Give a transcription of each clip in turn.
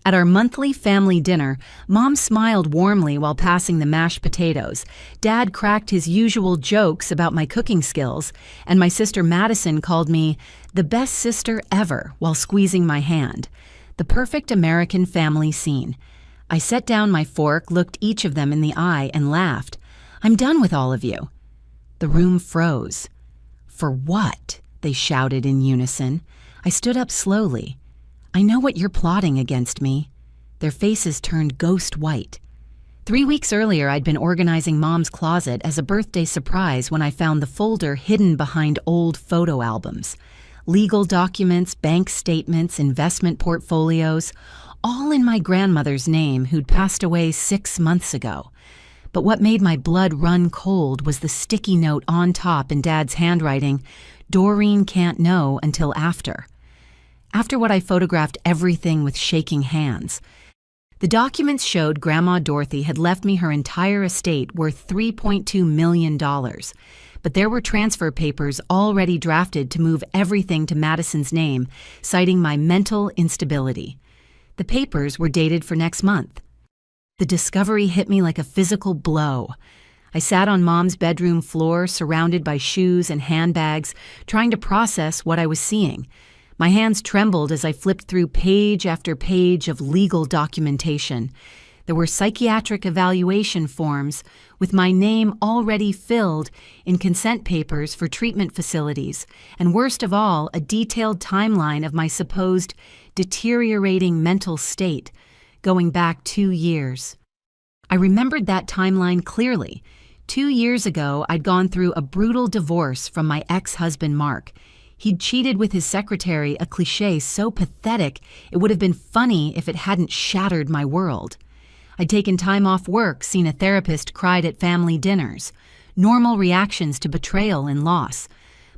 At our monthly family dinner, Mom smiled warmly while passing the mashed potatoes. Dad cracked his usual jokes about my cooking skills, and my sister Madison called me the best sister ever while squeezing my hand. The perfect American family scene. I set down my fork, looked each of them in the eye, and laughed. "I'm done with all of you." The room froze. "For what?" they shouted in unison. I stood up slowly. "I know what you're plotting against me." Their faces turned ghost white. 3 weeks earlier, I'd been organizing Mom's closet as a birthday surprise when I found the folder hidden behind old photo albums. Legal documents, bank statements, investment portfolios, all in my grandmother's name, who'd passed away 6 months ago. But what made my blood run cold was the sticky note on top in Dad's handwriting, "Doreen can't know until after." After what I photographed everything with shaking hands. The documents showed Grandma Dorothy had left me her entire estate worth $3.2 million. But there were transfer papers already drafted to move everything to Madison's name, citing my mental instability. The papers were dated for next month. The discovery hit me like a physical blow. I sat on Mom's bedroom floor, surrounded by shoes and handbags, trying to process what I was seeing. My hands trembled as I flipped through page after page of legal documentation. There were psychiatric evaluation forms with my name already filled in consent papers for treatment facilities, and worst of all, a detailed timeline of my supposed deteriorating mental state, going back 2 years. I remembered that timeline clearly. 2 years ago, I'd gone through a brutal divorce from my ex-husband, Mark. He'd cheated with his secretary, a cliché so pathetic it would have been funny if it hadn't shattered my world. I'd taken time off work, seen a therapist, cried at family dinners. Normal reactions to betrayal and loss.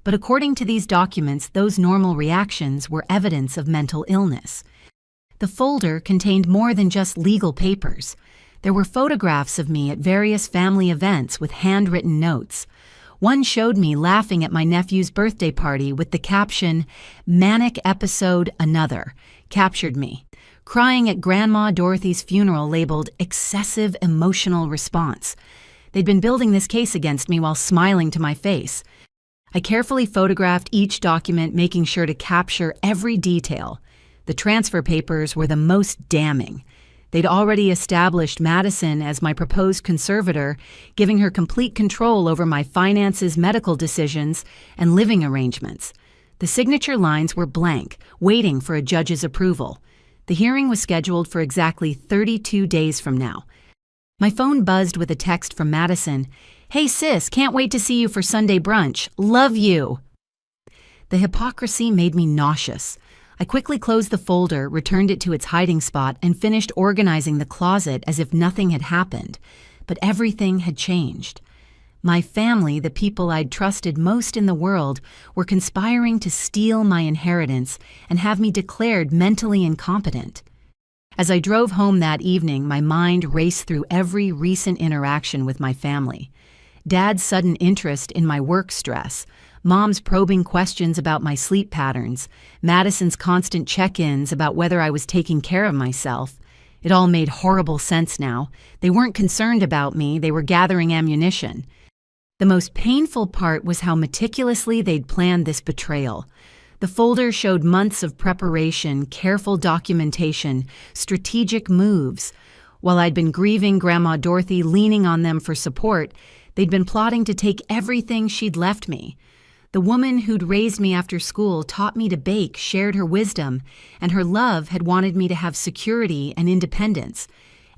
But according to these documents, those normal reactions were evidence of mental illness. The folder contained more than just legal papers. There were photographs of me at various family events with handwritten notes. One showed me laughing at my nephew's birthday party with the caption, "Manic episode another," captured me. Crying at Grandma Dorothy's funeral labeled excessive emotional response. They'd been building this case against me while smiling to my face. I carefully photographed each document, making sure to capture every detail. The transfer papers were the most damning. They'd already established Madison as my proposed conservator, giving her complete control over my finances, medical decisions, and living arrangements. The signature lines were blank, waiting for a judge's approval. The hearing was scheduled for exactly 32 days from now. My phone buzzed with a text from Madison. "Hey sis, can't wait to see you for Sunday brunch. Love you." The hypocrisy made me nauseous. I quickly closed the folder, returned it to its hiding spot, and finished organizing the closet as if nothing had happened. But everything had changed. My family, the people I'd trusted most in the world, were conspiring to steal my inheritance and have me declared mentally incompetent. As I drove home that evening, my mind raced through every recent interaction with my family. Dad's sudden interest in my work stress, Mom's probing questions about my sleep patterns, Madison's constant check-ins about whether I was taking care of myself. It all made horrible sense now. They weren't concerned about me, they were gathering ammunition. The most painful part was how meticulously they'd planned this betrayal. The folder showed months of preparation, careful documentation, strategic moves. While I'd been grieving Grandma Dorothy, leaning on them for support, they'd been plotting to take everything she'd left me. The woman who'd raised me after school taught me to bake, shared her wisdom, and her love had wanted me to have security and independence,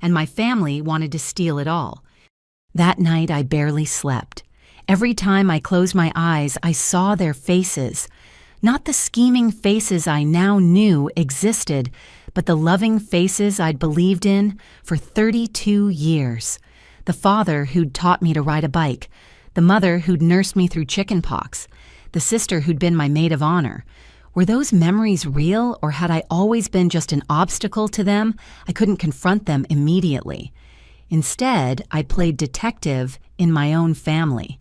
and my family wanted to steal it all. That night I barely slept. Every time I closed my eyes, I saw their faces. Not the scheming faces I now knew existed, but the loving faces I'd believed in for 32 years. The father who'd taught me to ride a bike, the mother who'd nursed me through chickenpox, the sister who'd been my maid of honor. Were those memories real, or had I always been just an obstacle to them? I couldn't confront them immediately. Instead, I played detective in my own family.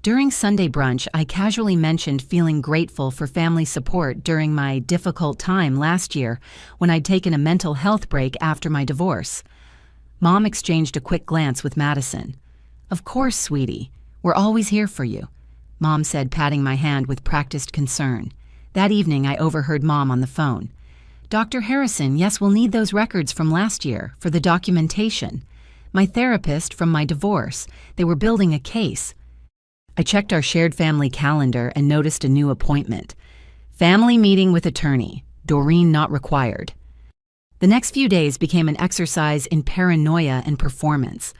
During Sunday brunch, I casually mentioned feeling grateful for family support during my difficult time last year when I'd taken a mental health break after my divorce. Mom exchanged a quick glance with Madison. "Of course, sweetie. We're always here for you," Mom said, patting my hand with practiced concern. That evening, I overheard Mom on the phone. "Dr. Harrison, yes, we'll need those records from last year for the documentation. My therapist from my divorce. They were building a case." I checked our shared family calendar and noticed a new appointment. Family meeting with attorney. Doreen not required. The next few days became an exercise in paranoia and performance.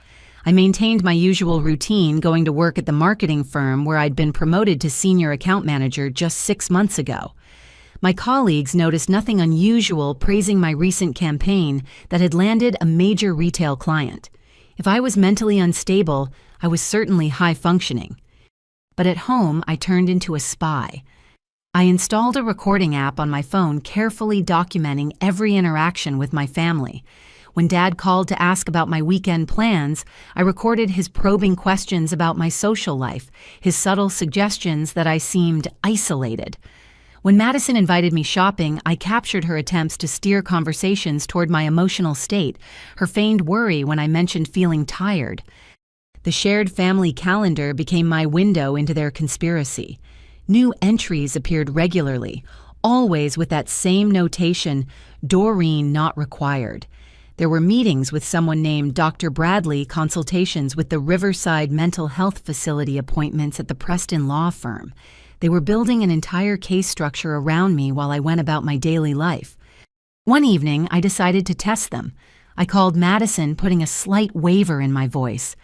I maintained my usual routine, going to work at the marketing firm where I'd been promoted to senior account manager just 6 months ago. My colleagues noticed nothing unusual, praising my recent campaign that had landed a major retail client. If I was mentally unstable, I was certainly high-functioning. But at home, I turned into a spy. I installed a recording app on my phone, carefully documenting every interaction with my family. When Dad called to ask about my weekend plans, I recorded his probing questions about my social life, his subtle suggestions that I seemed isolated. When Madison invited me shopping, I captured her attempts to steer conversations toward my emotional state, her feigned worry when I mentioned feeling tired. The shared family calendar became my window into their conspiracy. New entries appeared regularly, always with that same notation, "Doreen not required." There were meetings with someone named Dr. Bradley, consultations with the Riverside Mental Health Facility, appointments at the Preston Law Firm. They were building an entire case structure around me while I went about my daily life. One evening, I decided to test them. I called Madison, putting a slight waver in my voice.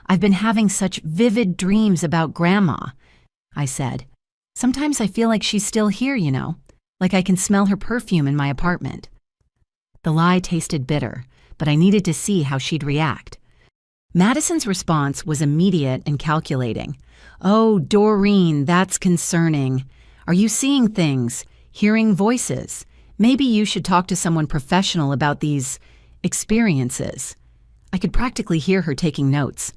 "I've been having such vivid dreams about Grandma," I said. "Sometimes I feel like she's still here, you know, like I can smell her perfume in my apartment." The lie tasted bitter, but I needed to see how she'd react. Madison's response was immediate and calculating. "Oh, Doreen, that's concerning. Are you seeing things, hearing voices? Maybe you should talk to someone professional about these experiences." I could practically hear her taking notes.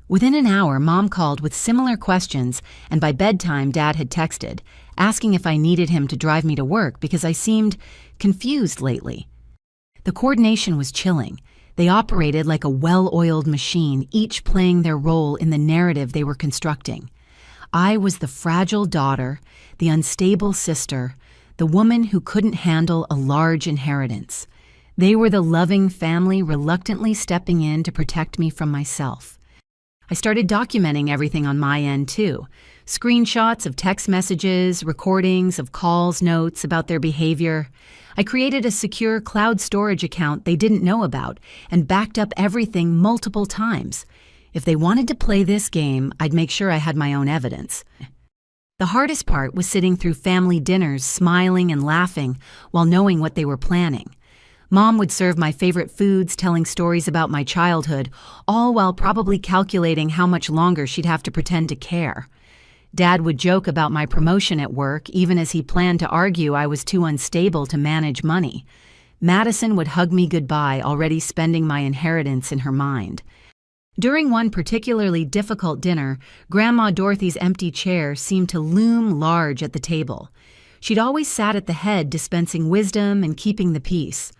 Within an hour, Mom called with similar questions, and by bedtime, Dad had texted, asking if I needed him to drive me to work because I seemed confused lately. The coordination was chilling. They operated like a well-oiled machine, each playing their role in the narrative they were constructing. I was the fragile daughter, the unstable sister, the woman who couldn't handle a large inheritance. They were the loving family reluctantly stepping in to protect me from myself. I started documenting everything on my end, too. Screenshots of text messages, recordings of calls, notes about their behavior. I created a secure cloud storage account they didn't know about and backed up everything multiple times. If they wanted to play this game, I'd make sure I had my own evidence. The hardest part was sitting through family dinners, smiling and laughing while knowing what they were planning. Mom would serve my favorite foods, telling stories about my childhood, all while probably calculating how much longer she'd have to pretend to care. Dad would joke about my promotion at work, even as he planned to argue I was too unstable to manage money. Madison would hug me goodbye, already spending my inheritance in her mind. During one particularly difficult dinner, Grandma Dorothy's empty chair seemed to loom large at the table. She'd always sat at the head, dispensing wisdom and keeping the peace.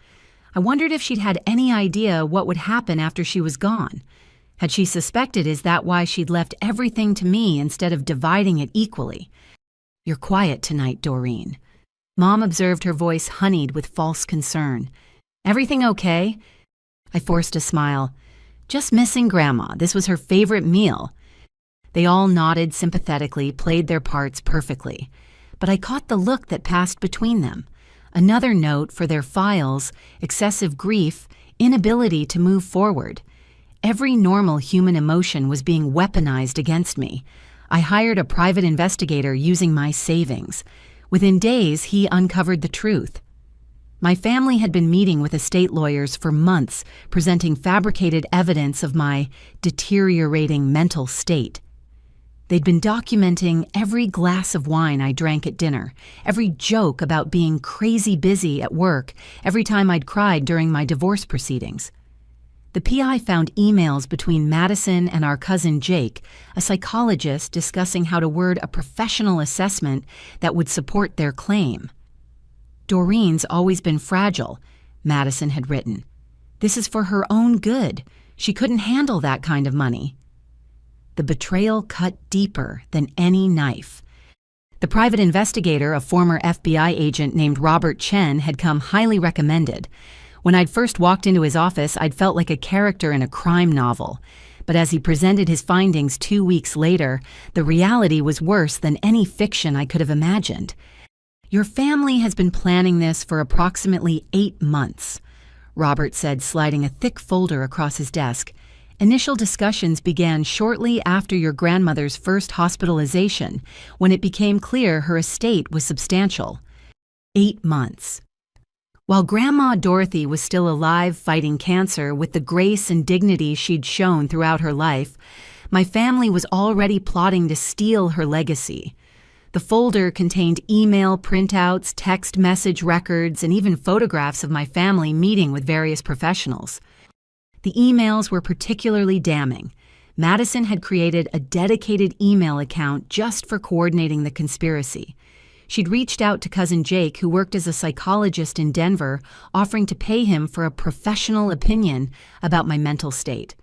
I wondered if she'd had any idea what would happen after she was gone. Had she suspected, is that why she'd left everything to me instead of dividing it equally? "You're quiet tonight, Doreen." Mom observed, her voice honeyed with false concern. "Everything okay?" I forced a smile. "Just missing Grandma. This was her favorite meal." They all nodded sympathetically, played their parts perfectly. But I caught the look that passed between them. Another note for their files: excessive grief, inability to move forward. Every normal human emotion was being weaponized against me. I hired a private investigator using my savings. Within days, he uncovered the truth. My family had been meeting with estate lawyers for months, presenting fabricated evidence of my deteriorating mental state. They'd been documenting every glass of wine I drank at dinner, every joke about being crazy busy at work, every time I'd cried during my divorce proceedings. The PI found emails between Madison and our cousin Jake, a psychologist, discussing how to word a professional assessment that would support their claim. "Doreen's always been fragile," Madison had written. "This is for her own good. She couldn't handle that kind of money." The betrayal cut deeper than any knife. The private investigator, a former FBI agent named Robert Chen, had come highly recommended. When I'd first walked into his office, I'd felt like a character in a crime novel. But as he presented his findings 2 weeks later, the reality was worse than any fiction I could have imagined. "Your family has been planning this for approximately 8 months," Robert said, sliding a thick folder across his desk. "Initial discussions began shortly after your grandmother's first hospitalization, when it became clear her estate was substantial. 8 months. While Grandma Dorothy was still alive fighting cancer with the grace and dignity she'd shown throughout her life, my family was already plotting to steal her legacy." The folder contained email printouts, text message records, and even photographs of my family meeting with various professionals. The emails were particularly damning. Madison had created a dedicated email account just for coordinating the conspiracy. She'd reached out to cousin Jake, who worked as a psychologist in Denver, offering to pay him for a professional opinion about my mental state.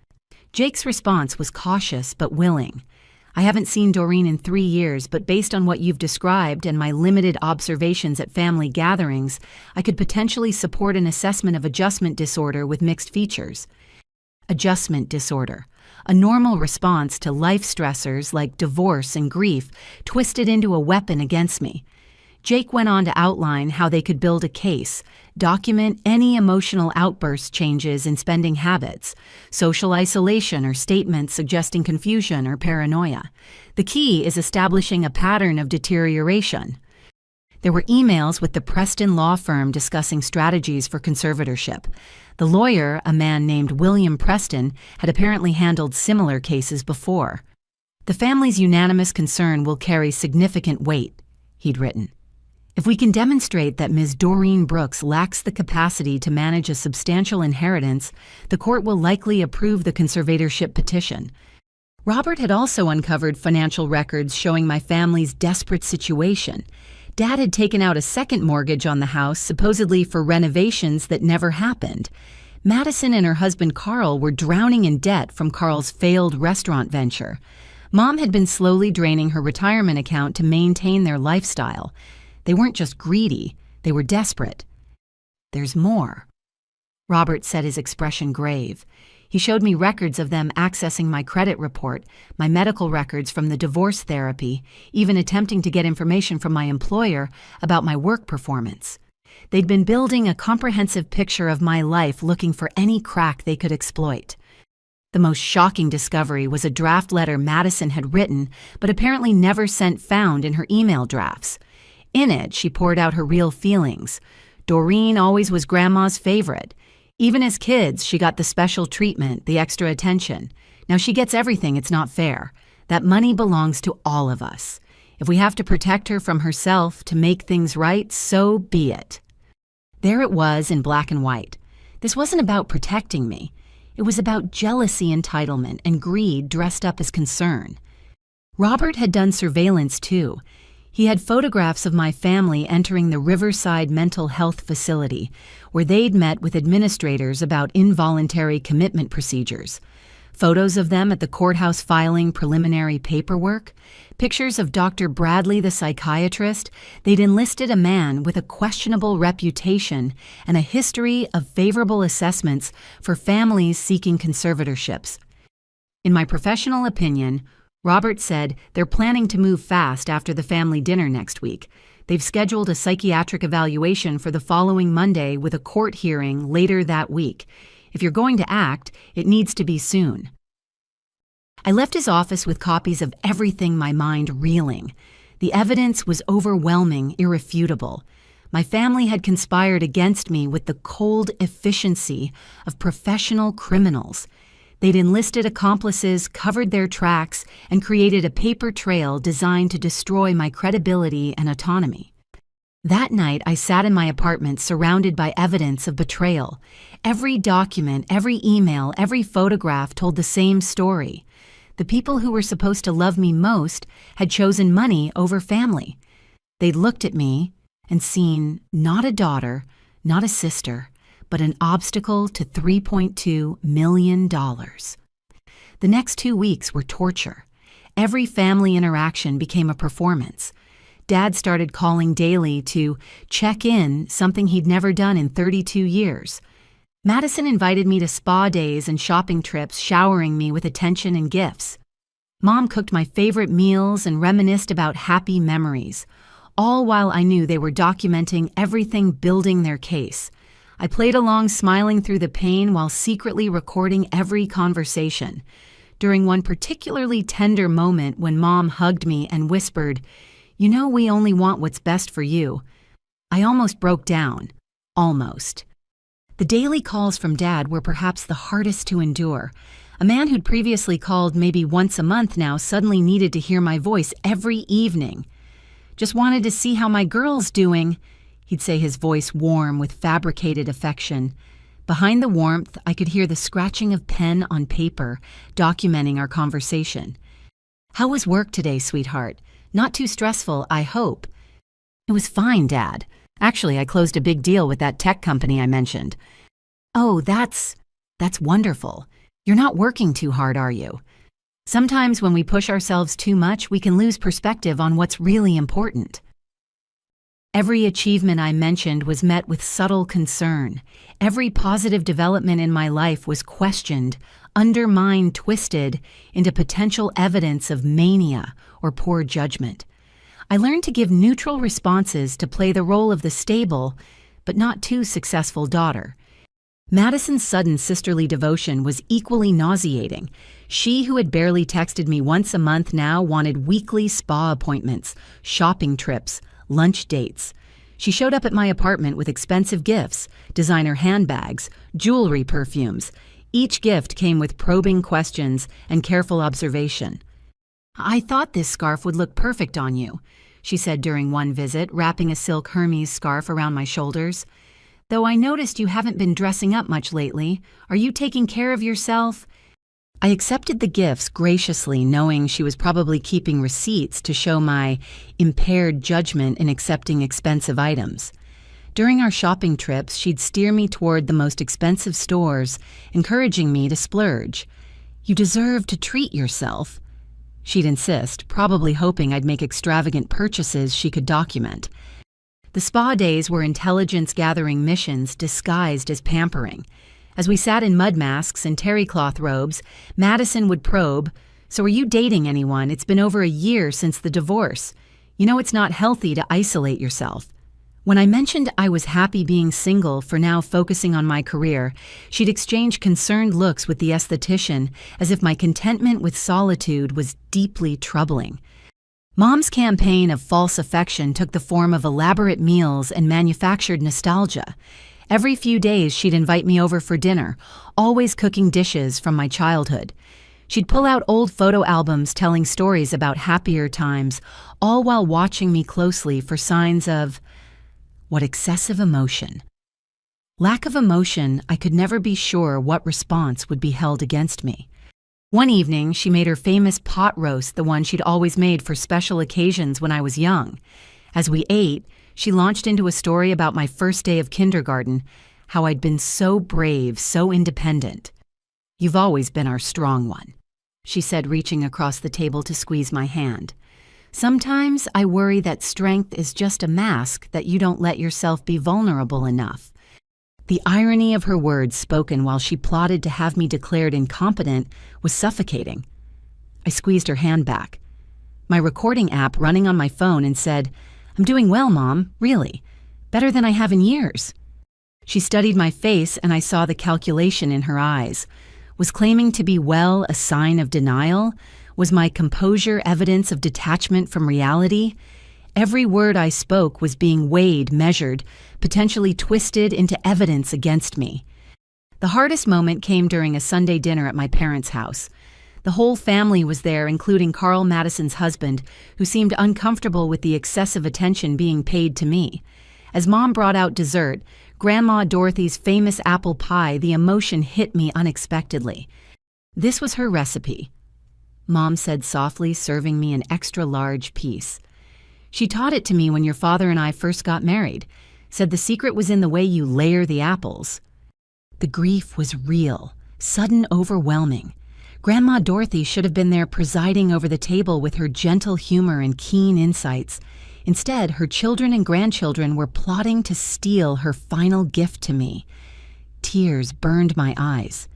Jake's response was cautious but willing. "I haven't seen Doreen in 3 years, but based on what you've described and my limited observations at family gatherings, I could potentially support an assessment of adjustment disorder with mixed features." Adjustment disorder, a normal response to life stressors like divorce and grief, twisted into a weapon against me. Jake went on to outline how they could build a case, document any emotional outburst changes in spending habits, social isolation or statements suggesting confusion or paranoia. The key is establishing a pattern of deterioration. There were emails with the Preston law firm discussing strategies for conservatorship. The lawyer, a man named William Preston, had apparently handled similar cases before. "The family's unanimous concern will carry significant weight," he'd written. "If we can demonstrate that Ms. Doreen Brooks lacks the capacity to manage a substantial inheritance, the court will likely approve the conservatorship petition." Robert had also uncovered financial records showing my family's desperate situation. Dad had taken out a second mortgage on the house, supposedly for renovations that never happened. Madison and her husband Carl were drowning in debt from Carl's failed restaurant venture. Mom had been slowly draining her retirement account to maintain their lifestyle. They weren't just greedy, they were desperate. "There's more." Robert said, his expression grave. He showed me records of them accessing my credit report, my medical records from the divorce therapy, even attempting to get information from my employer about my work performance. They'd been building a comprehensive picture of my life, looking for any crack they could exploit. The most shocking discovery was a draft letter Madison had written, but apparently never sent, found in her email drafts. In it, she poured out her real feelings. Doreen always was Grandma's favorite. Even as kids, she got the special treatment, the extra attention. Now she gets everything. It's not fair. That money belongs to all of us. If we have to protect her from herself to make things right, so be it. There it was in black and white. This wasn't about protecting me. It was about jealousy, entitlement, and greed dressed up as concern. Robert had done surveillance too. He had photographs of my family entering the Riverside Mental Health Facility, where they'd met with administrators about involuntary commitment procedures. Photos of them at the courthouse filing preliminary paperwork. Pictures of Dr. Bradley, the psychiatrist. They'd enlisted a man with a questionable reputation and a history of favorable assessments for families seeking conservatorships. In my professional opinion, Robert said they're planning to move fast after the family dinner next week. They've scheduled a psychiatric evaluation for the following Monday with a court hearing later that week. If you're going to act, it needs to be soon. I left his office with copies of everything, my mind reeling. The evidence was overwhelming, irrefutable. My family had conspired against me with the cold efficiency of professional criminals. They'd enlisted accomplices, covered their tracks, and created a paper trail designed to destroy my credibility and autonomy. That night, I sat in my apartment surrounded by evidence of betrayal. Every document, every email, every photograph told the same story. The people who were supposed to love me most had chosen money over family. They'd looked at me and seen not a daughter, not a sister, but an obstacle to $3.2 million. The next 2 weeks were torture. Every family interaction became a performance. Dad started calling daily to check in, something he'd never done in 32 years. Madison invited me to spa days and shopping trips, showering me with attention and gifts. Mom cooked my favorite meals and reminisced about happy memories, all while I knew they were documenting everything, building their case. I played along, smiling through the pain while secretly recording every conversation. During one particularly tender moment when Mom hugged me and whispered, "You know we only want what's best for you," I almost broke down. Almost. The daily calls from Dad were perhaps the hardest to endure. A man who'd previously called maybe once a month now suddenly needed to hear my voice every evening. "Just wanted to see how my girl's doing," he'd say, his voice warm with fabricated affection. Behind the warmth, I could hear the scratching of pen on paper, documenting our conversation. "How was work today, sweetheart? Not too stressful, I hope." "It was fine, Dad. Actually, I closed a big deal with that tech company I mentioned." "Oh, that's wonderful. You're not working too hard, are you?" Sometimes when we push ourselves too much, we can lose perspective on what's really important. Every achievement I mentioned was met with subtle concern. Every positive development in my life was questioned, undermined, twisted into potential evidence of mania or poor judgment. I learned to give neutral responses to play the role of the stable, but not too successful daughter. Madison's sudden sisterly devotion was equally nauseating. She, who had barely texted me once a month now, wanted weekly spa appointments, shopping trips, lunch dates. She showed up at my apartment with expensive gifts, designer handbags, jewelry, perfumes. Each gift came with probing questions and careful observation. "I thought this scarf would look perfect on you," she said during one visit, wrapping a silk Hermes scarf around my shoulders. "Though I noticed you haven't been dressing up much lately. Are you taking care of yourself?" I accepted the gifts graciously, knowing she was probably keeping receipts to show my impaired judgment in accepting expensive items. During our shopping trips, she'd steer me toward the most expensive stores, encouraging me to splurge. "You deserve to treat yourself," she'd insist, probably hoping I'd make extravagant purchases she could document. The spa days were intelligence-gathering missions disguised as pampering. As we sat in mud masks and terry cloth robes, Madison would probe, "So are you dating anyone? It's been over a year since the divorce. You know it's not healthy to isolate yourself." When I mentioned I was happy being single, for now focusing on my career, she'd exchange concerned looks with the esthetician, as if my contentment with solitude was deeply troubling. Mom's campaign of false affection took the form of elaborate meals and manufactured nostalgia. Every few days she'd invite me over for dinner, always cooking dishes from my childhood. She'd pull out old photo albums telling stories about happier times, all while watching me closely for signs of excessive emotion. Lack of emotion, I could never be sure what response would be held against me. One evening, she made her famous pot roast, the one she'd always made for special occasions when I was young. As we ate, she launched into a story about my first day of kindergarten, how I'd been so brave, so independent. "You've always been our strong one," she said, reaching across the table to squeeze my hand. "Sometimes I worry that strength is just a mask, that you don't let yourself be vulnerable enough." The irony of her words, spoken while she plotted to have me declared incompetent, was suffocating. I squeezed her hand back, my recording app running on my phone, and said, "I'm doing well, Mom, really. Better than I have in years." She studied my face, and I saw the calculation in her eyes. Was claiming to be well a sign of denial? Was my composure evidence of detachment from reality? Every word I spoke was being weighed, measured, potentially twisted into evidence against me. The hardest moment came during a Sunday dinner at my parents' house. The whole family was there, including Carl Madison's husband, who seemed uncomfortable with the excessive attention being paid to me. As Mom brought out dessert, Grandma Dorothy's famous apple pie, the emotion hit me unexpectedly. This was her recipe, Mom said softly, serving me an extra-large piece. She taught it to me when your father and I first got married. Said the secret was in the way you layer the apples. The grief was real, sudden, overwhelming. Grandma Dorothy should have been there presiding over the table with her gentle humor and keen insights. Instead, her children and grandchildren were plotting to steal her final gift to me. Tears burned my eyes.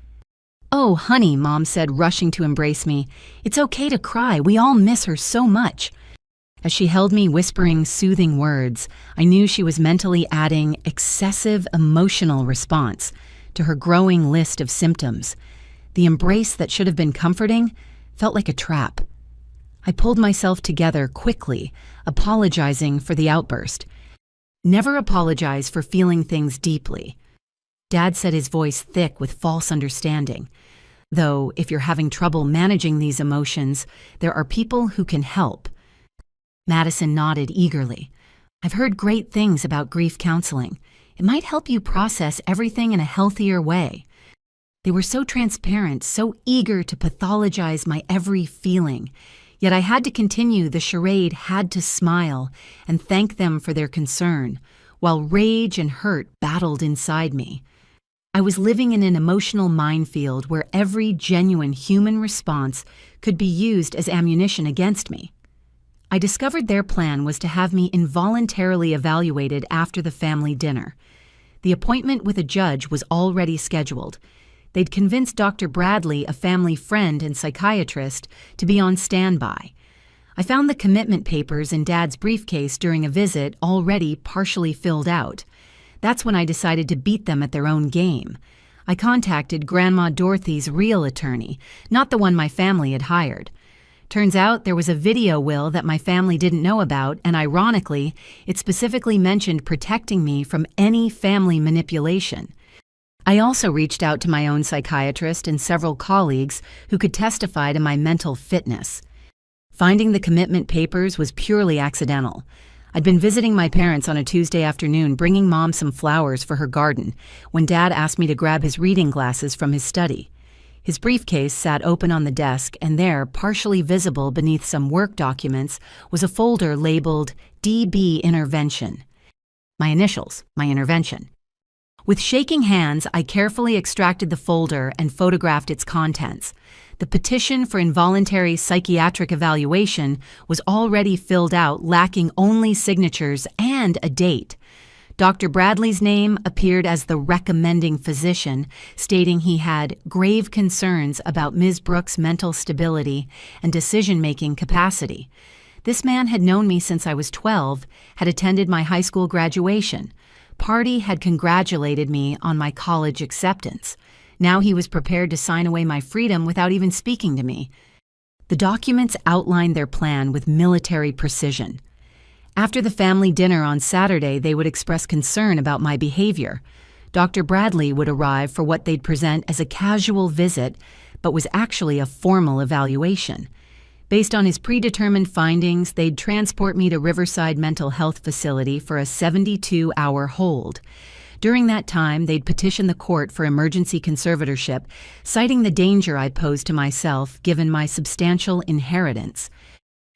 "Oh, honey," Mom said, rushing to embrace me. "It's okay to cry. We all miss her so much." As she held me, whispering soothing words, I knew she was mentally adding excessive emotional response to her growing list of symptoms. The embrace that should have been comforting felt like a trap. I pulled myself together quickly, apologizing for the outburst. Never apologize for feeling things deeply. Dad said, his voice thick with false understanding. Though, if you're having trouble managing these emotions, there are people who can help. Madison nodded eagerly. "I've heard great things about grief counseling. It might help you process everything in a healthier way." They were so transparent, so eager to pathologize my every feeling. Yet I had to continue the charade, had to smile and thank them for their concern, while rage and hurt battled inside me. I was living in an emotional minefield where every genuine human response could be used as ammunition against me. I discovered their plan was to have me involuntarily evaluated after the family dinner. The appointment with a judge was already scheduled. They'd convinced Dr. Bradley, a family friend and psychiatrist, to be on standby. I found the commitment papers in Dad's briefcase during a visit already partially filled out. That's when I decided to beat them at their own game. I contacted Grandma Dorothy's real attorney, not the one my family had hired. Turns out there was a video will that my family didn't know about, and ironically, it specifically mentioned protecting me from any family manipulation. I also reached out to my own psychiatrist and several colleagues who could testify to my mental fitness. Finding the commitment papers was purely accidental. I'd been visiting my parents on a Tuesday afternoon, bringing Mom some flowers for her garden, when Dad asked me to grab his reading glasses from his study. His briefcase sat open on the desk, and there, partially visible beneath some work documents, was a folder labeled DB Intervention. My initials, my intervention. With shaking hands, I carefully extracted the folder and photographed its contents. The petition for involuntary psychiatric evaluation was already filled out, lacking only signatures and a date. Dr. Bradley's name appeared as the recommending physician, stating he had grave concerns about Ms. Brooks' mental stability and decision-making capacity. This man had known me since I was 12, had attended my high school graduation. Party had congratulated me on my college acceptance. Now he was prepared to sign away my freedom without even speaking to me. The documents outlined their plan with military precision. After the family dinner on Saturday, they would express concern about my behavior. Dr. Bradley would arrive for what they'd present as a casual visit, but was actually a formal evaluation. Based on his predetermined findings, they'd transport me to Riverside Mental Health Facility for a 72-hour hold. During that time, they'd petition the court for emergency conservatorship, citing the danger I'd posed to myself given my substantial inheritance.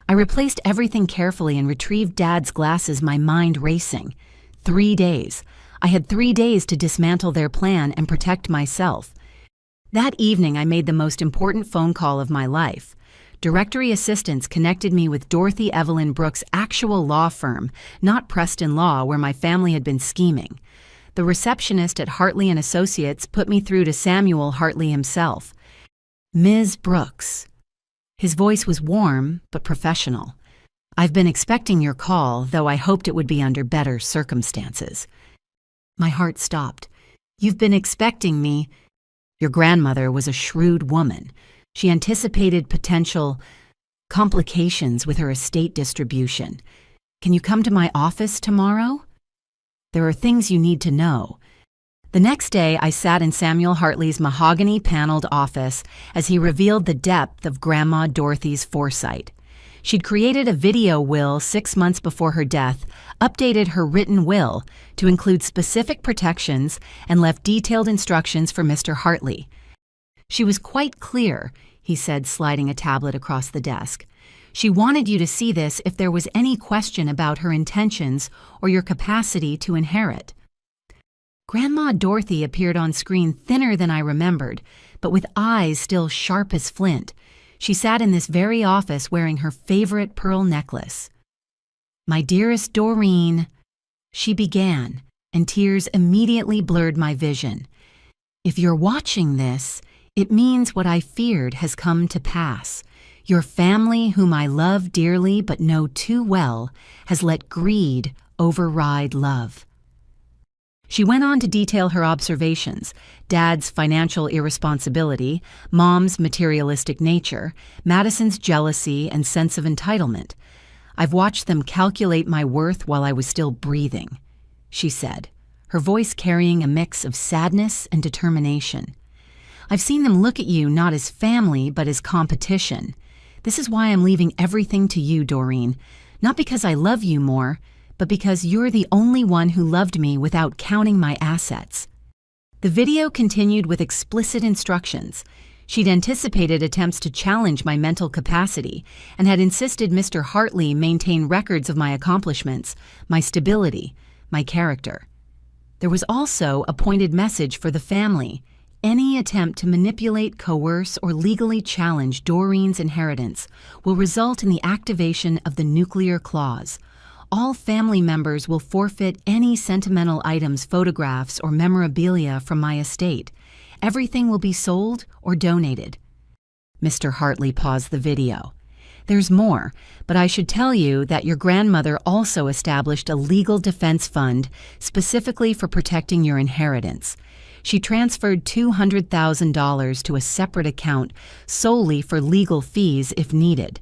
I replaced everything carefully and retrieved Dad's glasses, my mind racing. 3 days. I had 3 days to dismantle their plan and protect myself. That evening, I made the most important phone call of my life. Directory assistants connected me with Dorothy Evelyn Brooks' actual law firm, not Preston Law, where my family had been scheming. The receptionist at Hartley & Associates put me through to Samuel Hartley himself. "Ms. Brooks." His voice was warm but professional. "I've been expecting your call, though I hoped it would be under better circumstances." My heart stopped. "You've been expecting me?" "Your grandmother was a shrewd woman. She anticipated potential complications with her estate distribution. Can you come to my office tomorrow? There are things you need to know." The next day, I sat in Samuel Hartley's mahogany-paneled office as he revealed the depth of Grandma Dorothy's foresight. She'd created a video will 6 months before her death, updated her written will to include specific protections, and left detailed instructions for Mr. Hartley. "She was quite clear," he said, sliding a tablet across the desk. "She wanted you to see this if there was any question about her intentions or your capacity to inherit." Grandma Dorothy appeared on screen thinner than I remembered, but with eyes still sharp as flint. She sat in this very office wearing her favorite pearl necklace. "My dearest Doreen," she began, and tears immediately blurred my vision. "If you're watching this, it means what I feared has come to pass. Your family, whom I love dearly but know too well, has let greed override love." She went on to detail her observations: Dad's financial irresponsibility, Mom's materialistic nature, Madison's jealousy and sense of entitlement. "I've watched them calculate my worth while I was still breathing," she said, her voice carrying a mix of sadness and determination. "I've seen them look at you not as family but as competition. This is why I'm leaving everything to you, Doreen, not because I love you more, but because you're the only one who loved me without counting my assets." The video continued with explicit instructions. She'd anticipated attempts to challenge my mental capacity and had insisted Mr. Hartley maintain records of my accomplishments, my stability, my character. There was also a pointed message for the family: any attempt to manipulate, coerce, or legally challenge Doreen's inheritance will result in the activation of the nuclear clause. All family members will forfeit any sentimental items, photographs, or memorabilia from my estate. Everything will be sold or donated. Mr. Hartley paused the video. "There's more, but I should tell you that your grandmother also established a legal defense fund specifically for protecting your inheritance. She transferred $200,000 to a separate account solely for legal fees if needed.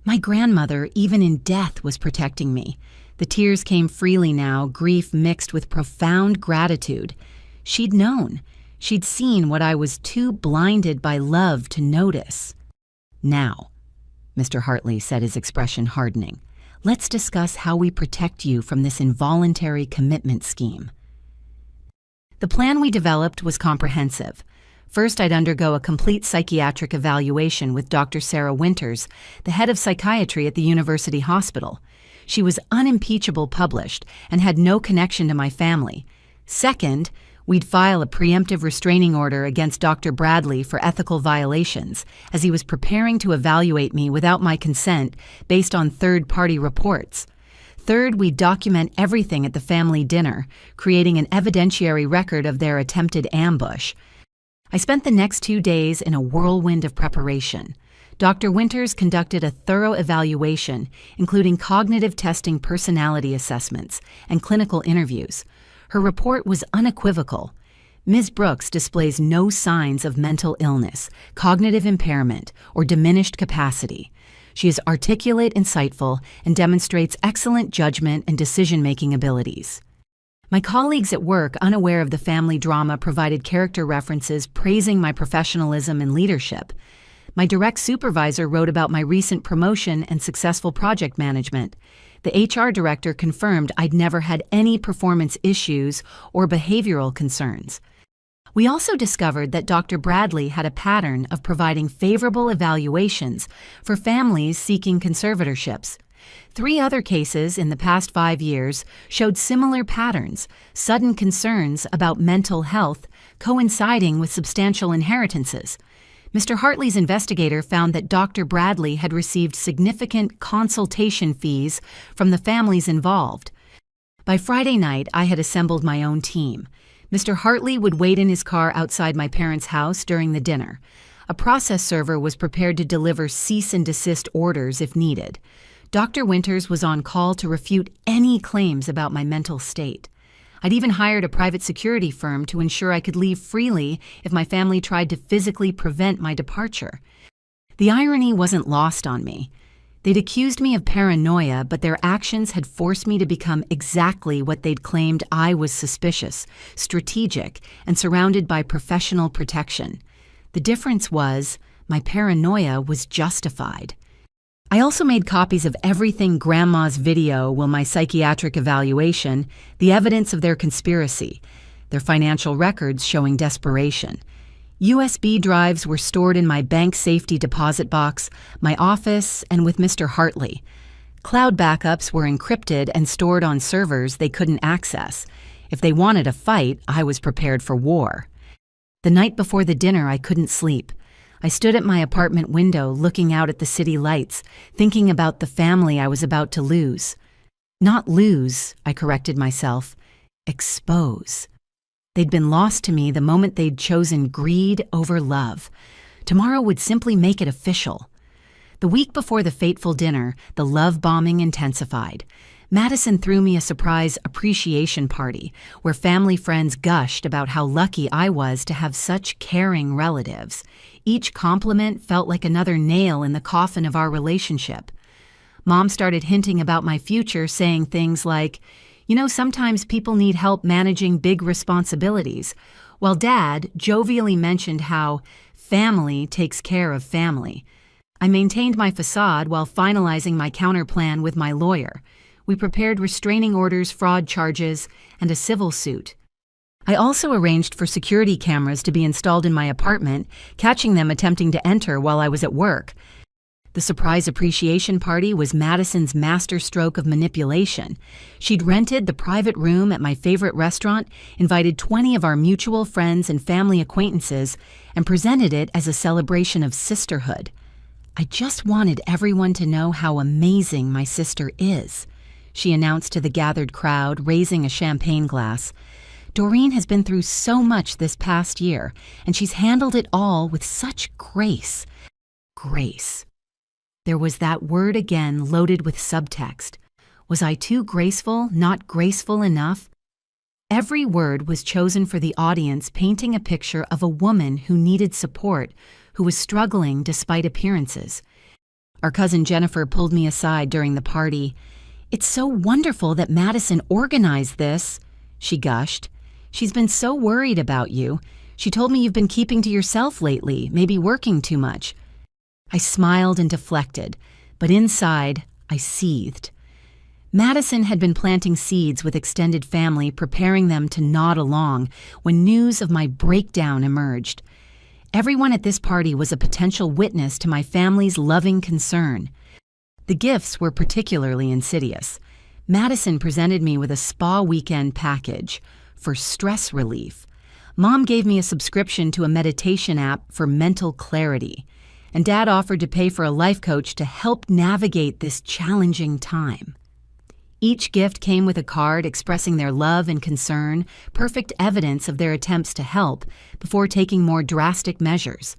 My grandmother, even in death, was protecting me." The tears came freely now, grief mixed with profound gratitude. She'd known. She'd seen what I was too blinded by love to notice. "Now," Mr. Hartley said, his expression hardening, "let's discuss how we protect you from this involuntary commitment scheme." The plan we developed was comprehensive. First, I'd undergo a complete psychiatric evaluation with Dr. Sarah Winters, the head of psychiatry at the University Hospital. She was unimpeachable published and had no connection to my family. Second, we'd file a preemptive restraining order against Dr. Bradley for ethical violations, as he was preparing to evaluate me without my consent based on third-party reports. Third, we'd document everything at the family dinner, creating an evidentiary record of their attempted ambush. I spent the next 2 days in a whirlwind of preparation. Dr. Winters conducted a thorough evaluation, including cognitive testing, personality assessments, and clinical interviews. Her report was unequivocal. Ms. Brooks displays no signs of mental illness, cognitive impairment, or diminished capacity. She is articulate, insightful, and demonstrates excellent judgment and decision-making abilities. My colleagues at work, unaware of the family drama, provided character references praising my professionalism and leadership. My direct supervisor wrote about my recent promotion and successful project management. The HR director confirmed I'd never had any performance issues or behavioral concerns. We also discovered that Dr. Bradley had a pattern of providing favorable evaluations for families seeking conservatorships. 3 other cases in the past 5 years showed similar patterns: sudden concerns about mental health coinciding with substantial inheritances. Mr. Hartley's investigator found that Dr. Bradley had received significant consultation fees from the families involved. By Friday night, I had assembled my own team. Mr. Hartley would wait in his car outside my parents' house during the dinner. A process server was prepared to deliver cease and desist orders if needed. Dr. Winters was on call to refute any claims about my mental state. I'd even hired a private security firm to ensure I could leave freely if my family tried to physically prevent my departure. The irony wasn't lost on me. They'd accused me of paranoia, but their actions had forced me to become exactly what they'd claimed. I was suspicious, strategic, and surrounded by professional protection. The difference was, my paranoia was justified. I also made copies of everything Grandma's video, my psychiatric evaluation, the evidence of their conspiracy, their financial records showing desperation. USB drives were stored in my bank safety deposit box, my office, and with Mr. Hartley. Cloud backups were encrypted and stored on servers they couldn't access. If they wanted a fight, I was prepared for war. The night before the dinner, I couldn't sleep. I stood at my apartment window looking out at the city lights, thinking about the family I was about to lose. Not lose, I corrected myself. Expose. They'd been lost to me the moment they'd chosen greed over love. Tomorrow would simply make it official. The week before the fateful dinner, the love bombing intensified. Madison threw me a surprise appreciation party where family friends gushed about how lucky I was to have such caring relatives. Each compliment felt like another nail in the coffin of our relationship. Mom started hinting about my future, saying things like, sometimes people need help managing big responsibilities, while Dad jovially mentioned how family takes care of family. I maintained my facade while finalizing my counterplan with my lawyer. We prepared restraining orders, fraud charges, and a civil suit. I also arranged for security cameras to be installed in my apartment, catching them attempting to enter while I was at work. The surprise appreciation party was Madison's masterstroke of manipulation. She'd rented the private room at my favorite restaurant, invited 20 of our mutual friends and family acquaintances, and presented it as a celebration of sisterhood. I just wanted everyone to know how amazing my sister is, she announced to the gathered crowd, raising a champagne glass. Doreen has been through so much this past year, and she's handled it all with such grace. Grace. There was that word again, loaded with subtext. Was I too graceful, not graceful enough? Every word was chosen for the audience, painting a picture of a woman who needed support, who was struggling despite appearances. Our cousin Jennifer pulled me aside during the party. "It's so wonderful that Madison organized this," she gushed. "She's been so worried about you. She told me you've been keeping to yourself lately, maybe working too much." I smiled and deflected, but inside, I seethed. Madison had been planting seeds with extended family, preparing them to nod along when news of my breakdown emerged. Everyone at this party was a potential witness to my family's loving concern. The gifts were particularly insidious. Madison presented me with a spa weekend package for stress relief. Mom gave me a subscription to a meditation app for mental clarity. And Dad offered to pay for a life coach to help navigate this challenging time. Each gift came with a card expressing their love and concern, perfect evidence of their attempts to help before taking more drastic measures.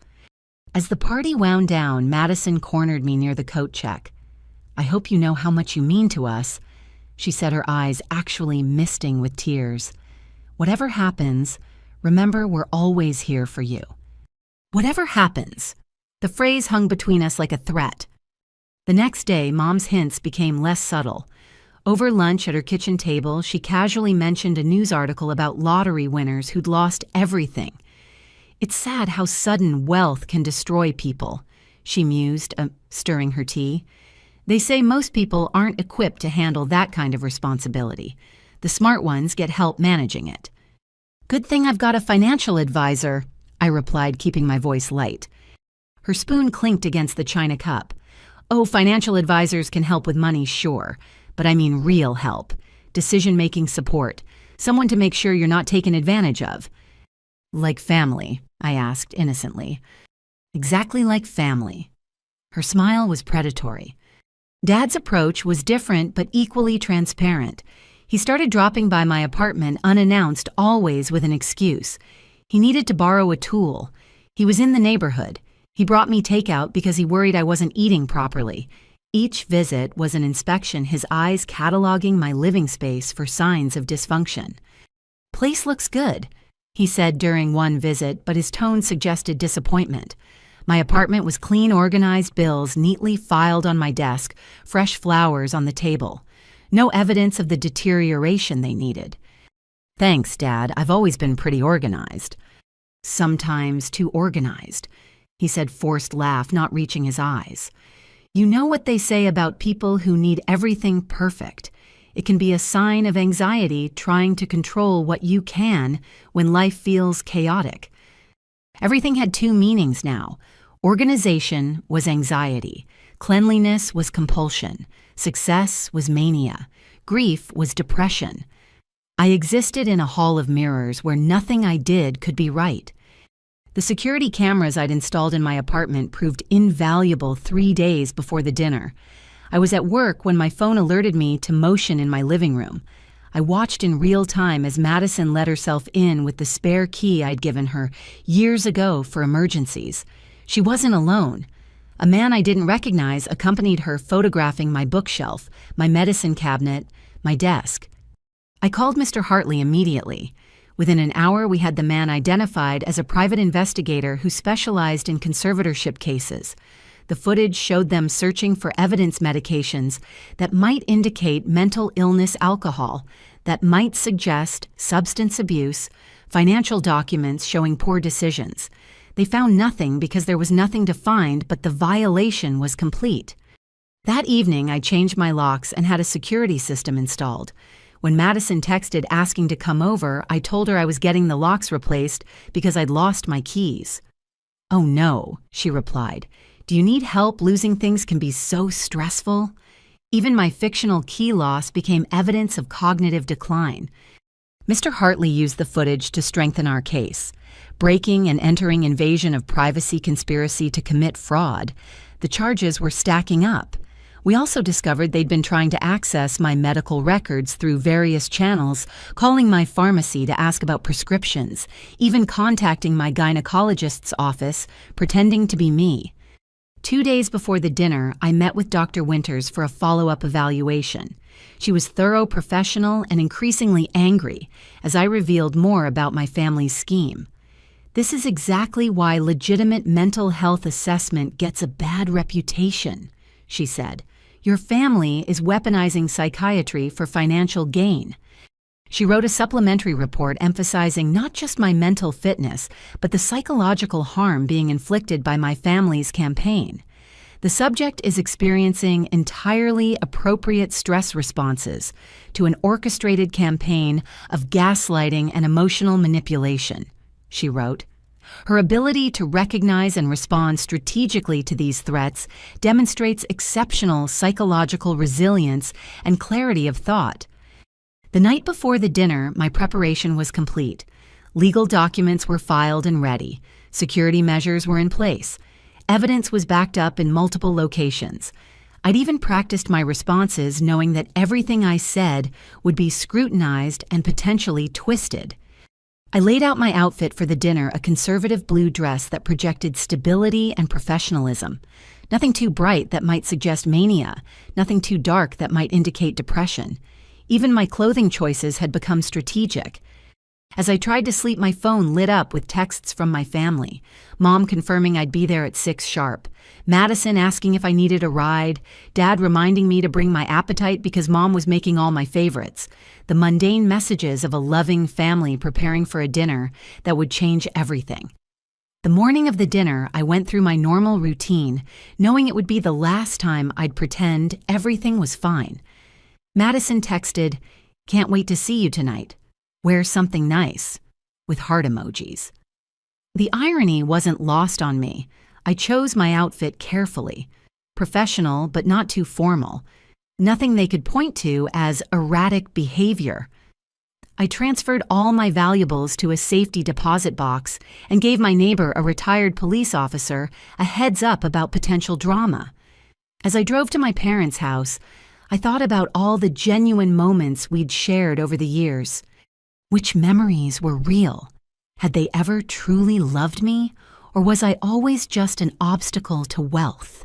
As the party wound down, Madison cornered me near the coat check. "I hope you know how much you mean to us," she said, her eyes actually misting with tears. "Whatever happens, remember we're always here for you." Whatever happens. The phrase hung between us like a threat. The next day, Mom's hints became less subtle. Over lunch at her kitchen table, she casually mentioned a news article about lottery winners who'd lost everything. "It's sad how sudden wealth can destroy people," she mused, stirring her tea. "They say most people aren't equipped to handle that kind of responsibility. The smart ones get help managing it." "Good thing I've got a financial advisor," I replied, keeping my voice light. Her spoon clinked against the china cup. "Oh, financial advisors can help with money, sure. But I mean real help. Decision-making support. Someone to make sure you're not taken advantage of." "Like family?" I asked innocently. "Exactly like family." Her smile was predatory. Dad's approach was different but equally transparent. He started dropping by my apartment unannounced, always with an excuse. He needed to borrow a tool. He was in the neighborhood. He brought me takeout because he worried I wasn't eating properly. Each visit was an inspection, his eyes cataloging my living space for signs of dysfunction. "Place looks good," he said during one visit, but his tone suggested disappointment. My apartment was clean, organized bills neatly filed on my desk, fresh flowers on the table. No evidence of the deterioration they needed. "Thanks, Dad. I've always been pretty organized." "Sometimes too organized," he said, forced laugh not reaching his eyes. "You know what they say about people who need everything perfect. It can be a sign of anxiety trying to control what you can when life feels chaotic." Everything had two meanings now. Organization was anxiety. Cleanliness was compulsion. Success was mania. Grief was depression. I existed in a hall of mirrors where nothing I did could be right. The security cameras I'd installed in my apartment proved invaluable 3 days before the dinner. I was at work when my phone alerted me to motion in my living room. I watched in real time as Madison let herself in with the spare key I'd given her years ago for emergencies. She wasn't alone. A man I didn't recognize accompanied her, photographing my bookshelf, my medicine cabinet, my desk. I called Mr. Hartley immediately. Within an hour, we had the man identified as a private investigator who specialized in conservatorship cases. The footage showed them searching for evidence medications that might indicate mental illness, alcohol, that might suggest substance abuse, financial documents showing poor decisions. They found nothing because there was nothing to find, but the violation was complete. That evening, I changed my locks and had a security system installed. When Madison texted asking to come over, I told her I was getting the locks replaced because I'd lost my keys. "Oh no," she replied. "Do you need help? Losing things can be so stressful." Even my fictional key loss became evidence of cognitive decline. Mr. Hartley used the footage to strengthen our case. Breaking and entering invasion of privacy conspiracy to commit fraud. The charges were stacking up. We also discovered they'd been trying to access my medical records through various channels, calling my pharmacy to ask about prescriptions, even contacting my gynecologist's office, pretending to be me. 2 days before the dinner, I met with Dr. Winters for a follow-up evaluation. She was thorough, professional, and increasingly angry as I revealed more about my family's scheme. "This is exactly why legitimate mental health assessment gets a bad reputation," she said. "Your family is weaponizing psychiatry for financial gain." She wrote a supplementary report emphasizing not just my mental fitness, but the psychological harm being inflicted by my family's campaign. The subject is experiencing entirely appropriate stress responses to an orchestrated campaign of gaslighting and emotional manipulation, she wrote. Her ability to recognize and respond strategically to these threats demonstrates exceptional psychological resilience and clarity of thought. The night before the dinner, my preparation was complete. Legal documents were filed and ready. Security measures were in place. Evidence was backed up in multiple locations. I'd even practiced my responses, knowing that everything I said would be scrutinized and potentially twisted. I laid out my outfit for the dinner, a conservative blue dress that projected stability and professionalism. Nothing too bright that might suggest mania, nothing too dark that might indicate depression. Even my clothing choices had become strategic. As I tried to sleep, my phone lit up with texts from my family. Mom confirming I'd be there at 6 sharp. Madison asking if I needed a ride. Dad reminding me to bring my appetite because Mom was making all my favorites. The mundane messages of a loving family preparing for a dinner that would change everything. The morning of the dinner, I went through my normal routine, knowing it would be the last time I'd pretend everything was fine. Madison texted, "Can't wait to see you tonight. Wear something nice," with heart emojis. The irony wasn't lost on me. I chose my outfit carefully. Professional, but not too formal. Nothing they could point to as erratic behavior. I transferred all my valuables to a safety deposit box and gave my neighbor, a retired police officer, a heads up about potential drama. As I drove to my parents' house, I thought about all the genuine moments we'd shared over the years. Which memories were real? Had they ever truly loved me, or was I always just an obstacle to wealth?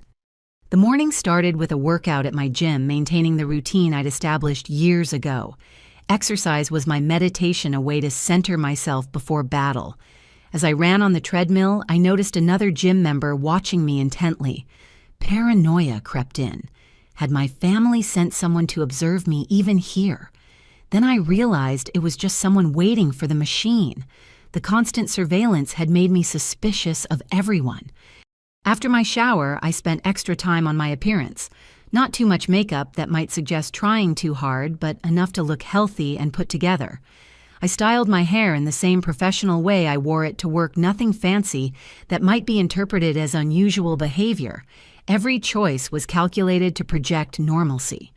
The morning started with a workout at my gym, maintaining the routine I'd established years ago. Exercise was my meditation, a way to center myself before battle. As I ran on the treadmill, I noticed another gym member watching me intently. Paranoia crept in. Had my family sent someone to observe me even here? Then I realized it was just someone waiting for the machine. The constant surveillance had made me suspicious of everyone. After my shower, I spent extra time on my appearance. Not too much makeup that might suggest trying too hard, but enough to look healthy and put together. I styled my hair in the same professional way I wore it to work, nothing fancy that might be interpreted as unusual behavior. Every choice was calculated to project normalcy.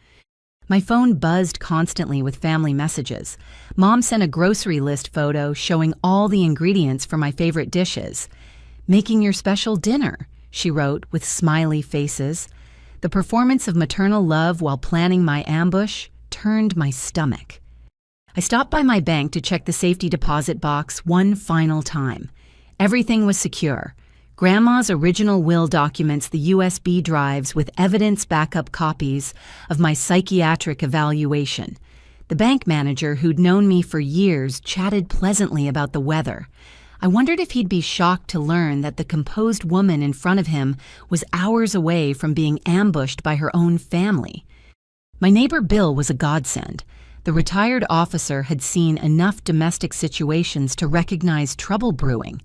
My phone buzzed constantly with family messages. Mom sent a grocery list photo showing all the ingredients for my favorite dishes. "Making your special dinner," she wrote with smiley faces. The performance of maternal love while planning my ambush turned my stomach. I stopped by my bank to check the safety deposit box one final time. Everything was secure. Grandma's original will documents, the USB drives with evidence backup copies of my psychiatric evaluation. The bank manager, who'd known me for years, chatted pleasantly about the weather. I wondered if he'd be shocked to learn that the composed woman in front of him was hours away from being ambushed by her own family. My neighbor Bill was a godsend. The retired officer had seen enough domestic situations to recognize trouble brewing.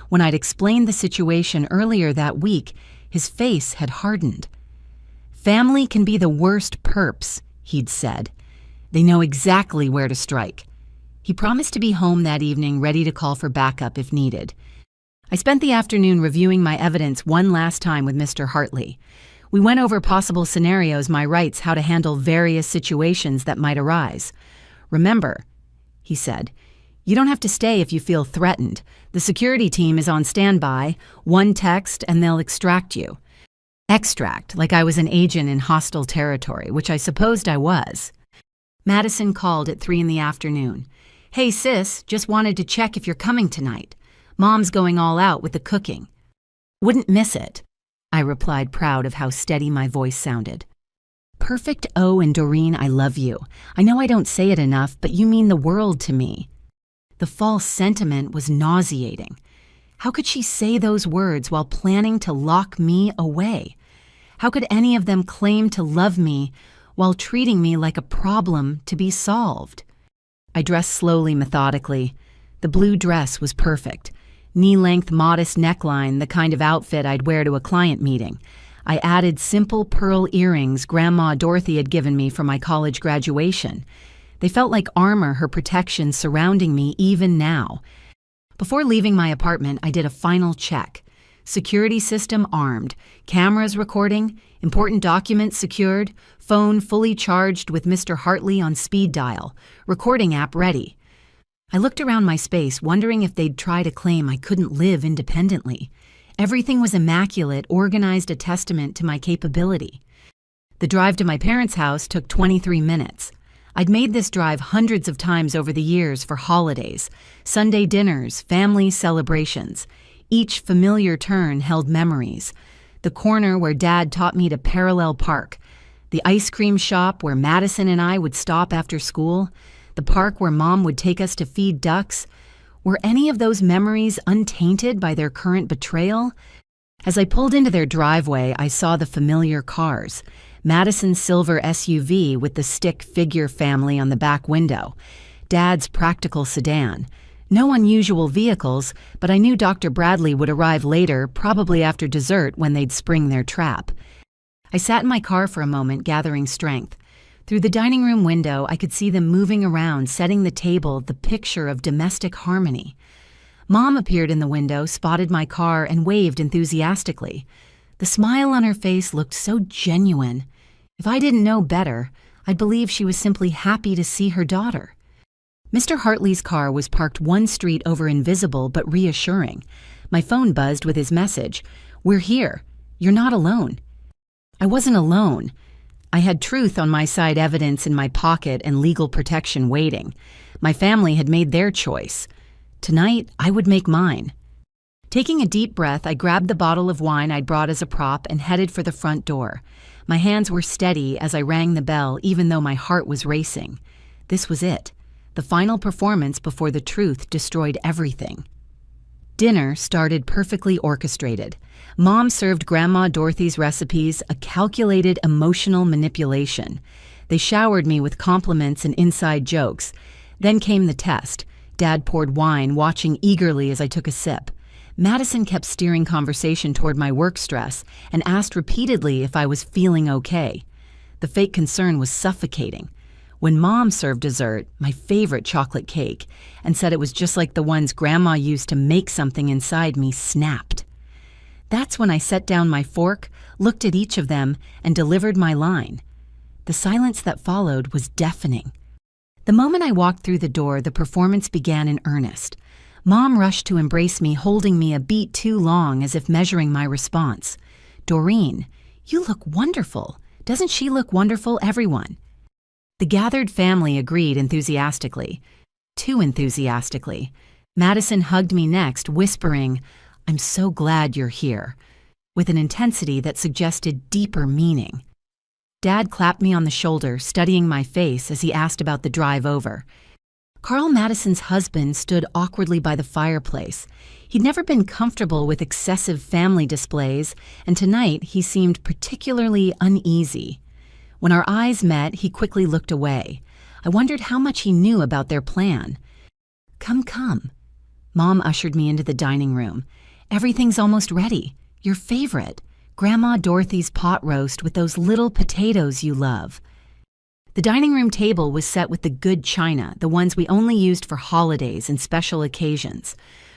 When I'd explained the situation earlier that week, his face had hardened. "Family can be the worst perps," he'd said. "They know exactly where to strike." He promised to be home that evening, ready to call for backup if needed. I spent the afternoon reviewing my evidence one last time with Mr. Hartley. We went over possible scenarios, my rights, how to handle various situations that might arise. "Remember," he said, "you don't have to stay if you feel threatened. The security team is on standby. One text and they'll extract you." Extract, like I was an agent in hostile territory, which I supposed I was. Madison called at 3 p.m. "Hey sis, just wanted to check if you're coming tonight. Mom's going all out with the cooking." "Wouldn't miss it," I replied, proud of how steady my voice sounded. "Perfect O and Doreen, I love you. I know I don't say it enough, but you mean the world to me." The false sentiment was nauseating. How could she say those words while planning to lock me away? How could any of them claim to love me while treating me like a problem to be solved? I dressed slowly, methodically. The blue dress was perfect. Knee-length, modest neckline, the kind of outfit I'd wear to a client meeting. I added simple pearl earrings Grandma Dorothy had given me for my college graduation. They felt like armor, her protection surrounding me even now. Before leaving my apartment, I did a final check. Security system armed, cameras recording, important documents secured, phone fully charged with Mr. Hartley on speed dial, recording app ready. I looked around my space, wondering if they'd try to claim I couldn't live independently. Everything was immaculate, organized, a testament to my capability. The drive to my parents' house took 23 minutes. I'd made this drive hundreds of times over the years for holidays, Sunday dinners, family celebrations. Each familiar turn held memories. The corner where Dad taught me to parallel park. The ice cream shop where Madison and I would stop after school. The park where Mom would take us to feed ducks. Were any of those memories untainted by their current betrayal? As I pulled into their driveway, I saw the familiar cars. Madison's silver SUV with the stick figure family on the back window. Dad's practical sedan. No unusual vehicles, but I knew Dr. Bradley would arrive later, probably after dessert when they'd spring their trap. I sat in my car for a moment, gathering strength. Through the dining room window, I could see them moving around, setting the table, the picture of domestic harmony. Mom appeared in the window, spotted my car, and waved enthusiastically. The smile on her face looked so genuine. If I didn't know better, I'd believe she was simply happy to see her daughter. Mr. Hartley's car was parked one street over, invisible but reassuring. My phone buzzed with his message, "We're here. You're not alone." I wasn't alone. I had truth on my side, evidence in my pocket, and legal protection waiting. My family had made their choice. Tonight, I would make mine. Taking a deep breath, I grabbed the bottle of wine I'd brought as a prop and headed for the front door. My hands were steady as I rang the bell, even though my heart was racing. This was it. The final performance before the truth destroyed everything. Dinner started perfectly orchestrated. Mom served Grandma Dorothy's recipes, a calculated emotional manipulation. They showered me with compliments and inside jokes. Then came the test. Dad poured wine, watching eagerly as I took a sip. Madison kept steering conversation toward my work stress and asked repeatedly if I was feeling okay. The fake concern was suffocating. When Mom served dessert, my favorite chocolate cake, and said it was just like the ones Grandma used to make, something inside me snapped. That's when I set down my fork, looked at each of them, and delivered my line. The silence that followed was deafening. The moment I walked through the door, the performance began in earnest. Mom rushed to embrace me, holding me a beat too long as if measuring my response. "Doreen, you look wonderful. Doesn't she look wonderful, everyone?" The gathered family agreed enthusiastically. Too enthusiastically. Madison hugged me next, whispering, "I'm so glad you're here," with an intensity that suggested deeper meaning. Dad clapped me on the shoulder, studying my face as he asked about the drive over. Carl Madison's husband stood awkwardly by the fireplace. He'd never been comfortable with excessive family displays, and tonight he seemed particularly uneasy. When our eyes met, he quickly looked away. I wondered how much he knew about their plan. Come. Mom ushered me into the dining room. "Everything's almost ready. Your favorite, Grandma Dorothy's pot roast with those little potatoes you love." The dining room table was set with the good china, the ones we only used for holidays and special occasions.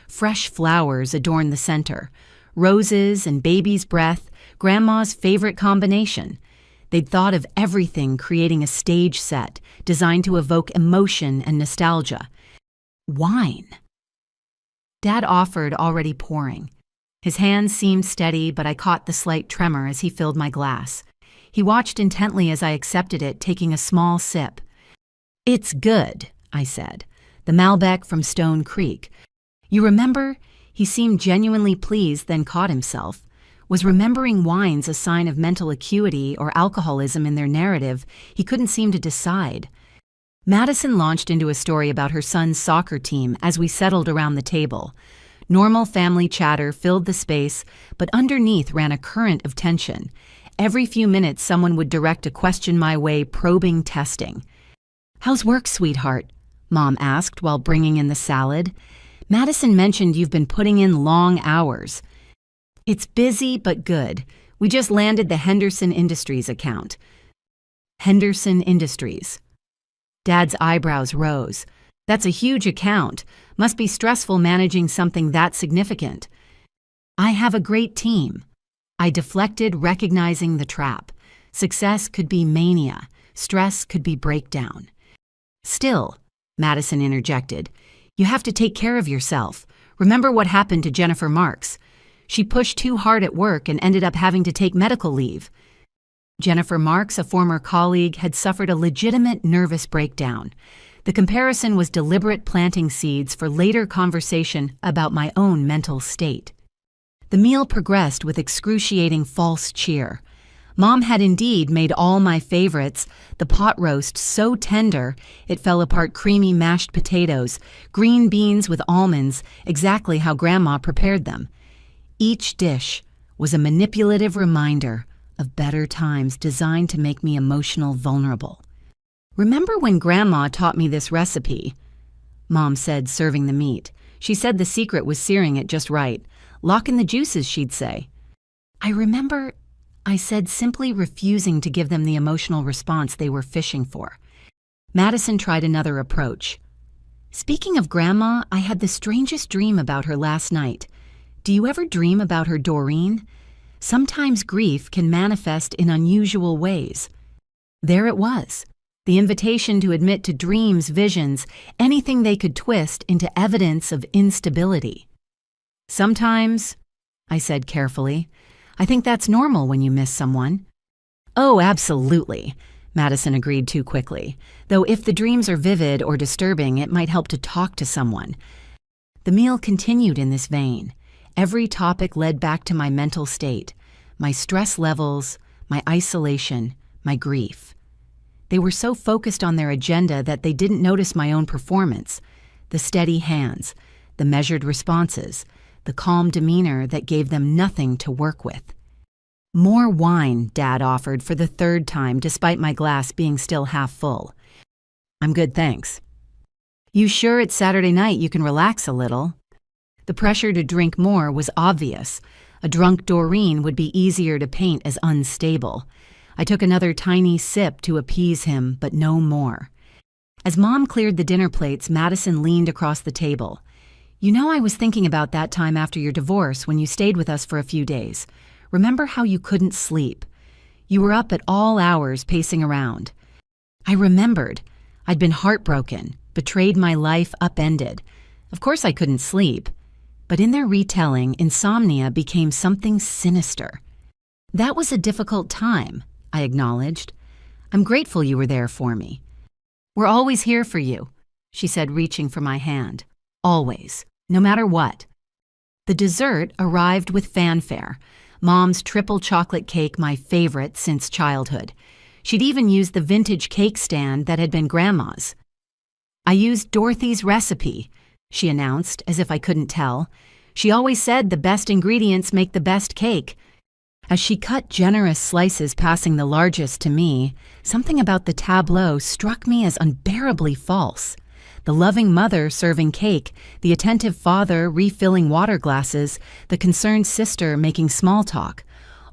Fresh flowers adorned the center. Roses and baby's breath, Grandma's favorite combination. They'd thought of everything, creating a stage set designed to evoke emotion and nostalgia. Wine. Dad offered, already pouring. His hands seemed steady, but I caught the slight tremor as he filled my glass. He watched intently as I accepted it, taking a small sip. "It's good," I said. "The Malbec from Stone Creek. You remember?" He seemed genuinely pleased, then caught himself. Was remembering wines a sign of mental acuity or alcoholism in their narrative? He couldn't seem to decide. Madison launched into a story about her son's soccer team as we settled around the table. Normal family chatter filled the space, but underneath ran a current of tension. Every few minutes, someone would direct a question my way, probing, testing. "How's work, sweetheart?" Mom asked while bringing in the salad. "Madison mentioned you've been putting in long hours." "It's busy, but good. We just landed the Henderson Industries account." Henderson Industries. Dad's eyebrows rose. "That's a huge account. Must be stressful managing something that significant." "I have a great team." I deflected, recognizing the trap. Success could be mania. Stress could be breakdown. "Still," Madison interjected, "you have to take care of yourself. Remember what happened to Jennifer Marks. She pushed too hard at work and ended up having to take medical leave." Jennifer Marks, a former colleague, had suffered a legitimate nervous breakdown. The comparison was deliberate, planting seeds for later conversation about my own mental state. The meal progressed with excruciating false cheer. Mom had indeed made all my favorites, the pot roast so tender it fell apart, creamy mashed potatoes, green beans with almonds, exactly how Grandma prepared them. Each dish was a manipulative reminder of better times designed to make me emotional vulnerable. "Remember when Grandma taught me this recipe?" Mom said, serving the meat. She said the secret was searing it just right. Lock in the juices, she'd say. "I remember," I said, simply refusing to give them the emotional response they were fishing for. Madison tried another approach. "Speaking of Grandma, I had the strangest dream about her last night. Do you ever dream about her, Doreen? Sometimes grief can manifest in unusual ways." There it was. The invitation to admit to dreams, visions, anything they could twist into evidence of instability. "Sometimes," I said carefully, "I think that's normal when you miss someone." "Oh, absolutely," Madison agreed too quickly. "Though if the dreams are vivid or disturbing, it might help to talk to someone." The meal continued in this vein. Every topic led back to my mental state, my stress levels, my isolation, my grief. They were so focused on their agenda that they didn't notice my own performance, the steady hands, the measured responses, the calm demeanor that gave them nothing to work with. "More wine," Dad offered for the third time despite my glass being still half full. "I'm good, thanks." "You sure it's Saturday night you can relax a little?" The pressure to drink more was obvious. A drunk Doreen would be easier to paint as unstable. I took another tiny sip to appease him, but no more. As Mom cleared the dinner plates, Madison leaned across the table. "You know, I was thinking about that time after your divorce when you stayed with us for a few days. Remember how you couldn't sleep? You were up at all hours pacing around." I remembered. I'd been heartbroken, betrayed, my life upended. Of course I couldn't sleep. But in their retelling, insomnia became something sinister. "That was a difficult time," I acknowledged. "I'm grateful you were there for me." "We're always here for you," she said, reaching for my hand. "Always, no matter what." The dessert arrived with fanfare. Mom's triple chocolate cake, my favorite since childhood. She'd even used the vintage cake stand that had been Grandma's. "I used Dorothy's recipe," she announced, as if I couldn't tell. "She always said the best ingredients make the best cake." As she cut generous slices, passing the largest to me, something about the tableau struck me as unbearably false. The loving mother serving cake, the attentive father refilling water glasses, the concerned sister making small talk,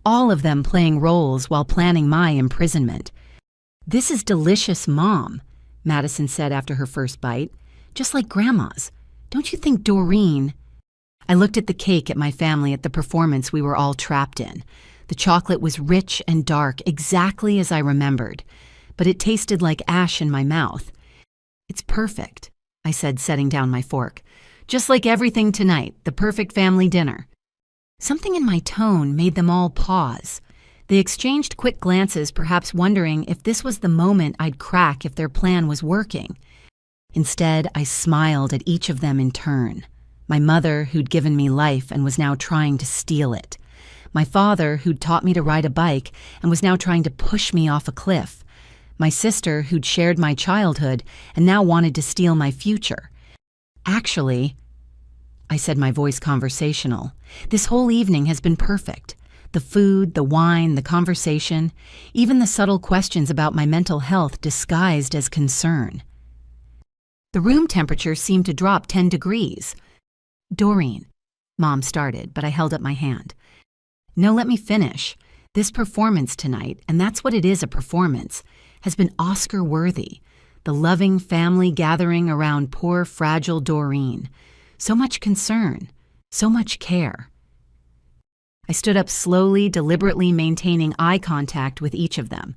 all of them playing roles while planning my imprisonment. "This is delicious, Mom," Madison said after her first bite. "Just like Grandma's. Don't you think Doreen—" I looked at the cake, at my family, at the performance we were all trapped in. The chocolate was rich and dark, exactly as I remembered, but it tasted like ash in my mouth. "It's perfect," I said, setting down my fork. "Just like everything tonight, the perfect family dinner." Something in my tone made them all pause. They exchanged quick glances, perhaps wondering if this was the moment I'd crack if their plan was working. Instead, I smiled at each of them in turn. My mother, who'd given me life and was now trying to steal it. My father, who'd taught me to ride a bike and was now trying to push me off a cliff. My sister, who'd shared my childhood and now wanted to steal my future. "Actually," I said, my voice conversational, "this whole evening has been perfect. The food, the wine, the conversation, even the subtle questions about my mental health disguised as concern." The room temperature seemed to drop 10 degrees. "Doreen," Mom started, but I held up my hand. "No, let me finish. This performance tonight, and that's what it is, a performance, has been Oscar-worthy. The loving family gathering around poor, fragile Doreen. So much concern, so much care." I stood up slowly, deliberately maintaining eye contact with each of them.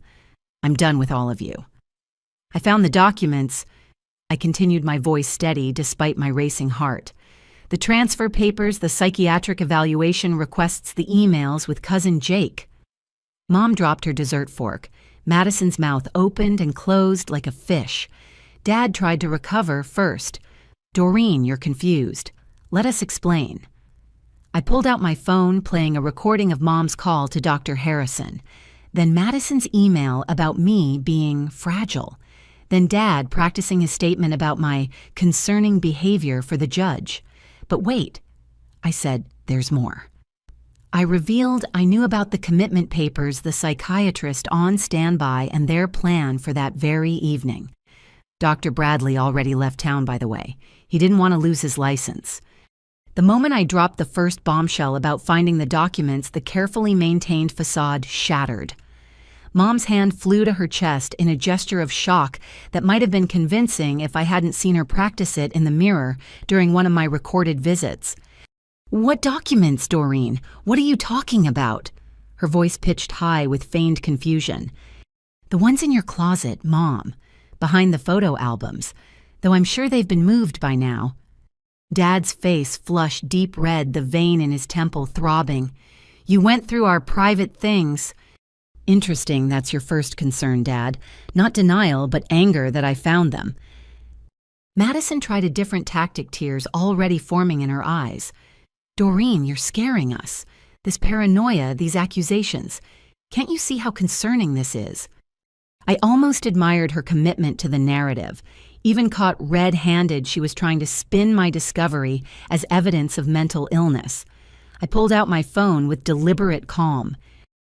"I'm done with all of you. I found the documents." I continued, my voice steady despite my racing heart. "The transfer papers, the psychiatric evaluation requests, the emails with Cousin Jake." Mom dropped her dessert fork. Madison's mouth opened and closed like a fish. Dad tried to recover first. "Doreen, you're confused. Let us explain." I pulled out my phone, playing a recording of Mom's call to Dr. Harrison. Then Madison's email about me being fragile. Then Dad practicing his statement about my concerning behavior for the judge. "But wait," I said, "there's more." I revealed I knew about the commitment papers, the psychiatrist on standby, and their plan for that very evening. Dr. Bradley already left town, by the way. He didn't want to lose his license. The moment I dropped the first bombshell about finding the documents, the carefully maintained facade shattered. Mom's hand flew to her chest in a gesture of shock that might have been convincing if I hadn't seen her practice it in the mirror during one of my recorded visits. "What documents, Doreen? What are you talking about?" Her voice pitched high with feigned confusion. "The ones in your closet, Mom, behind the photo albums, though I'm sure they've been moved by now." Dad's face flushed deep red, the vein in his temple throbbing. "You went through our private things." "Interesting, that's your first concern, Dad. Not denial, but anger that I found them." Madison tried a different tactic, tears already forming in her eyes. "Doreen, you're scaring us. This paranoia, these accusations. Can't you see how concerning this is?" I almost admired her commitment to the narrative. Even caught red-handed, she was trying to spin my discovery as evidence of mental illness. I pulled out my phone with deliberate calm.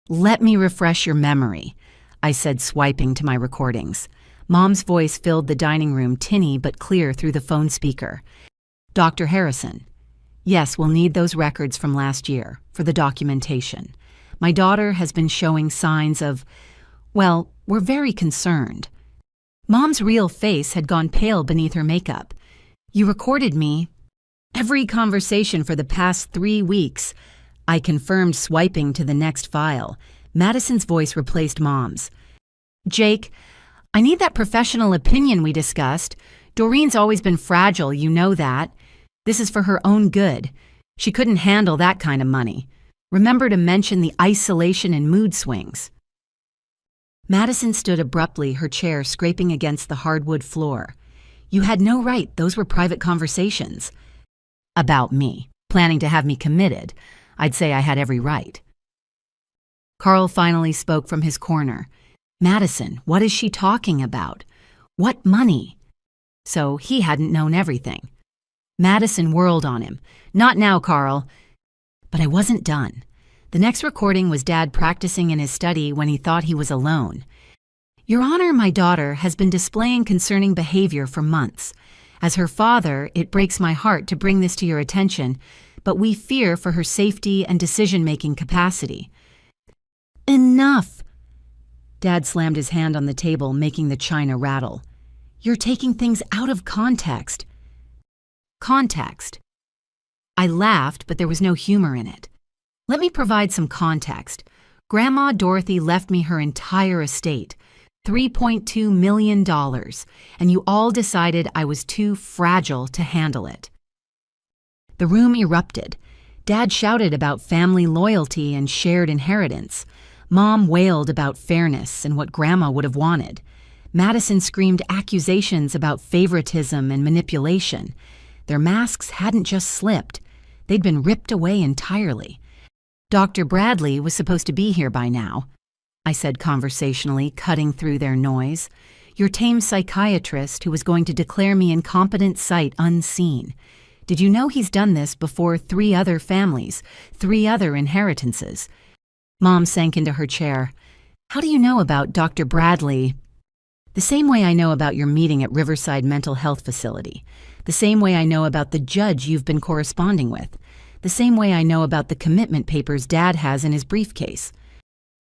"Let me refresh your memory," I said, swiping to my recordings. Mom's voice filled the dining room, tinny but clear through the phone speaker. "Dr. Harrison. Yes, we'll need those records from last year for the documentation. My daughter has been showing signs of, well, we're very concerned." Mom's real face had gone pale beneath her makeup. "You recorded me. Every conversation for the past 3 weeks." I confirmed, swiping to the next file. Madison's voice replaced Mom's. "Jake, I need that professional opinion we discussed. Doreen's always been fragile, you know that. This is for her own good. She couldn't handle that kind of money. Remember to mention the isolation and mood swings." Madison stood abruptly, her chair scraping against the hardwood floor. "You had no right. Those were private conversations." "About me, planning to have me committed. I'd say I had every right." Carl finally spoke from his corner. "Madison, what is she talking about? What money?" So he hadn't known everything. Madison whirled on him. "Not now, Carl." But I wasn't done. The next recording was Dad practicing in his study when he thought he was alone. "Your Honor, my daughter has been displaying concerning behavior for months. As her father, it breaks my heart to bring this to your attention, but we fear for her safety and decision-making capacity." "Enough!" Dad slammed his hand on the table, making the china rattle. "You're taking things out of context." "Context?" I laughed, but there was no humor in it. "Let me provide some context. Grandma Dorothy left me her entire estate, $3.2 million, and you all decided I was too fragile to handle it." The room erupted. Dad shouted about family loyalty and shared inheritance. Mom wailed about fairness and what Grandma would have wanted. Madison screamed accusations about favoritism and manipulation. Their masks hadn't just slipped. They'd been ripped away entirely. "Dr. Bradley was supposed to be here by now," I said conversationally, cutting through their noise. "Your tame psychiatrist who was going to declare me incompetent sight unseen. Did you know he's done this before 3 other families, 3 other inheritances?" Mom sank into her chair. "How do you know about Dr. Bradley?" "The same way I know about your meeting at Riverside Mental Health Facility. The same way I know about the judge you've been corresponding with. The same way I know about the commitment papers Dad has in his briefcase."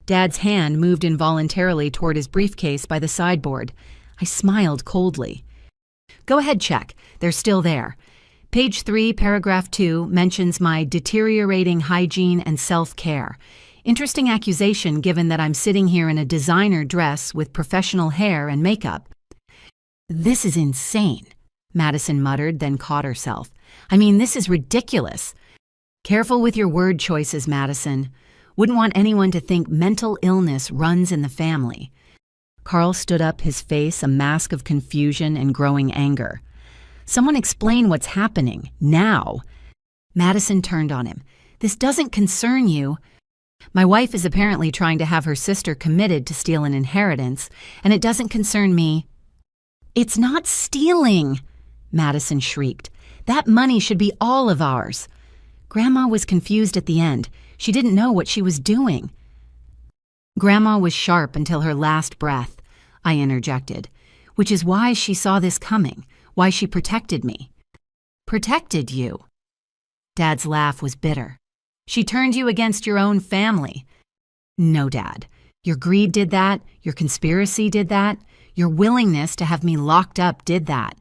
Dad's hand moved involuntarily toward his briefcase by the sideboard. I smiled coldly. "Go ahead, check. They're still there. Page 3, paragraph 2 mentions my deteriorating hygiene and self-care. Interesting accusation given that I'm sitting here in a designer dress with professional hair and makeup." "This is insane," Madison muttered, then caught herself. "I mean, this is ridiculous." "Careful with your word choices, Madison. Wouldn't want anyone to think mental illness runs in the family." Carl stood up, his face a mask of confusion and growing anger. "Someone explain what's happening, now." Madison turned on him. "This doesn't concern you. My wife is apparently trying to have her sister committed to steal an inheritance, and it doesn't concern me." "It's not stealing," Madison shrieked. "That money should be all of ours." Grandma was confused at the end. She didn't know what she was doing. "Grandma was sharp until her last breath," I interjected, "which is why she saw this coming, why she protected me." "Protected you?" Dad's laugh was bitter. "She turned you against your own family." "No, Dad. Your greed did that. Your conspiracy did that. Your willingness to have me locked up did that."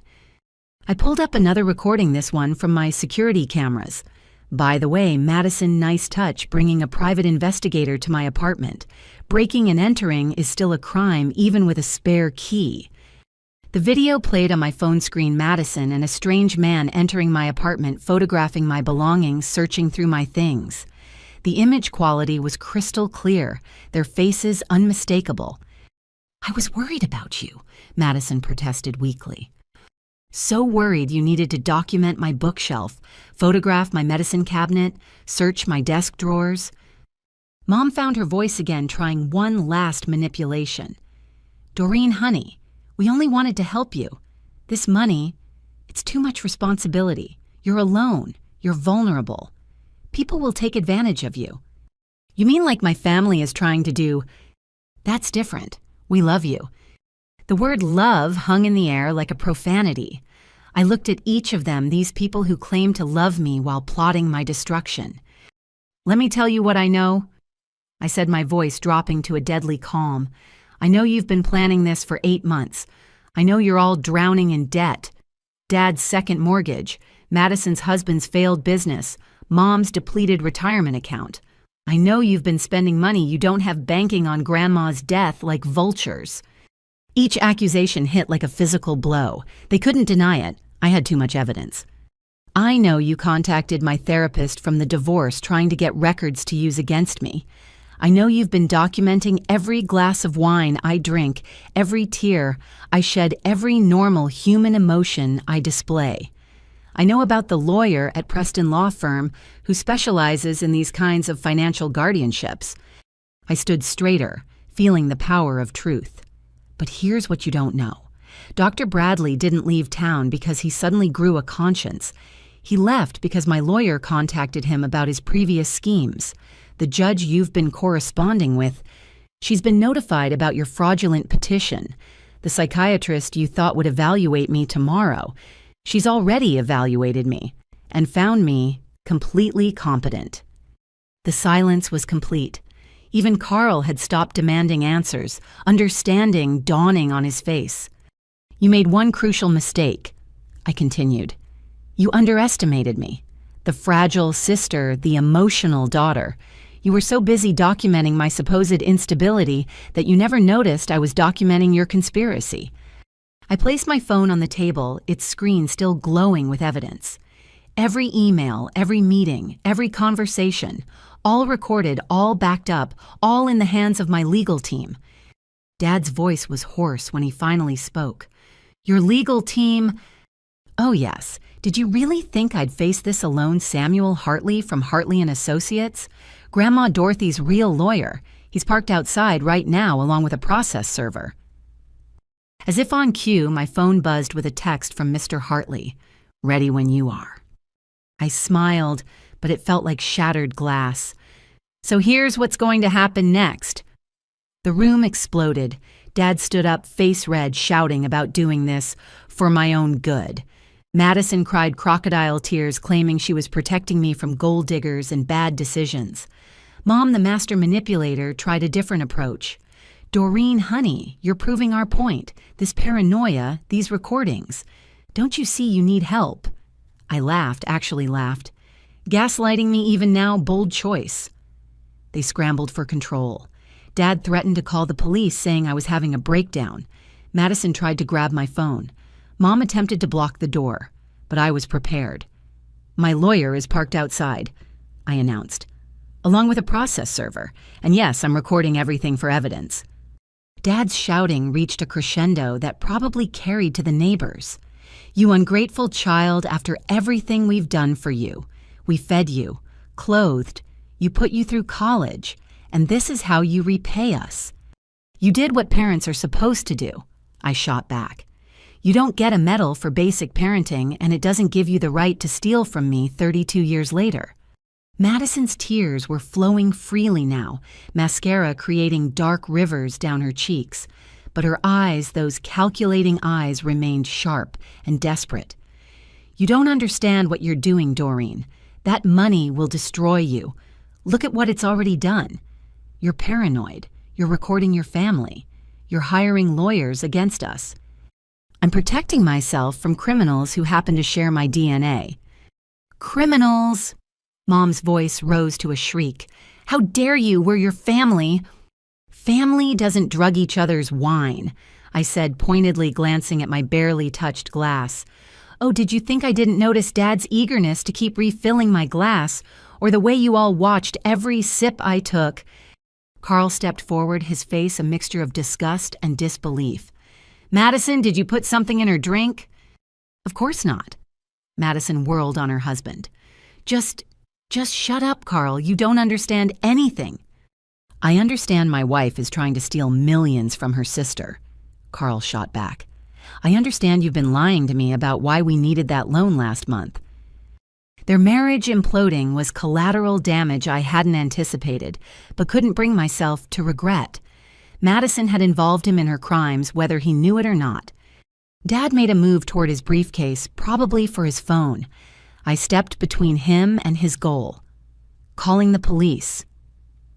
I pulled up another recording, this one from my security cameras. By the way, Madison, nice touch, bringing a private investigator to my apartment. Breaking and entering is still a crime, even with a spare key. The video played on my phone screen Madison and a strange man entering my apartment, photographing my belongings, searching through my things. The image quality was crystal clear, their faces unmistakable. "I was worried about you," Madison protested weakly. "So worried you needed to document my bookshelf, photograph my medicine cabinet, search my desk drawers." Mom found her voice again, trying one last manipulation. "Doreen, honey, we only wanted to help you. This money, it's too much responsibility. You're alone. You're vulnerable. People will take advantage of you. You mean like my family is trying to do? That's different. We love you. The word love hung in the air like a profanity. I looked at each of them, these people who claimed to love me while plotting my destruction. Let me tell you what I know, I said, my voice dropping to a deadly calm. I know you've been planning this for 8 months. I know you're all drowning in debt. Dad's second mortgage, Madison's husband's failed business, Mom's depleted retirement account. I know you've been spending money you don't have banking on Grandma's death like vultures. Each accusation hit like a physical blow. They couldn't deny it. I had too much evidence. I know you contacted my therapist from the divorce trying to get records to use against me. I know you've been documenting every glass of wine I drink, every tear I shed, every normal human emotion I display. I know about the lawyer at Preston Law Firm who specializes in these kinds of financial guardianships. I stood straighter, feeling the power of truth. But here's what you don't know. Dr. Bradley didn't leave town because he suddenly grew a conscience. He left because my lawyer contacted him about his previous schemes. The judge you've been corresponding with, she's been notified about your fraudulent petition. The psychiatrist you thought would evaluate me tomorrow, she's already evaluated me and found me completely competent. The silence was complete. Even Carl had stopped demanding answers, understanding dawning on his face. You made one crucial mistake, I continued. You underestimated me. The fragile sister, the emotional daughter. You were so busy documenting my supposed instability that you never noticed I was documenting your conspiracy. I placed my phone on the table, its screen still glowing with evidence. Every email, every meeting, every conversation, all recorded, all backed up, all in the hands of my legal team. Dad's voice was hoarse when he finally spoke. Your legal team? Oh yes. Did you really think I'd face this alone? Samuel Hartley from Hartley and Associates? Grandma Dorothy's real lawyer. He's parked outside right now along with a process server. As if on cue, my phone buzzed with a text from Mr. Hartley. Ready when you are. I smiled, but it felt like shattered glass. So here's what's going to happen next. The room exploded. Dad stood up, face red, shouting about doing this for my own good. Madison cried crocodile tears, claiming she was protecting me from gold diggers and bad decisions. Mom, the master manipulator, tried a different approach. Doreen, honey, you're proving our point. This paranoia, these recordings. Don't you see you need help? I laughed, actually laughed. Gaslighting me even now, bold choice. They scrambled for control. Dad threatened to call the police, saying I was having a breakdown. Madison tried to grab my phone. Mom attempted to block the door, but I was prepared. My lawyer is parked outside, I announced, along with a process server. And yes, I'm recording everything for evidence. Dad's shouting reached a crescendo that probably carried to the neighbors. You ungrateful child, after everything we've done for you. We fed you, clothed, you put you through college, and this is how you repay us. You did what parents are supposed to do, I shot back. You don't get a medal for basic parenting, and it doesn't give you the right to steal from me 32 years later. Madison's tears were flowing freely now, mascara creating dark rivers down her cheeks. But her eyes, those calculating eyes, remained sharp and desperate. You don't understand what you're doing, Doreen. That money will destroy you. Look at what it's already done. You're paranoid. You're recording your family. You're hiring lawyers against us. I'm protecting myself from criminals who happen to share my DNA. Criminals! Mom's voice rose to a shriek. How dare you? We're your family. Family doesn't drug each other's wine, I said, pointedly glancing at my barely touched glass. Oh, did you think I didn't notice Dad's eagerness to keep refilling my glass, or the way you all watched every sip I took? Carl stepped forward, his face a mixture of disgust and disbelief. Madison, did you put something in her drink? Of course not. Madison whirled on her husband. Just shut up, Carl. You don't understand anything. I understand my wife is trying to steal millions from her sister, Carl shot back. I understand you've been lying to me about why we needed that loan last month." Their marriage imploding was collateral damage I hadn't anticipated, but couldn't bring myself to regret. Madison had involved him in her crimes, whether he knew it or not. Dad made a move toward his briefcase, probably for his phone. I stepped between him and his goal. "Calling the police."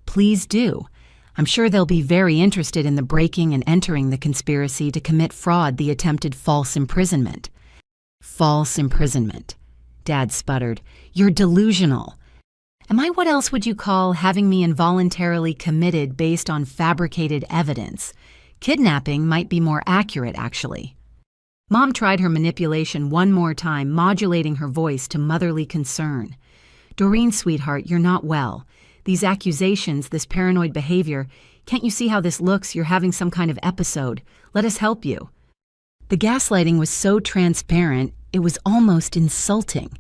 "Please do. I'm sure they'll be very interested in the breaking and entering the conspiracy to commit fraud, the attempted false imprisonment." "False imprisonment," Dad sputtered. "You're delusional. Am I what else would you call having me involuntarily committed based on fabricated evidence? Kidnapping might be more accurate, actually." Mom tried her manipulation one more time, modulating her voice to motherly concern. "Doreen, sweetheart, you're not well. These accusations, this paranoid behavior, can't you see how this looks? You're having some kind of episode. Let us help you." The gaslighting was so transparent, it was almost insulting.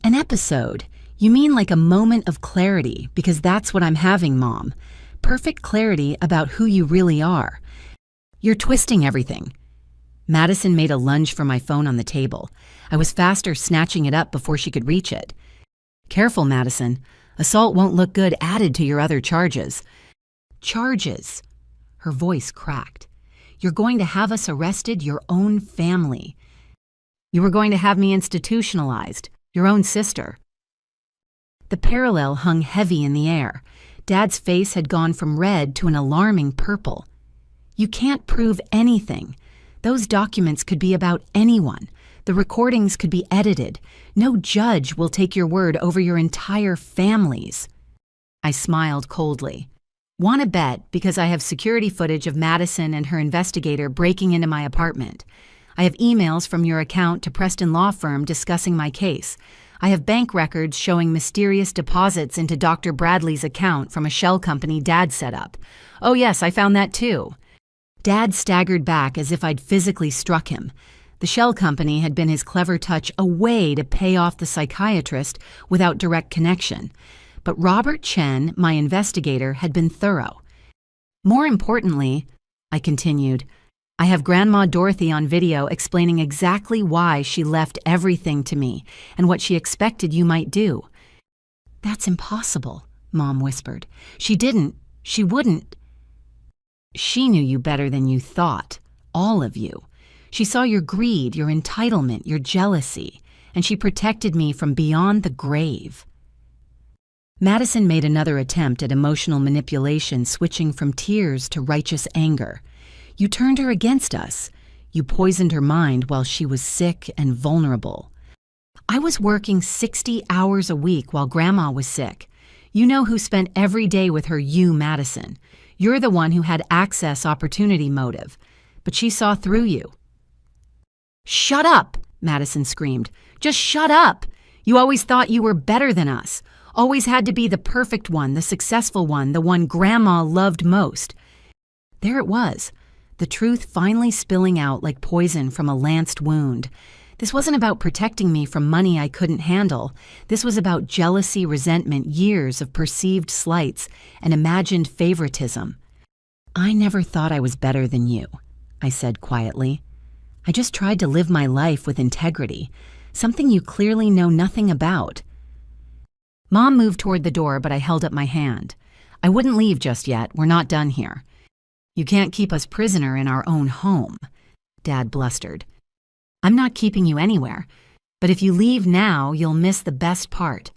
"An episode? You mean like a moment of clarity, because that's what I'm having, Mom. Perfect clarity about who you really are. You're twisting everything." Madison made a lunge for my phone on the table. I was faster snatching it up before she could reach it. "Careful, Madison. Assault won't look good added to your other charges." "Charges?" Her voice cracked. "You're going to have us arrested, your own family. You were going to have me institutionalized, your own sister." The parallel hung heavy in the air. Dad's face had gone from red to an alarming purple. "You can't prove anything. Those documents could be about anyone. The recordings could be edited. No judge will take your word over your entire families." I smiled coldly. "Want to bet because I have security footage of Madison and her investigator breaking into my apartment. I have emails from your account to Preston Law Firm discussing my case. I have bank records showing mysterious deposits into Dr. Bradley's account from a shell company Dad set up. Oh yes, I found that too." Dad staggered back as if I'd physically struck him. The shell company had been his clever touch, a way to pay off the psychiatrist without direct connection. But Robert Chen, my investigator, had been thorough. "More importantly," I continued, "I have Grandma Dorothy on video explaining exactly why she left everything to me and what she expected you might do." "That's impossible," Mom whispered. "She didn't. She wouldn't." "She knew you better than you thought. All of you. She saw your greed, your entitlement, your jealousy, and she protected me from beyond the grave." Madison made another attempt at emotional manipulation, switching from tears to righteous anger. "You turned her against us. You poisoned her mind while she was sick and vulnerable. I was working 60 hours a week while Grandma was sick. You know who spent every day with her, you, Madison. You're the one who had access opportunity motive. But she saw through you." "Shut up!" Madison screamed. "Just shut up! You always thought you were better than us. Always had to be the perfect one, the successful one, the one Grandma loved most." There it was, the truth finally spilling out like poison from a lanced wound. This wasn't about protecting me from money I couldn't handle. This was about jealousy, resentment, years of perceived slights, and imagined favoritism. "I never thought I was better than you," I said quietly. "I just tried to live my life with integrity, something you clearly know nothing about." Mom moved toward the door, but I held up my hand. "I wouldn't leave just yet. We're not done here." "You can't keep us prisoner in our own home," Dad blustered. "I'm not keeping you anywhere, but if you leave now, you'll miss the best part,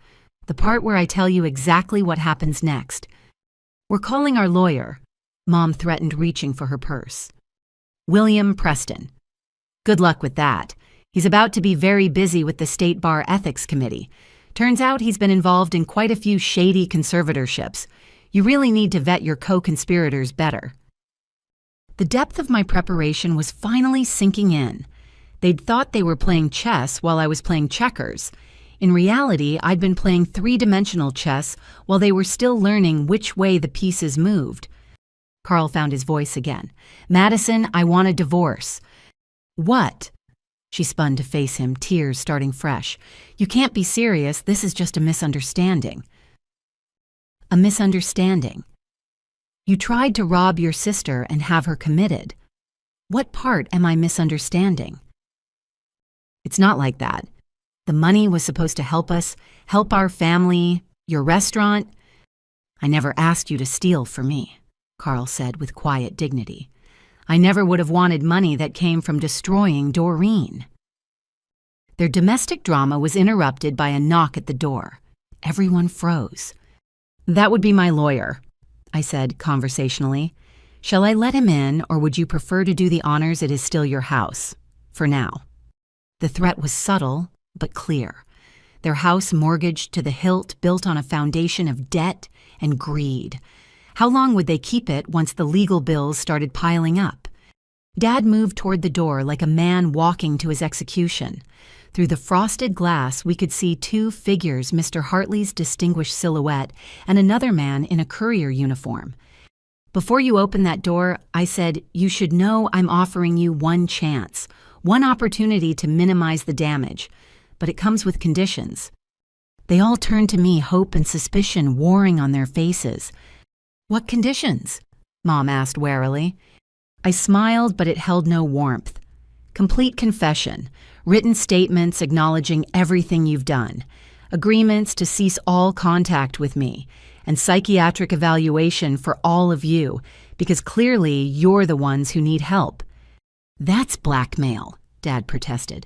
the part where I tell you exactly what happens next. We're calling our lawyer," Mom threatened, reaching for her purse. "William Preston. Good luck with that. He's about to be very busy with the State Bar Ethics Committee. Turns out he's been involved in quite a few shady conservatorships. You really need to vet your co-conspirators better." The depth of my preparation was finally sinking in. They'd thought they were playing chess while I was playing checkers. In reality, I'd been playing three-dimensional chess while they were still learning which way the pieces moved. Carl found his voice again. "Madison, I want a divorce." "What?" She spun to face him, tears starting fresh. "You can't be serious. This is just a misunderstanding." "A misunderstanding? You tried to rob your sister and have her committed." What part am I misunderstanding? It's not like that. The money was supposed to help us, help our family, your restaurant. I never asked you to steal for me, Carl said with quiet dignity. I never would have wanted money that came from destroying Doreen. Their domestic drama was interrupted by a knock at the door. Everyone froze. That would be my lawyer, I said conversationally. Shall I let him in, or would you prefer to do the honors? It is still your house, for now. The threat was subtle, but clear. Their house mortgaged to the hilt, built on a foundation of debt and greed. How long would they keep it once the legal bills started piling up? Dad moved toward the door like a man walking to his execution. Through the frosted glass, we could see two figures, Mr. Hartley's distinguished silhouette and another man in a courier uniform. Before you open that door, I said, you should know I'm offering you one chance, one opportunity to minimize the damage, but it comes with conditions. They all turned to me, hope and suspicion warring on their faces. What conditions? Mom asked warily. I smiled, but it held no warmth. Complete confession, written statements acknowledging everything you've done, agreements to cease all contact with me, and psychiatric evaluation for all of you, because clearly you're the ones who need help. That's blackmail, Dad protested.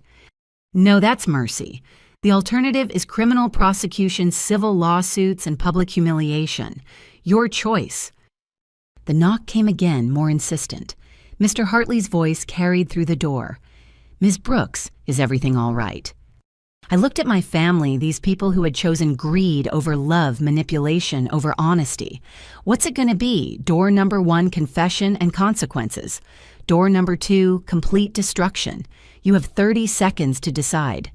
No, that's mercy. The alternative is criminal prosecution, civil lawsuits, and public humiliation. Your choice. The knock came again, more insistent. Mr. Hartley's voice carried through the door. Ms. Brooks, is everything all right? I looked at my family, these people who had chosen greed over love, manipulation over honesty. What's it going to be? Door number 1, confession and consequences. Door number 2, complete destruction. You have 30 seconds to decide.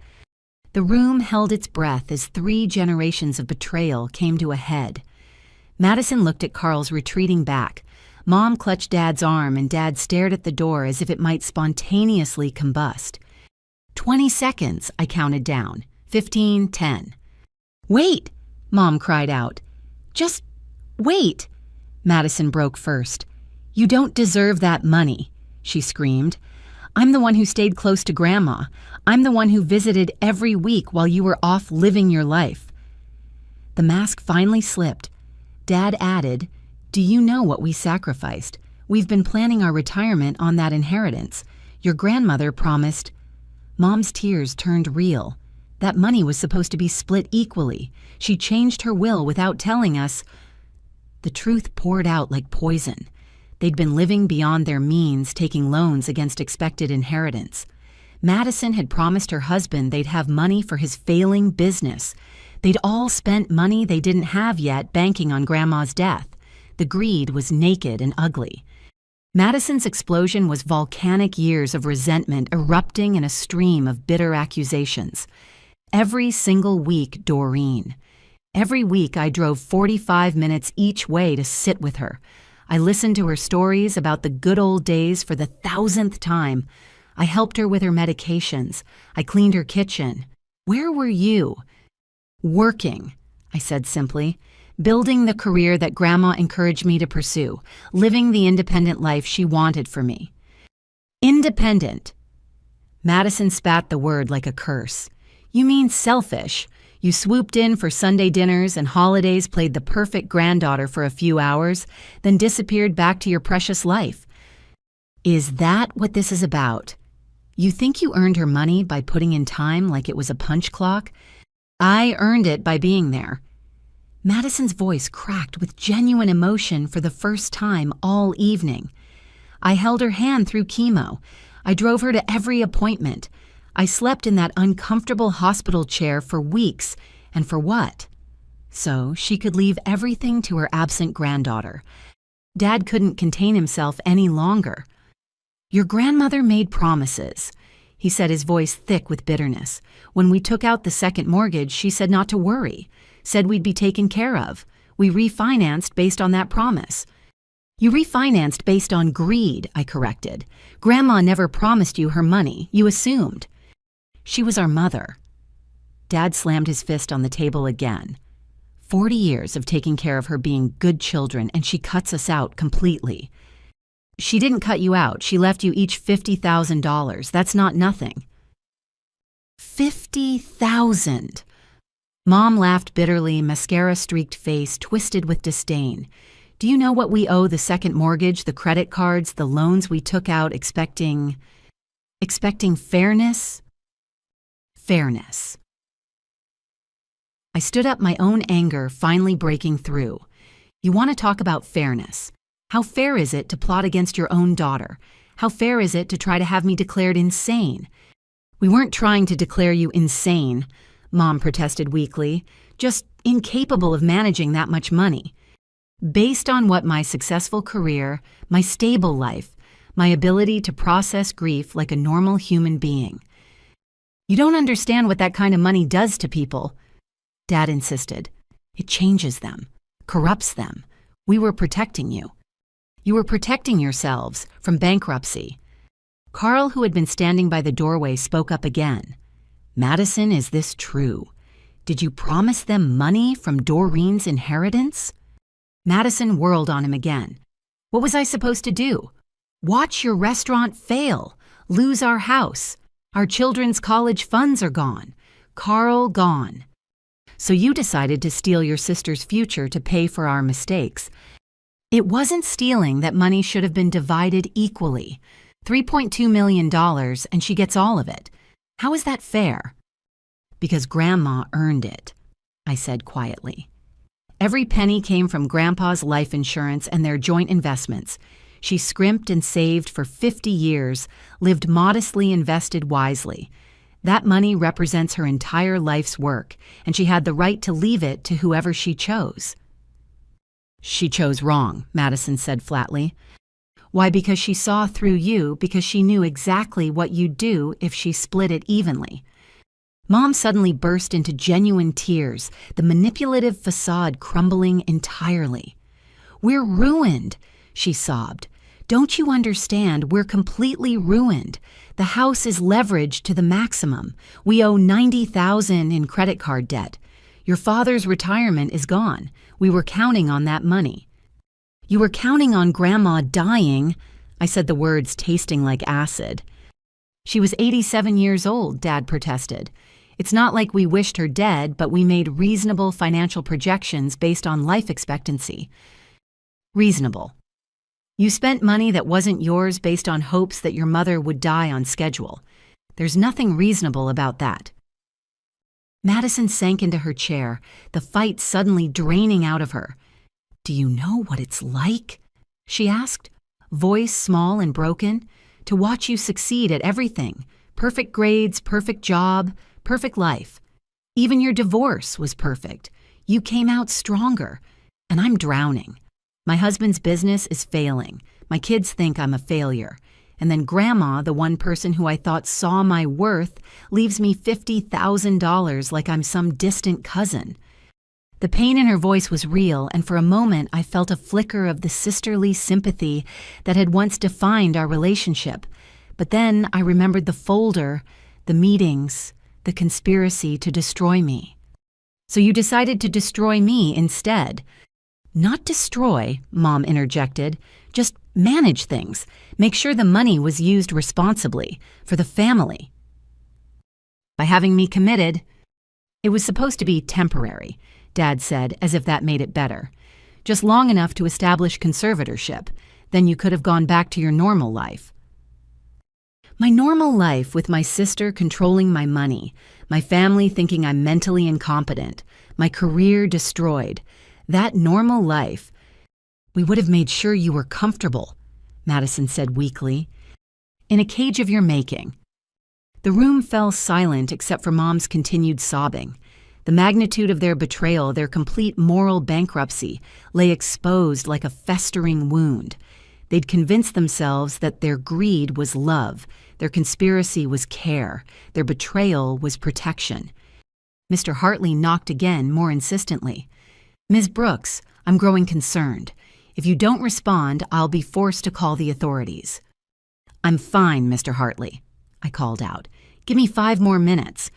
The room held its breath as 3 generations of betrayal came to a head. Madison looked at Carl's retreating back. Mom clutched Dad's arm, and Dad stared at the door as if it might spontaneously combust. 20 seconds, I counted down. 15, 10. Wait, Mom cried out. Just wait. Madison broke first. You don't deserve that money, she screamed. I'm the one who stayed close to Grandma. I'm the one who visited every week while you were off living your life. The mask finally slipped. Dad added, do you know what we sacrificed? We've been planning our retirement on that inheritance. Your grandmother promised. Mom's tears turned real. That money was supposed to be split equally. She changed her will without telling us. The truth poured out like poison. They'd been living beyond their means, taking loans against expected inheritance. Madison had promised her husband they'd have money for his failing business. They'd all spent money they didn't have yet banking on Grandma's death. The greed was naked and ugly. Madison's explosion was volcanic years of resentment erupting in a stream of bitter accusations. Every single week, Doreen. Every week I drove 45 minutes each way to sit with her. I listened to her stories about the good old days for the 1,000th time. I helped her with her medications. I cleaned her kitchen. Where were you? Working, I said simply. Building the career that Grandma encouraged me to pursue, living the independent life she wanted for me. Independent. Madison spat the word like a curse. You mean selfish. You swooped in for Sunday dinners and holidays, played the perfect granddaughter for a few hours, then disappeared back to your precious life. Is that what this is about? You think you earned her money by putting in time like it was a punch clock? I earned it by being there. Madison's voice cracked with genuine emotion for the first time all evening. I held her hand through chemo. I drove her to every appointment. I slept in that uncomfortable hospital chair for weeks. And for what? So she could leave everything to her absent granddaughter. Dad couldn't contain himself any longer. Your grandmother made promises, he said, his voice thick with bitterness. When we took out the second mortgage, she said not to worry. Said we'd be taken care of. We refinanced based on that promise. You refinanced based on greed, I corrected. Grandma never promised you her money. You assumed. She was our mother. Dad slammed his fist on the table again. 40 years of taking care of her being good children, and she cuts us out completely. She didn't cut you out. She left you each $50,000. That's not nothing. 50,000. Mom laughed bitterly, mascara-streaked face twisted with disdain. Do you know what we owe the second mortgage, the credit cards, the loans we took out expecting fairness? Fairness. I stood up, my own anger finally breaking through. You want to talk about fairness? How fair is it to plot against your own daughter? How fair is it to try to have me declared insane? We weren't trying to declare you insane, Mom protested weakly, just incapable of managing that much money. Based on what my successful career, my stable life, my ability to process grief like a normal human being. You don't understand what that kind of money does to people, Dad insisted. It changes them, corrupts them. We were protecting you. You were protecting yourselves from bankruptcy. Carl, who had been standing by the doorway, spoke up again. Madison, is this true? Did you promise them money from Doreen's inheritance? Madison whirled on him again. What was I supposed to do? Watch your restaurant fail, lose our house. Our children's college funds are gone. Carl gone. So you decided to steal your sister's future to pay for our mistakes. It wasn't stealing. That money should have been divided equally. $3.2 million, and she gets all of it. How is that fair? Because Grandma earned it, I said quietly. Every penny came from Grandpa's life insurance and their joint investments. She scrimped and saved for 50 years, lived modestly, invested wisely. That money represents her entire life's work, and she had the right to leave it to whoever she chose. She chose wrong, Madison said flatly. Why? Because she saw through you, because she knew exactly what you'd do if she split it evenly. Mom suddenly burst into genuine tears, the manipulative facade crumbling entirely. We're ruined, she sobbed. Don't you understand? We're completely ruined. The house is leveraged to the maximum. We owe $90,000 in credit card debt. Your father's retirement is gone. We were counting on that money. You were counting on Grandma dying, I said, the words tasting like acid. She was 87 years old, Dad protested. It's not like we wished her dead, but we made reasonable financial projections based on life expectancy. Reasonable. You spent money that wasn't yours based on hopes that your mother would die on schedule. There's nothing reasonable about that. Madison sank into her chair, the fight suddenly draining out of her. Do you know what it's like? She asked, voice small and broken, to watch you succeed at everything. Perfect grades, perfect job, perfect life. Even your divorce was perfect. You came out stronger, and I'm drowning. My husband's business is failing. My kids think I'm a failure. And then Grandma, the one person who I thought saw my worth, leaves me $50,000 like I'm some distant cousin. The pain in her voice was real, and for a moment I felt a flicker of the sisterly sympathy that had once defined our relationship. But then I remembered the folder, the meetings, the conspiracy to destroy me. So you decided to destroy me instead. Not destroy, Mom interjected. Just manage things. Make sure the money was used responsibly, for the family. By having me committed, it was supposed to be temporary, Dad said, as if that made it better. Just long enough to establish conservatorship. Then you could have gone back to your normal life. My normal life with my sister controlling my money, my family thinking I'm mentally incompetent, my career destroyed. That normal life. We would have made sure you were comfortable, Madison said weakly. In a cage of your making. The room fell silent except for Mom's continued sobbing. The magnitude of their betrayal, their complete moral bankruptcy, lay exposed like a festering wound. They'd convinced themselves that their greed was love, their conspiracy was care, their betrayal was protection. Mr. Hartley knocked again, more insistently. Ms. Brooks, I'm growing concerned. If you don't respond, I'll be forced to call the authorities. I'm fine, Mr. Hartley, I called out. Give me 5 more minutes.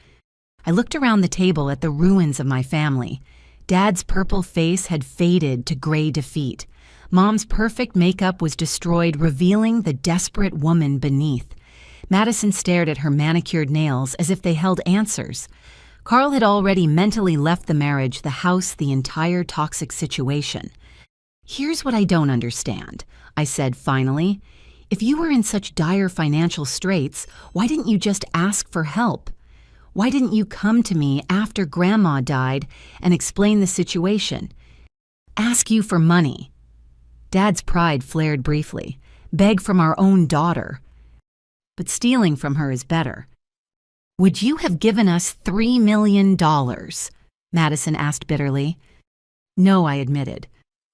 I looked around the table at the ruins of my family. Dad's purple face had faded to gray defeat. Mom's perfect makeup was destroyed, revealing the desperate woman beneath. Madison stared at her manicured nails as if they held answers. Carl had already mentally left the marriage, the house, the entire toxic situation. "Here's what I don't understand," I said finally. "If you were in such dire financial straits, why didn't you just ask for help? Why didn't you come to me after Grandma died and explain the situation? Ask you for money." Dad's pride flared briefly. Beg from our own daughter. But stealing from her is better. "Would you have given us $3 million? Madison asked bitterly. "No," I admitted.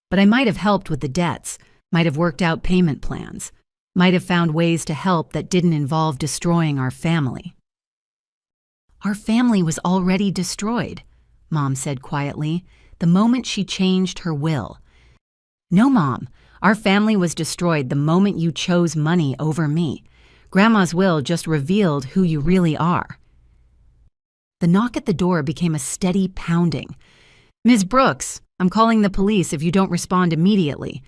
"But I might have helped with the debts, might have worked out payment plans, might have found ways to help that didn't involve destroying our family." "Our family was already destroyed," Mom said quietly, the moment she changed her will. "No, Mom, our family was destroyed the moment you chose money over me. Grandma's will just revealed who you really are." The knock at the door became a steady pounding. "Ms. Brooks, I'm calling the police if you don't respond immediately."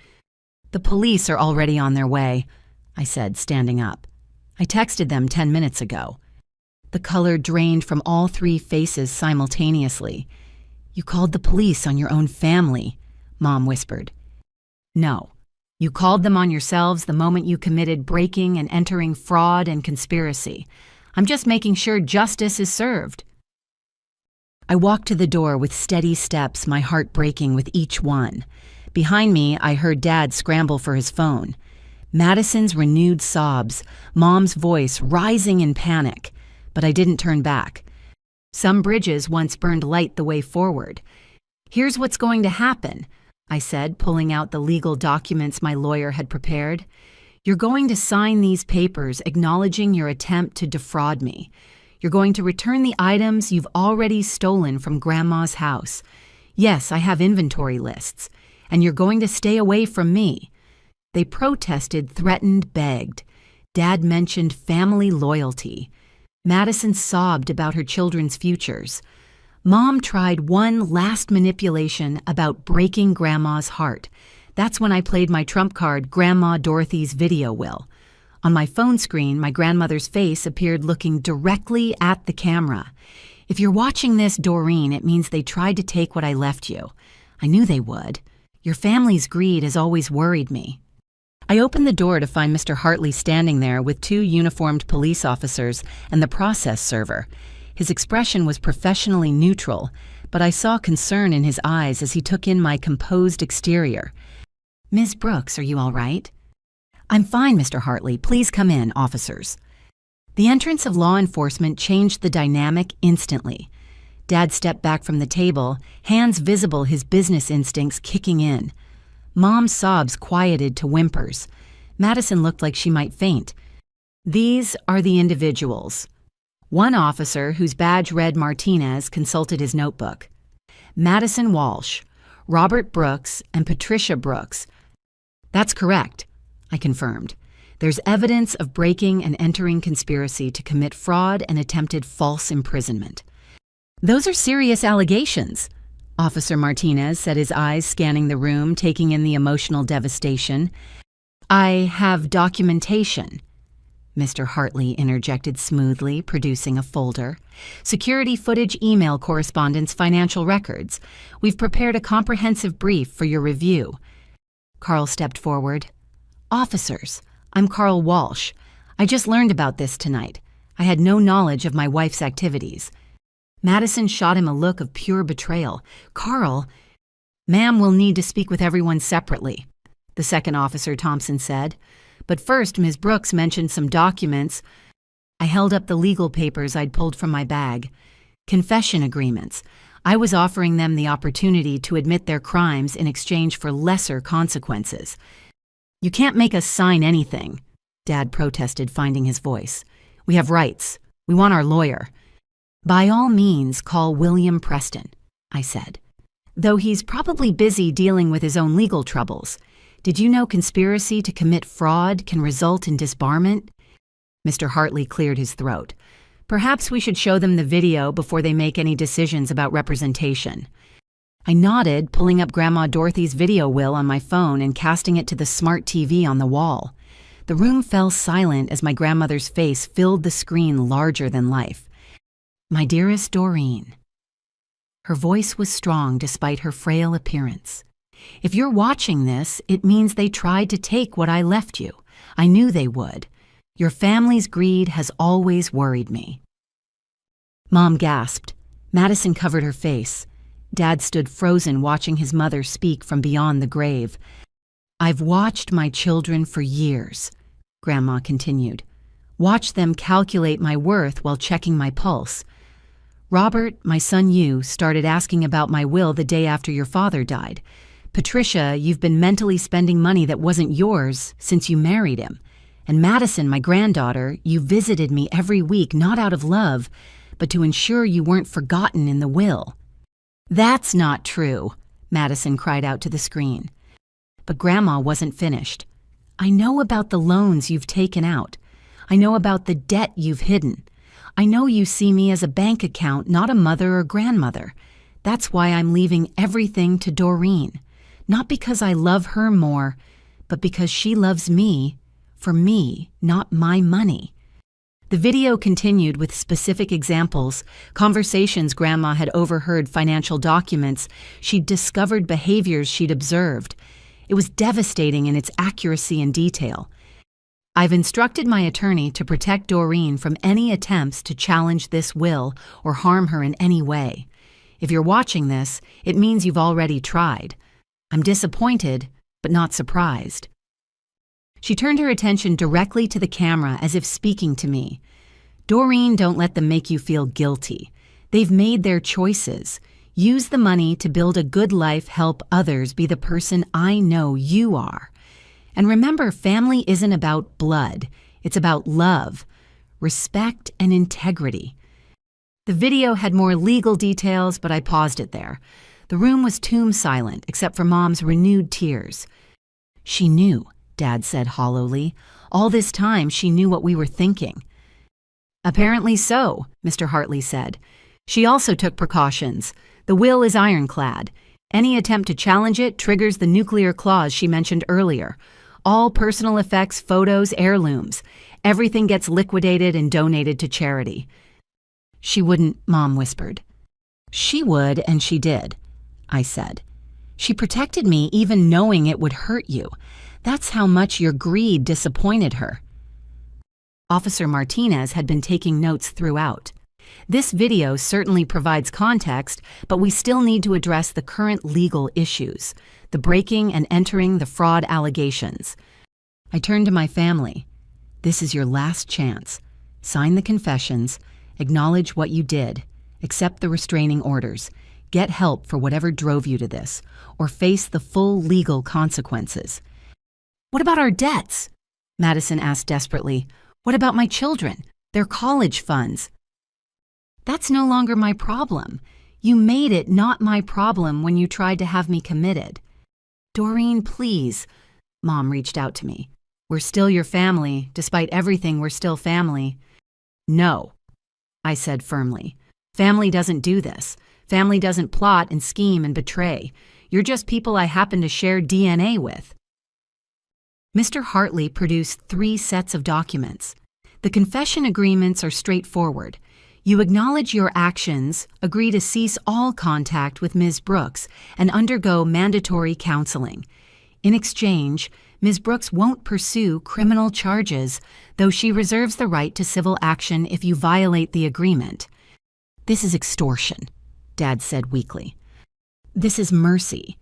"The police are already on their way," I said, standing up. "I texted them 10 minutes ago." The color drained from all three faces simultaneously. "You called the police on your own family," Mom whispered. "No. You called them on yourselves the moment you committed breaking and entering, fraud and conspiracy. I'm just making sure justice is served." I walked to the door with steady steps, my heart breaking with each one. Behind me, I heard Dad scramble for his phone. Madison's renewed sobs, Mom's voice rising in panic. But I didn't turn back. Some bridges once burned light the way forward. "Here's what's going to happen," I said, pulling out the legal documents my lawyer had prepared. "You're going to sign these papers acknowledging your attempt to defraud me. You're going to return the items you've already stolen from Grandma's house. Yes, I have inventory lists. And you're going to stay away from me." They protested, threatened, begged. Dad mentioned family loyalty. Madison sobbed about her children's futures. Mom tried one last manipulation about breaking Grandma's heart. That's when I played my trump card, Grandma Dorothy's video will. On my phone screen, my grandmother's face appeared looking directly at the camera. "If you're watching this, Doreen, it means they tried to take what I left you. I knew they would. Your family's greed has always worried me." I opened the door to find Mr. Hartley standing there with 2 uniformed police officers and the process server. His expression was professionally neutral, but I saw concern in his eyes as he took in my composed exterior. "Ms. Brooks, are you all right?" "I'm fine, Mr. Hartley. Please come in, officers." The entrance of law enforcement changed the dynamic instantly. Dad stepped back from the table, hands visible, his business instincts kicking in. Mom's sobs quieted to whimpers. Madison looked like she might faint. "These are the individuals." One officer, whose badge read Martinez, consulted his notebook. "Madison Walsh, Robert Brooks, and Patricia Brooks." "That's correct," I confirmed. "There's evidence of breaking and entering conspiracy to commit fraud and attempted false imprisonment." "Those are serious allegations," Officer Martinez said, his eyes scanning the room, taking in the emotional devastation. "I have documentation," Mr. Hartley interjected smoothly, producing a folder. "Security footage, email correspondence, financial records. We've prepared a comprehensive brief for your review." Carl stepped forward. "Officers, I'm Carl Walsh. I just learned about this tonight. I had no knowledge of my wife's activities." Madison shot him a look of pure betrayal. "Carl—" "Ma'am will need to speak with everyone separately," the second officer, Thompson, said. "But first, Ms. Brooks mentioned some documents." I held up the legal papers I'd pulled from my bag. "Confession agreements. I was offering them the opportunity to admit their crimes in exchange for lesser consequences." "You can't make us sign anything," Dad protested, finding his voice. "We have rights. We want our lawyer." "By all means, call William Preston," I said. "Though he's probably busy dealing with his own legal troubles. Did you know conspiracy to commit fraud can result in disbarment?" Mr. Hartley cleared his throat. "Perhaps we should show them the video before they make any decisions about representation." I nodded, pulling up Grandma Dorothy's video wheel on my phone and casting it to the smart TV on the wall. The room fell silent as my grandmother's face filled the screen larger than life. "My dearest Doreen." Her voice was strong despite her frail appearance. "If you're watching this, it means they tried to take what I left you. I knew they would. Your family's greed has always worried me." Mom gasped. Madison covered her face. Dad stood frozen, watching his mother speak from beyond the grave. "I've watched my children for years," Grandma continued. "Watched them calculate my worth while checking my pulse. Robert, my son you, started asking about my will the day after your father died. Patricia, you've been mentally spending money that wasn't yours since you married him. And Madison, my granddaughter, you visited me every week not out of love, but to ensure you weren't forgotten in the will." "That's not true," Madison cried out to the screen. But Grandma wasn't finished. "I know about the loans you've taken out. I know about the debt you've hidden. I know you see me as a bank account, not a mother or grandmother. That's why I'm leaving everything to Doreen. Not because I love her more, but because she loves me, for me, not my money." The video continued with specific examples, conversations Grandma had overheard, financial documents. She'd discovered behaviors she'd observed. It was devastating in its accuracy and detail. "I've instructed my attorney to protect Doreen from any attempts to challenge this will or harm her in any way. If you're watching this, it means you've already tried. I'm disappointed, but not surprised." She turned her attention directly to the camera as if speaking to me. "Doreen, don't let them make you feel guilty. They've made their choices. Use the money to build a good life, help others be the person I know you are. And remember, family isn't about blood. It's about love, respect, and integrity." The video had more legal details, but I paused it there. The room was tomb silent, except for Mom's renewed tears. "She knew," Dad said hollowly. "All this time, she knew what we were thinking." "Apparently so," Mr. Hartley said. "She also took precautions. The will is ironclad. Any attempt to challenge it triggers the nuclear clause she mentioned earlier. All personal effects, photos, heirlooms. Everything gets liquidated and donated to charity." "She wouldn't," Mom whispered. "She would, and she did," I said. "She protected me even knowing it would hurt you. That's how much your greed disappointed her." Officer Martinez had been taking notes throughout. "This video certainly provides context, but we still need to address the current legal issues, the breaking and entering, the fraud allegations." I turned to my family. "This is your last chance. Sign the confessions, acknowledge what you did, accept the restraining orders, get help for whatever drove you to this, or face the full legal consequences." "What about our debts?" Madison asked desperately. "What about my children, their college funds?" "That's no longer my problem. You made it not my problem when you tried to have me committed." "Doreen, please." Mom reached out to me. "We're still your family. Despite everything, we're still family." "No," I said firmly. "Family doesn't do this. Family doesn't plot and scheme and betray. You're just people I happen to share DNA with." Mr. Hartley produced 3 sets of documents. The confession agreements are straightforward. You acknowledge your actions, agree to cease all contact with Ms. Brooks, and undergo mandatory counseling. In exchange, Ms. Brooks won't pursue criminal charges, though she reserves the right to civil action if you violate the agreement. "This is extortion," Dad said weakly. "This is mercy,"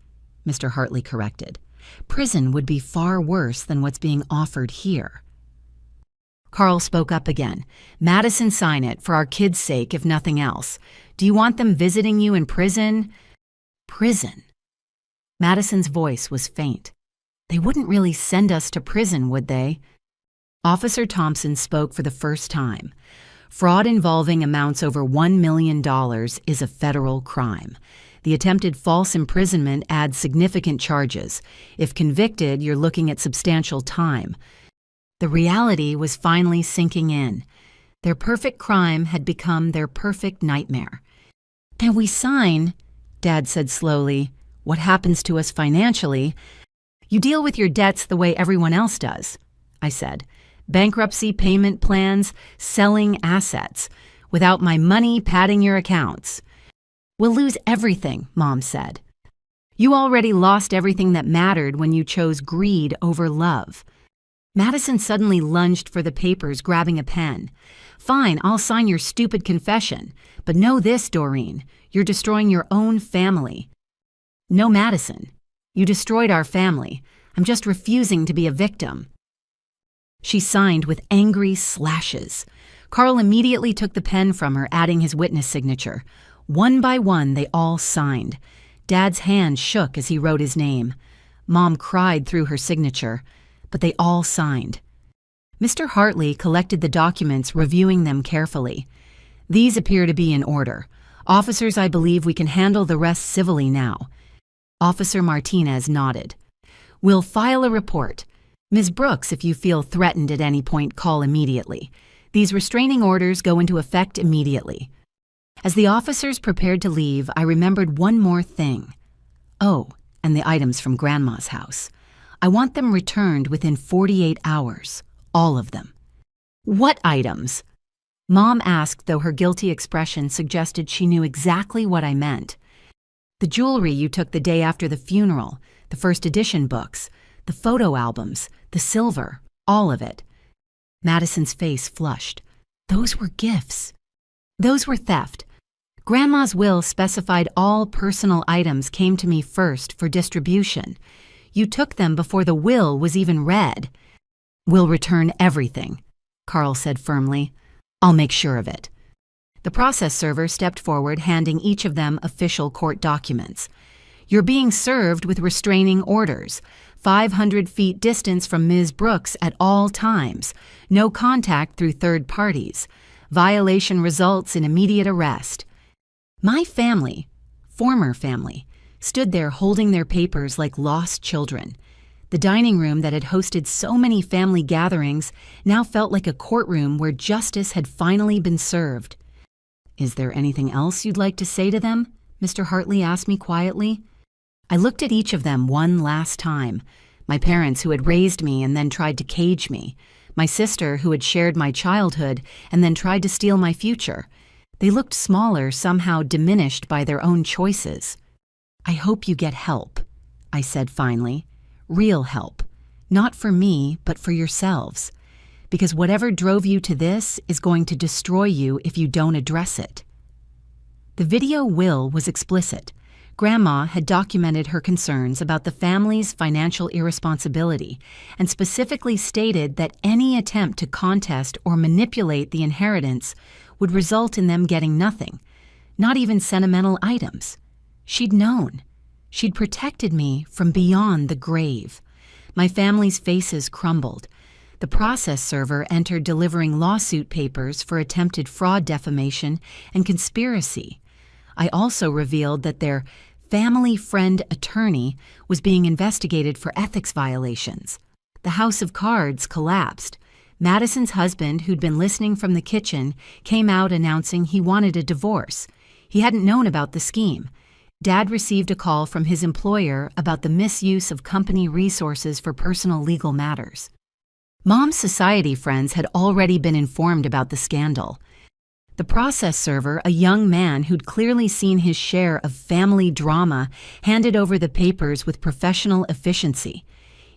Mr. Hartley corrected. "Prison would be far worse than what's being offered here." Carl spoke up again. "Madison, sign it, for our kids' sake, if nothing else. Do you want them visiting you in prison?" "Prison?" Madison's voice was faint. "They wouldn't really send us to prison, would they?" Officer Thompson spoke for the first time. "Fraud involving amounts over $1 million is a federal crime. The attempted false imprisonment adds significant charges. If convicted, you're looking at substantial time." The reality was finally sinking in. Their perfect crime had become their perfect nightmare. "Can we sign?" Dad said slowly. What happens to us financially? You deal with your debts the way everyone else does, I said. Bankruptcy payment plans, selling assets, without my money padding your accounts. We'll lose everything, Mom said. You already lost everything that mattered when you chose greed over love. Madison suddenly lunged for the papers, grabbing a pen. Fine, I'll sign your stupid confession. But know this, Doreen, you're destroying your own family. No, Madison. You destroyed our family. I'm just refusing to be a victim. She signed with angry slashes. Carl immediately took the pen from her, adding his witness signature. One by one, they all signed. Dad's hand shook as he wrote his name. Mom cried through her signature, but they all signed. Mr. Hartley collected the documents, reviewing them carefully. These appear to be in order. Officers, I believe we can handle the rest civilly now. Officer Martinez nodded. We'll file a report. Ms. Brooks, if you feel threatened at any point, call immediately. These restraining orders go into effect immediately. As the officers prepared to leave, I remembered one more thing. Oh, and the items from Grandma's house. I want them returned within 48 hours. All of them. What items? Mom asked, though her guilty expression suggested she knew exactly what I meant. The jewelry you took the day after the funeral, the first edition books, the photo albums, the silver, all of it. Madison's face flushed. Those were gifts. Those were theft. Grandma's will specified all personal items came to me first for distribution. You took them before the will was even read. We'll return everything, Carl said firmly. I'll make sure of it. The process server stepped forward, handing each of them official court documents. You're being served with restraining orders. 500 feet distance from Ms. Brooks at all times. No contact through third parties. Violation results in immediate arrest. My family, former family, stood there holding their papers like lost children. The dining room that had hosted so many family gatherings now felt like a courtroom where justice had finally been served. Is there anything else you'd like to say to them? Mr. Hartley asked me quietly. I looked at each of them one last time. My parents who had raised me and then tried to cage me. My sister who had shared my childhood and then tried to steal my future. They looked smaller, somehow diminished by their own choices. I hope you get help, I said finally. Real help. Not for me, but for yourselves. Because whatever drove you to this is going to destroy you if you don't address it. The video will was explicit. Grandma had documented her concerns about the family's financial irresponsibility and specifically stated that any attempt to contest or manipulate the inheritance would result in them getting nothing, not even sentimental items. She'd known. She'd protected me from beyond the grave. My family's faces crumbled. The process server entered delivering lawsuit papers for attempted fraud, defamation, and conspiracy. I also revealed that their family friend attorney was being investigated for ethics violations. The house of cards collapsed. Madison's husband, who'd been listening from the kitchen, came out announcing he wanted a divorce. He hadn't known about the scheme. Dad received a call from his employer about the misuse of company resources for personal legal matters. Mom's society friends had already been informed about the scandal. The process server, a young man who'd clearly seen his share of family drama, handed over the papers with professional efficiency.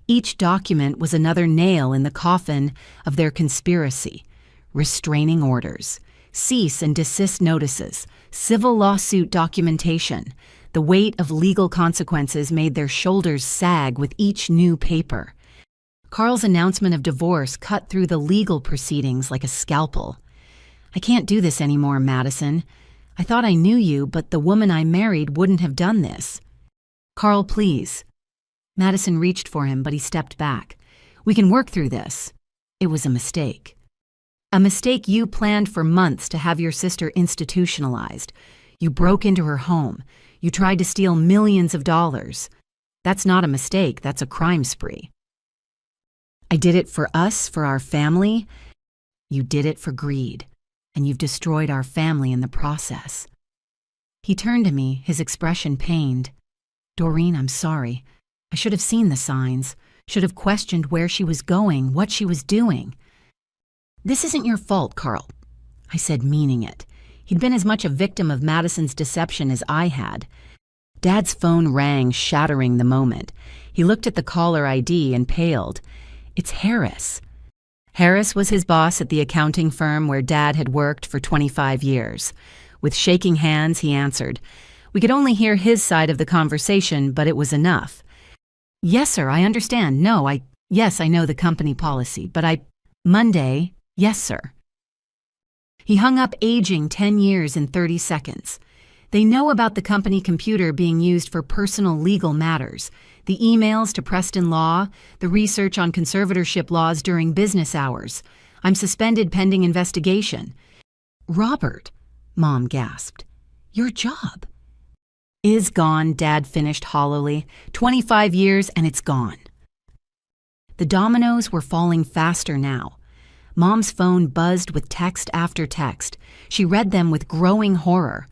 Each document was another nail in the coffin of their conspiracy. Restraining orders, cease and desist notices, civil lawsuit documentation. The weight of legal consequences made their shoulders sag with each new paper. Carl's announcement of divorce cut through the legal proceedings like a scalpel. I can't do this anymore, Madison. I thought I knew you, but the woman I married wouldn't have done this. Carl, please. Madison reached for him, but he stepped back. We can work through this. It was a mistake. A mistake you planned for months to have your sister institutionalized. You broke into her home. You tried to steal millions of dollars. That's not a mistake, that's a crime spree. I did it for us, for our family. You did it for greed, and you've destroyed our family in the process. He turned to me, his expression pained. Doreen, I'm sorry. I should have seen the signs, should have questioned where she was going, what she was doing. This isn't your fault, Carl, I said, meaning it. He'd been as much a victim of Madison's deception as I had. Dad's phone rang, shattering the moment. He looked at the caller ID and paled. It's Harris. Harris was his boss at the accounting firm where Dad had worked for 25 years. With shaking hands, he answered. We could only hear his side of the conversation, but it was enough. Yes, sir, I understand. No, yes, I know the company policy, but Monday, yes, sir. He hung up, aging 10 years in 30 seconds. They know about the company computer being used for personal legal matters, the emails to Preston Law, the research on conservatorship laws during business hours. I'm suspended pending investigation. Robert, Mom gasped. Your job is gone, Dad finished hollowly. 25 years and it's gone. The dominoes were falling faster now. Mom's phone buzzed with text after text. She read them with growing horror.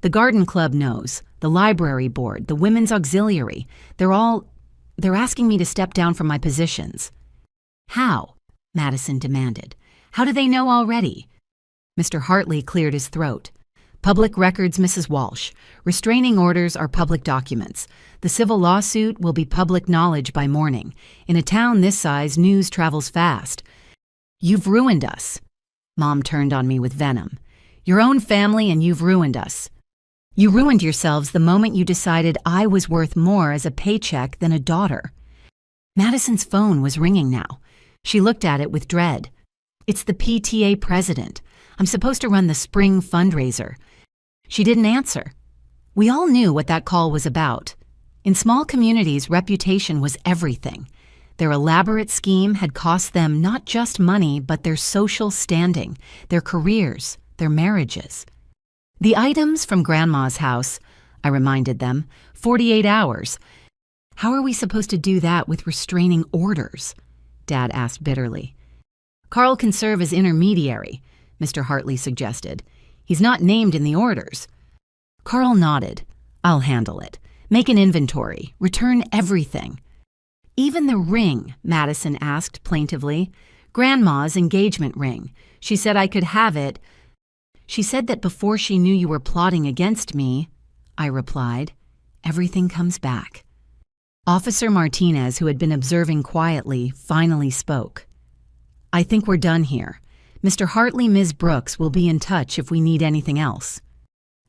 The garden club knows, the library board, the women's auxiliary. They're asking me to step down from my positions. How? Madison demanded. How do they know already? Mr. Hartley cleared his throat. Public records, Mrs. Walsh. Restraining orders are public documents. The civil lawsuit will be public knowledge by morning. In a town this size, news travels fast. You've ruined us. Mom turned on me with venom. Your own family and you've ruined us. You ruined yourselves the moment you decided I was worth more as a paycheck than a daughter. Madison's phone was ringing now. She looked at it with dread. It's the PTA president. I'm supposed to run the spring fundraiser. She didn't answer. We all knew what that call was about. In small communities, reputation was everything. Their elaborate scheme had cost them not just money, but their social standing, their careers, their marriages. The items from Grandma's house, I reminded them, 48 hours. How are we supposed to do that with restraining orders? Dad asked bitterly. Carl can serve as intermediary, Mr. Hartley suggested. He's not named in the orders. Carl nodded. I'll handle it. Make an inventory. Return everything. Even the ring, Madison asked plaintively. Grandma's engagement ring. She said I could have it. She said that before she knew you were plotting against me, I replied. Everything comes back. Officer Martinez, who had been observing quietly, finally spoke. I think we're done here. Mr. Hartley, Ms. Brooks will be in touch if we need anything else.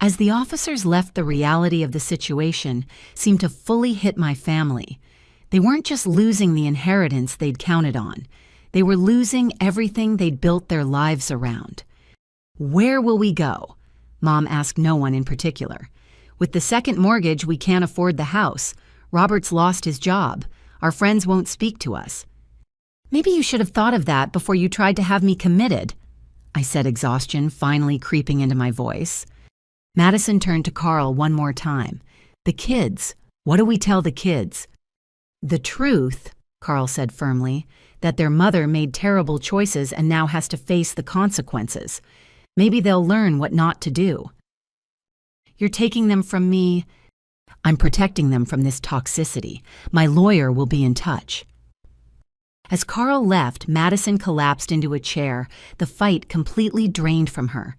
As the officers left, the reality of the situation seemed to fully hit my family. They weren't just losing the inheritance they'd counted on. They were losing everything they'd built their lives around. Where will we go? Mom asked no one in particular. With the second mortgage, we can't afford the house. Robert's lost his job. Our friends won't speak to us. Maybe you should have thought of that before you tried to have me committed, I said, exhaustion finally creeping into my voice. Madison turned to Carl one more time. The kids. What do we tell the kids? The truth, Carl said firmly, that their mother made terrible choices and now has to face the consequences. Maybe they'll learn what not to do. You're taking them from me. I'm protecting them from this toxicity. My lawyer will be in touch. As Carl left, Madison collapsed into a chair, the fight completely drained from her.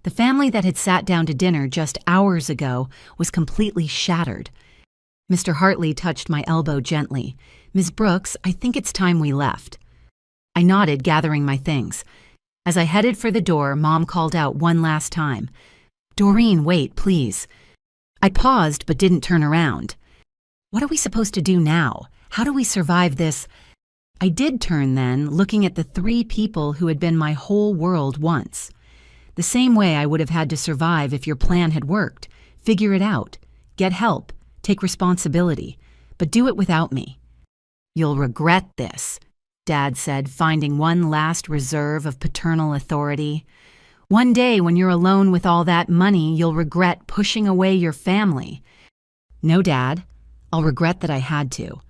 The family that had sat down to dinner just hours ago was completely shattered. Mr. Hartley touched my elbow gently. Ms. Brooks, I think it's time we left. I nodded, gathering my things. As I headed for the door, Mom called out one last time. Doreen, wait, please. I paused but didn't turn around. What are we supposed to do now? How do we survive this? I did turn then, looking at the three people who had been my whole world once. The same way I would have had to survive if your plan had worked. Figure it out. Get help. Take responsibility. But do it without me. You'll regret this, Dad said, finding one last reserve of paternal authority. One day when you're alone with all that money, you'll regret pushing away your family. No, Dad. I'll regret that I had to.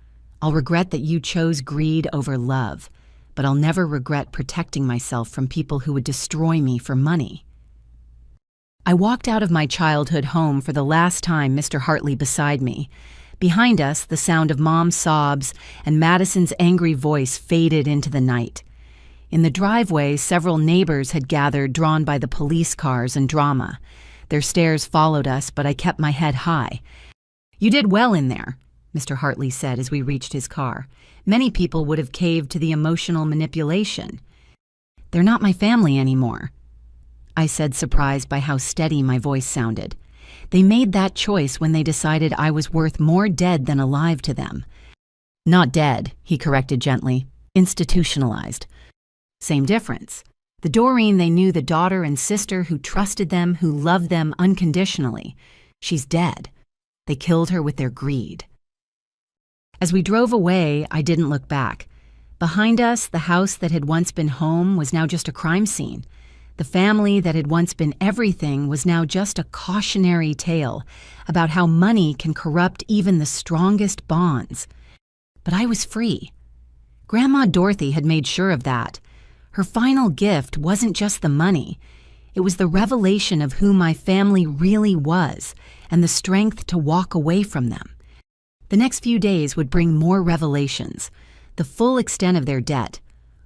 I'll regret that you chose greed over love, but I'll never regret protecting myself from people who would destroy me for money. I walked out of my childhood home for the last time, Mr. Hartley beside me. Behind us, the sound of Mom's sobs and Madison's angry voice faded into the night. In the driveway, several neighbors had gathered, drawn by the police cars and drama. Their stares followed us, but I kept my head high. "You did well in there," Mr. Hartley said as we reached his car. "Many people would have caved to the emotional manipulation." "They're not my family anymore," I said, surprised by how steady my voice sounded. "They made that choice when they decided I was worth more dead than alive to them." "Not dead," he corrected gently. "Institutionalized." Same difference. The Doreen they knew, the daughter and sister who trusted them, who loved them unconditionally. She's dead. They killed her with their greed. As we drove away, I didn't look back. Behind us, the house that had once been home was now just a crime scene. The family that had once been everything was now just a cautionary tale about how money can corrupt even the strongest bonds. But I was free. Grandma Dorothy had made sure of that. Her final gift wasn't just the money. It was the revelation of who my family really was and the strength to walk away from them. The next few days would bring more revelations. The full extent of their debt,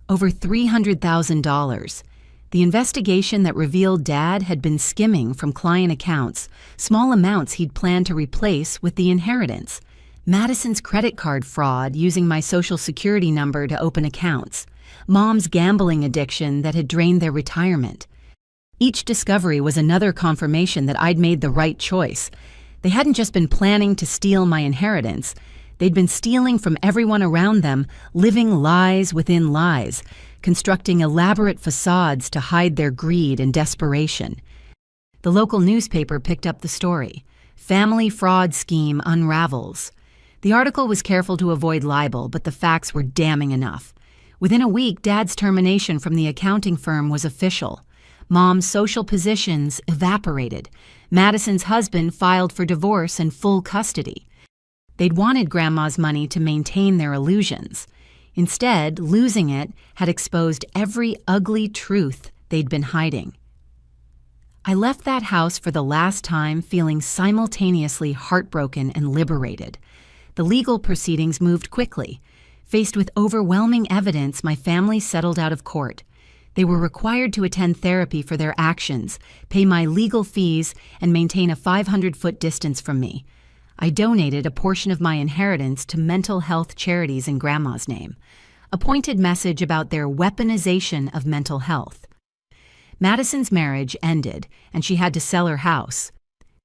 over $300,000. The investigation that revealed Dad had been skimming from client accounts, small amounts he'd planned to replace with the inheritance. Madison's credit card fraud using my Social Security number to open accounts. Mom's gambling addiction that had drained their retirement. Each discovery was another confirmation that I'd made the right choice. They hadn't just been planning to steal my inheritance. They'd been stealing from everyone around them, living lies within lies, constructing elaborate facades to hide their greed and desperation. The local newspaper picked up the story. Family fraud scheme unravels. The article was careful to avoid libel, but the facts were damning enough. Within a week, Dad's termination from the accounting firm was official. Mom's social positions evaporated. Madison's husband filed for divorce and full custody. They'd wanted Grandma's money to maintain their illusions. Instead, losing it had exposed every ugly truth they'd been hiding. I left that house for the last time feeling simultaneously heartbroken and liberated. The legal proceedings moved quickly. Faced with overwhelming evidence, my family settled out of court. They were required to attend therapy for their actions, pay my legal fees, and maintain a 500-foot distance from me. I donated a portion of my inheritance to mental health charities in Grandma's name. A pointed message about their weaponization of mental health. Madison's marriage ended, and she had to sell her house.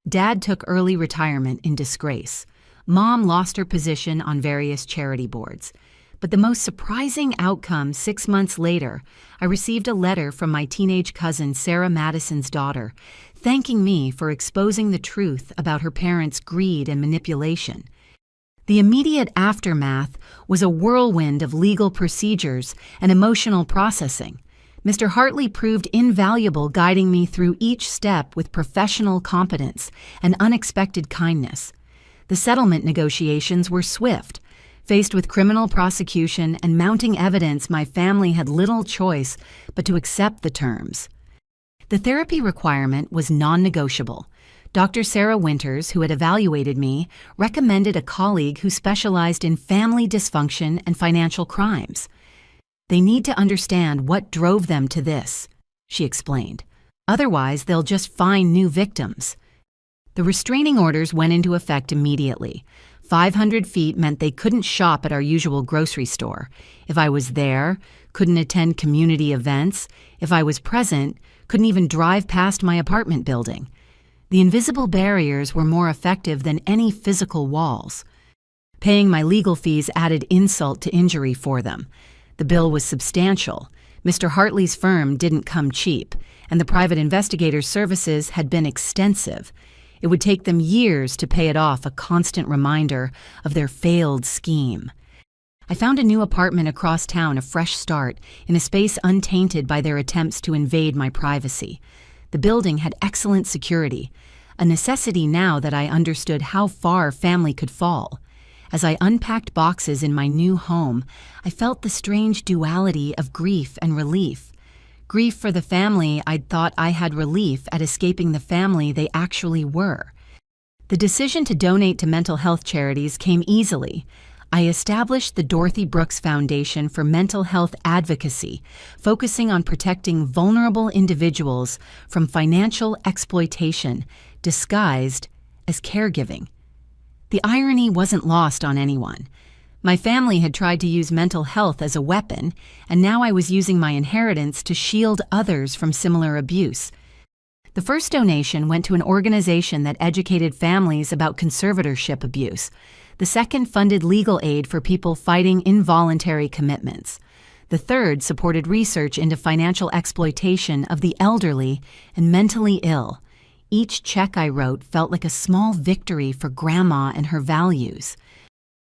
Dad took early retirement in disgrace. Mom lost her position on various charity boards. But the most surprising outcome, 6 months later, I received a letter from my teenage cousin, Sarah Madison's daughter, thanking me for exposing the truth about her parents' greed and manipulation. The immediate aftermath was a whirlwind of legal procedures and emotional processing. Mr. Hartley proved invaluable, guiding me through each step with professional competence and unexpected kindness. The settlement negotiations were swift. Faced with criminal prosecution and mounting evidence, my family had little choice but to accept the terms. The therapy requirement was non-negotiable. Dr. Sarah Winters, who had evaluated me, recommended a colleague who specialized in family dysfunction and financial crimes. "They need to understand what drove them to this," she explained. "Otherwise, they'll just find new victims." The restraining orders went into effect immediately. 500 feet meant they couldn't shop at our usual grocery store. If I was there, couldn't attend community events. If I was present, couldn't even drive past my apartment building. The invisible barriers were more effective than any physical walls. Paying my legal fees added insult to injury for them. The bill was substantial. Mr. Hartley's firm didn't come cheap, and the private investigator's services had been extensive. It would take them years to pay it off, a constant reminder of their failed scheme. I found a new apartment across town, a fresh start, in a space untainted by their attempts to invade my privacy. The building had excellent security, a necessity now that I understood how far family could fall. As I unpacked boxes in my new home, I felt the strange duality of grief and relief. Grief for the family I'd thought I had relief at escaping the family they actually were. The decision to donate to mental health charities came easily. I established the Dorothy Brooks Foundation for Mental Health Advocacy, focusing on protecting vulnerable individuals from financial exploitation disguised as caregiving. The irony wasn't lost on anyone. My family had tried to use mental health as a weapon, and now I was using my inheritance to shield others from similar abuse. The first donation went to an organization that educated families about conservatorship abuse. The second funded legal aid for people fighting involuntary commitments. The third supported research into financial exploitation of the elderly and mentally ill. Each check I wrote felt like a small victory for Grandma and her values.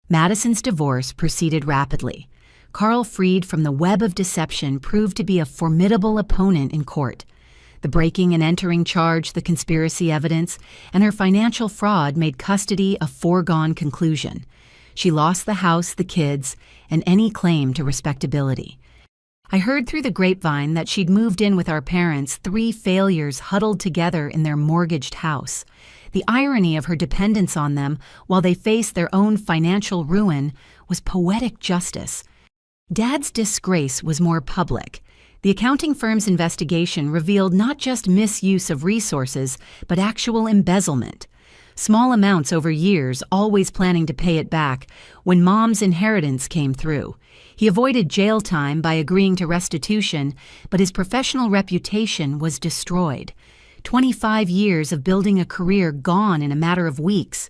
Madison's divorce proceeded rapidly. Carl, freed from the web of deception, proved to be a formidable opponent in court. The breaking and entering charge, the conspiracy evidence, and her financial fraud made custody a foregone conclusion. She lost the house, the kids, and any claim to respectability. I heard through the grapevine that she'd moved in with our parents, 3 failures huddled together in their mortgaged house. The irony of her dependence on them while they faced their own financial ruin was poetic justice. Dad's disgrace was more public. The accounting firm's investigation revealed not just misuse of resources, but actual embezzlement. Small amounts over years, always planning to pay it back when Mom's inheritance came through. He avoided jail time by agreeing to restitution, but his professional reputation was destroyed. 25 years of building a career gone in a matter of weeks.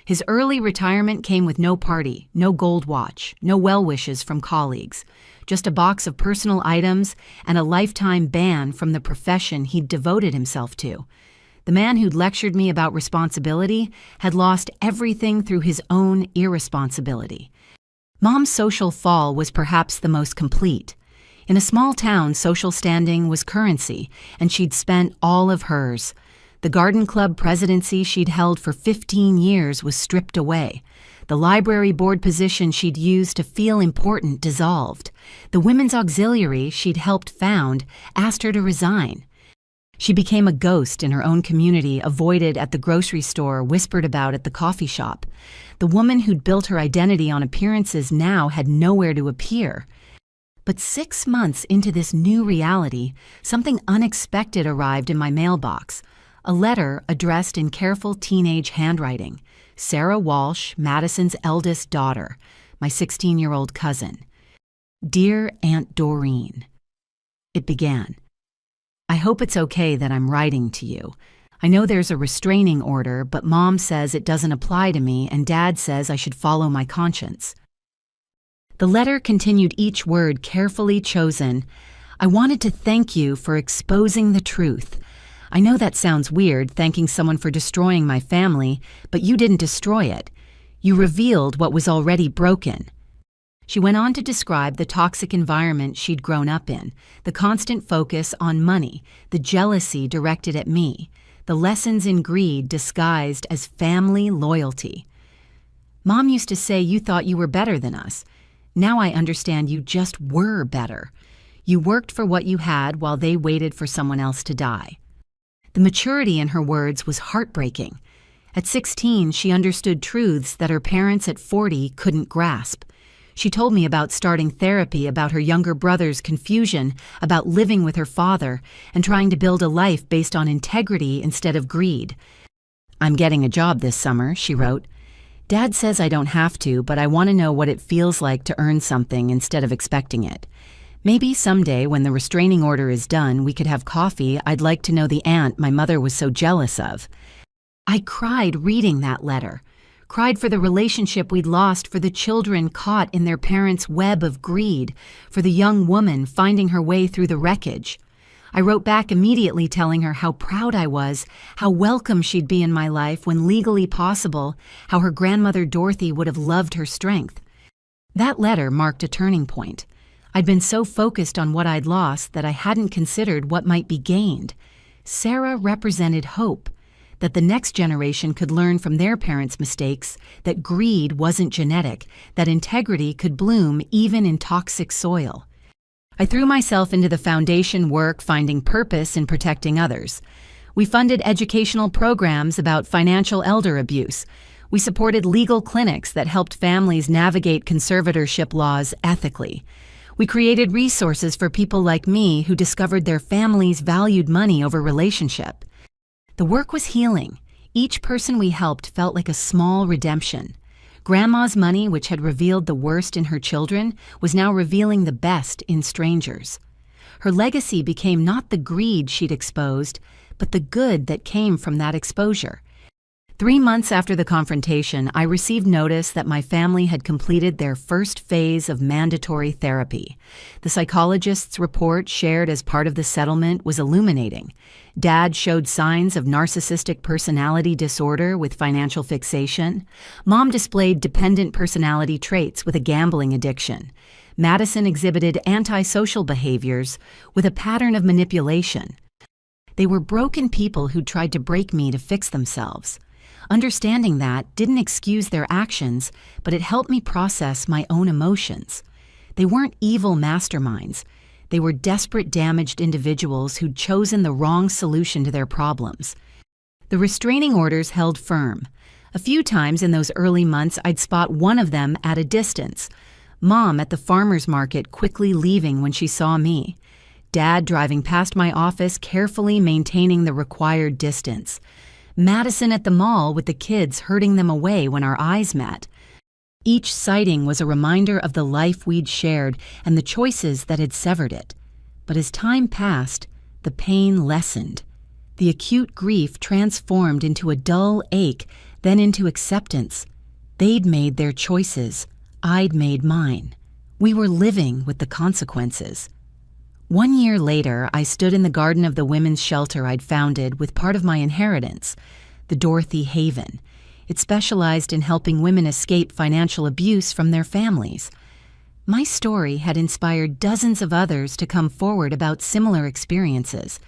His early retirement came with no party, no gold watch, no well wishes from colleagues, just a box of personal items and a lifetime ban from the profession he'd devoted himself to. The man who'd lectured me about responsibility had lost everything through his own irresponsibility. Mom's social fall was perhaps the most complete. In a small town, social standing was currency, and she'd spent all of hers. The garden club presidency she'd held for 15 years was stripped away. The library board position she'd used to feel important dissolved. The women's auxiliary she'd helped found asked her to resign. She became a ghost in her own community, avoided at the grocery store, whispered about at the coffee shop. The woman who'd built her identity on appearances now had nowhere to appear. But 6 months into this new reality, something unexpected arrived in my mailbox. A letter addressed in careful teenage handwriting. Sarah Walsh, Madison's eldest daughter, my 16-year-old cousin. Dear Aunt Doreen. It began. I hope it's okay that I'm writing to you. I know there's a restraining order, but Mom says it doesn't apply to me, and Dad says I should follow my conscience. The letter continued, each word carefully chosen. I wanted to thank you for exposing the truth. I know that sounds weird, thanking someone for destroying my family, but you didn't destroy it. You revealed what was already broken. She went on to describe the toxic environment she'd grown up in, the constant focus on money, the jealousy directed at me, the lessons in greed disguised as family loyalty. Mom used to say you thought you were better than us. Now I understand you just were better. You worked for what you had while they waited for someone else to die. The maturity in her words was heartbreaking. At 16, she understood truths that her parents at 40 couldn't grasp. She told me about starting therapy, about her younger brother's confusion, about living with her father, and trying to build a life based on integrity instead of greed. I'm getting a job this summer, she wrote. Dad says I don't have to, but I want to know what it feels like to earn something instead of expecting it. Maybe someday when the restraining order is done, we could have coffee. I'd like to know the aunt my mother was so jealous of. I cried reading that letter. Cried for the relationship we'd lost, for the children caught in their parents' web of greed, for the young woman finding her way through the wreckage. I wrote back immediately telling her how proud I was, how welcome she'd be in my life when legally possible, how her grandmother Dorothy would have loved her strength. That letter marked a turning point. I'd been so focused on what I'd lost that I hadn't considered what might be gained. Sarah represented hope. That the next generation could learn from their parents' mistakes, that greed wasn't genetic, that integrity could bloom even in toxic soil. I threw myself into the foundation work, finding purpose in protecting others. We funded educational programs about financial elder abuse. We supported legal clinics that helped families navigate conservatorship laws ethically. We created resources for people like me who discovered their families valued money over relationship. The work was healing. Each person we helped felt like a small redemption. Grandma's money, which had revealed the worst in her children, was now revealing the best in strangers. Her legacy became not the greed she'd exposed, but the good that came from that exposure. 3 months after the confrontation, I received notice that my family had completed their first phase of mandatory therapy. The psychologist's report shared as part of the settlement was illuminating. Dad showed signs of narcissistic personality disorder with financial fixation. Mom displayed dependent personality traits with a gambling addiction. Madison exhibited antisocial behaviors with a pattern of manipulation. They were broken people who tried to break me to fix themselves. Understanding that didn't excuse their actions, but it helped me process my own emotions. They weren't evil masterminds. They were desperate, damaged individuals who'd chosen the wrong solution to their problems. The restraining orders held firm. A few times in those early months, I'd spot one of them at a distance. Mom at the farmer's market quickly leaving when she saw me. Dad driving past my office, carefully maintaining the required distance. Madison at the mall with the kids herding them away when our eyes met. Each sighting was a reminder of the life we'd shared and the choices that had severed it. But as time passed, the pain lessened. The acute grief transformed into a dull ache, then into acceptance. They'd made their choices. I'd made mine. We were living with the consequences. 1 year later, I stood in the garden of the women's shelter I'd founded with part of my inheritance, the Dorothy Haven. It specialized in helping women escape financial abuse from their families. My story had inspired dozens of others to come forward about similar experiences.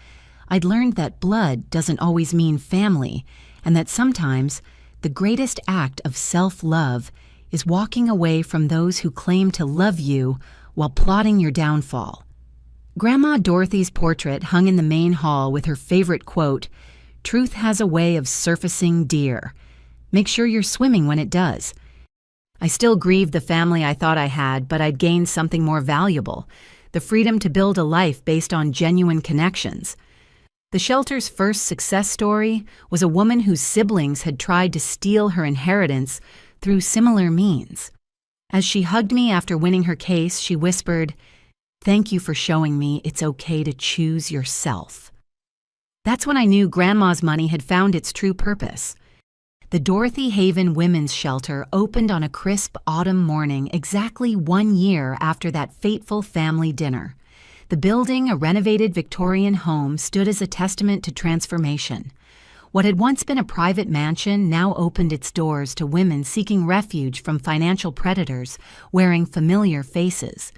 I'd learned that blood doesn't always mean family, and that sometimes the greatest act of self-love is walking away from those who claim to love you while plotting your downfall. Grandma Dorothy's portrait hung in the main hall with her favorite quote, "Truth has a way of surfacing dear. Make sure you're swimming when it does." I still grieved the family I thought I had, but I'd gained something more valuable, the freedom to build a life based on genuine connections. The shelter's first success story was a woman whose siblings had tried to steal her inheritance through similar means. As she hugged me after winning her case, she whispered, "Thank you for showing me it's okay to choose yourself." That's when I knew Grandma's money had found its true purpose. The Dorothy Haven Women's Shelter opened on a crisp autumn morning exactly 1 year after that fateful family dinner. The building, a renovated Victorian home, stood as a testament to transformation. What had once been a private mansion now opened its doors to women seeking refuge from financial predators, wearing familiar faces.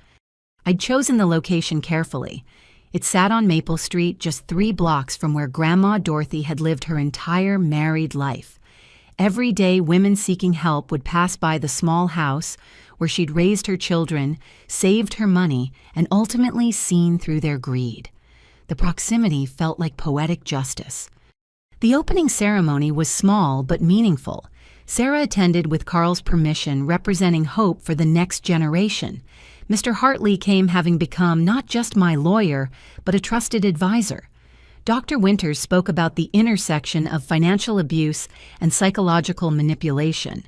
I'd chosen the location carefully. It sat on Maple Street, just 3 blocks from where Grandma Dorothy had lived her entire married life. Every day, women seeking help would pass by the small house where she'd raised her children, saved her money, and ultimately seen through their greed. The proximity felt like poetic justice. The opening ceremony was small but meaningful. Sarah attended with Carl's permission, representing hope for the next generation. Mr. Hartley came having become not just my lawyer, but a trusted advisor. Dr. Winters spoke about the intersection of financial abuse and psychological manipulation.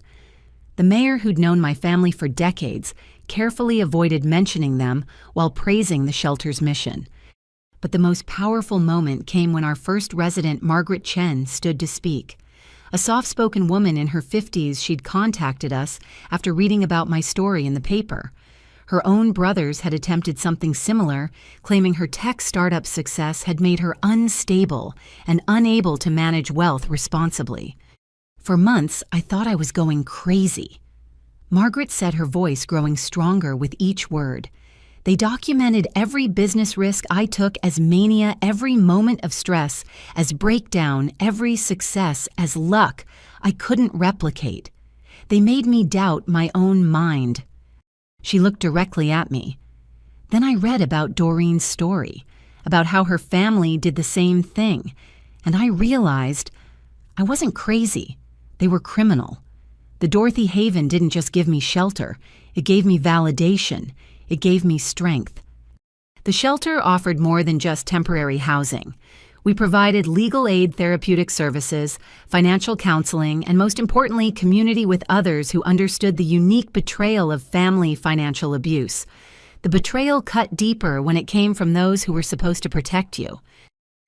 The mayor, who'd known my family for decades, carefully avoided mentioning them while praising the shelter's mission. But the most powerful moment came when our first resident, Margaret Chen, stood to speak. A soft-spoken woman in her 50s, she'd contacted us after reading about my story in the paper. Her own brothers had attempted something similar, claiming her tech startup success had made her unstable and unable to manage wealth responsibly. For months, I thought I was going crazy. Margaret said, her voice growing stronger with each word. They documented every business risk I took as mania, every moment of stress as breakdown, every success as luck I couldn't replicate. They made me doubt my own mind. She looked directly at me. Then I read about Doreen's story, about how her family did the same thing, and I realized I wasn't crazy. They were criminal. The Dorothy Haven didn't just give me shelter, it gave me validation, it gave me strength. The shelter offered more than just temporary housing. We provided legal aid therapeutic services, financial counseling, and most importantly, community with others who understood the unique betrayal of family financial abuse. The betrayal cut deeper when it came from those who were supposed to protect you.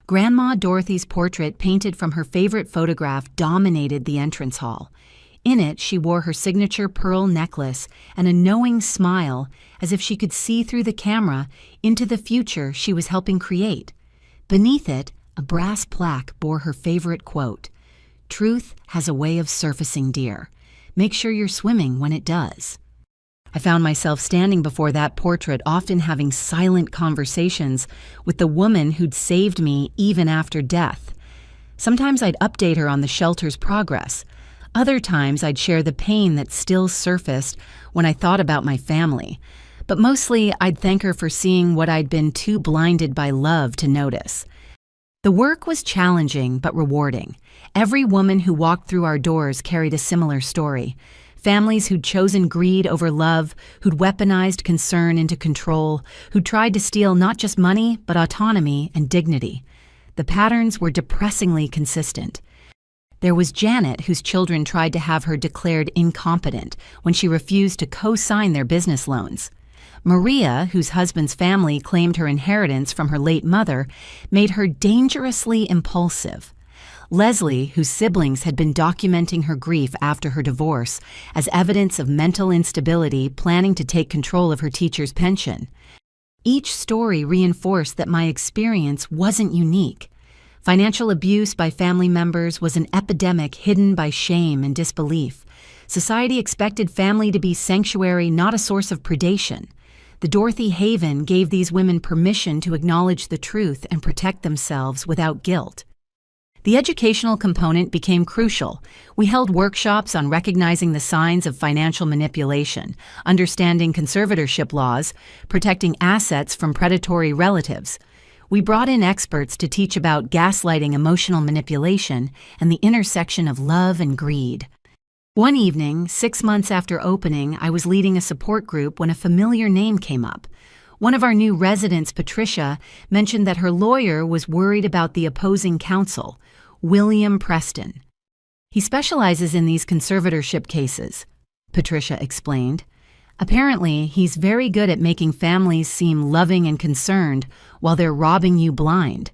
Grandma Dorothy's portrait painted from her favorite photograph dominated the entrance hall. In it, she wore her signature pearl necklace and a knowing smile, as if she could see through the camera into the future she was helping create. Beneath it, a brass plaque bore her favorite quote, "Truth has a way of surfacing, dear. Make sure you're swimming when it does." I found myself standing before that portrait, often having silent conversations with the woman who'd saved me even after death. Sometimes I'd update her on the shelter's progress. Other times I'd share the pain that still surfaced when I thought about my family. But mostly I'd thank her for seeing what I'd been too blinded by love to notice. The work was challenging but rewarding. Every woman who walked through our doors carried a similar story. Families who'd chosen greed over love, who'd weaponized concern into control, who'd tried to steal not just money, but autonomy and dignity. The patterns were depressingly consistent. There was Janet, whose children tried to have her declared incompetent when she refused to co-sign their business loans. Maria, whose husband's family claimed her inheritance from her late mother, made her dangerously impulsive. Leslie, whose siblings had been documenting her grief after her divorce as evidence of mental instability, planning to take control of her teacher's pension. Each story reinforced that my experience wasn't unique. Financial abuse by family members was an epidemic hidden by shame and disbelief. Society expected family to be sanctuary, not a source of predation. The Dorothy Haven gave these women permission to acknowledge the truth and protect themselves without guilt. The educational component became crucial. We held workshops on recognizing the signs of financial manipulation, understanding conservatorship laws, protecting assets from predatory relatives. We brought in experts to teach about gaslighting, emotional manipulation, and the intersection of love and greed. One evening, 6 months after opening, I was leading a support group when a familiar name came up. One of our new residents, Patricia, mentioned that her lawyer was worried about the opposing counsel, William Preston. "He specializes in these conservatorship cases," Patricia explained. "Apparently, he's very good at making families seem loving and concerned while they're robbing you blind."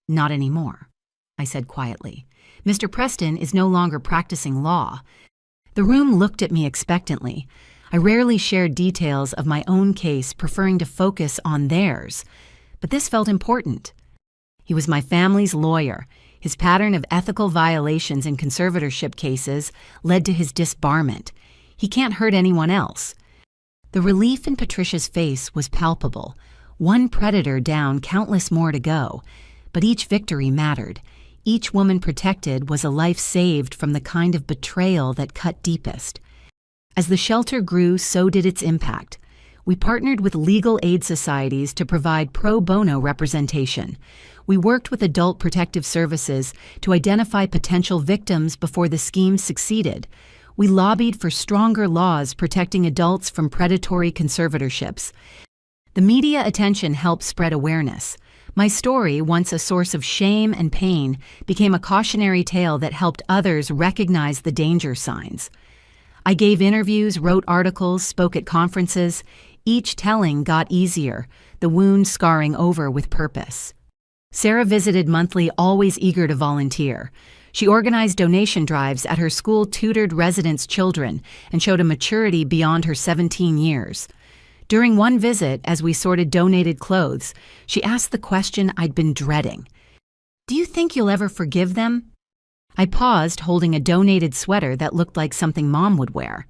"Not anymore," I said quietly. "Mr. Preston is no longer practicing law." The room looked at me expectantly. I rarely shared details of my own case, preferring to focus on theirs. But this felt important. He was my family's lawyer. His pattern of ethical violations in conservatorship cases led to his disbarment. He can't hurt anyone else. The relief in Patricia's face was palpable. One predator down, countless more to go. But each victory mattered. Each woman protected was a life saved from the kind of betrayal that cut deepest. As the shelter grew, so did its impact. We partnered with legal aid societies to provide pro bono representation. We worked with adult protective services to identify potential victims before the scheme succeeded. We lobbied for stronger laws protecting adults from predatory conservatorships. The media attention helped spread awareness. My story, once a source of shame and pain, became a cautionary tale that helped others recognize the danger signs. I gave interviews, wrote articles, spoke at conferences. Each telling got easier, the wound scarring over with purpose. Sarah visited monthly, always eager to volunteer. She organized donation drives at her school, tutored residents' children, and showed a maturity beyond her 17 years. During one visit, as we sorted donated clothes, she asked the question I'd been dreading. "Do you think you'll ever forgive them?" I paused, holding a donated sweater that looked like something Mom would wear.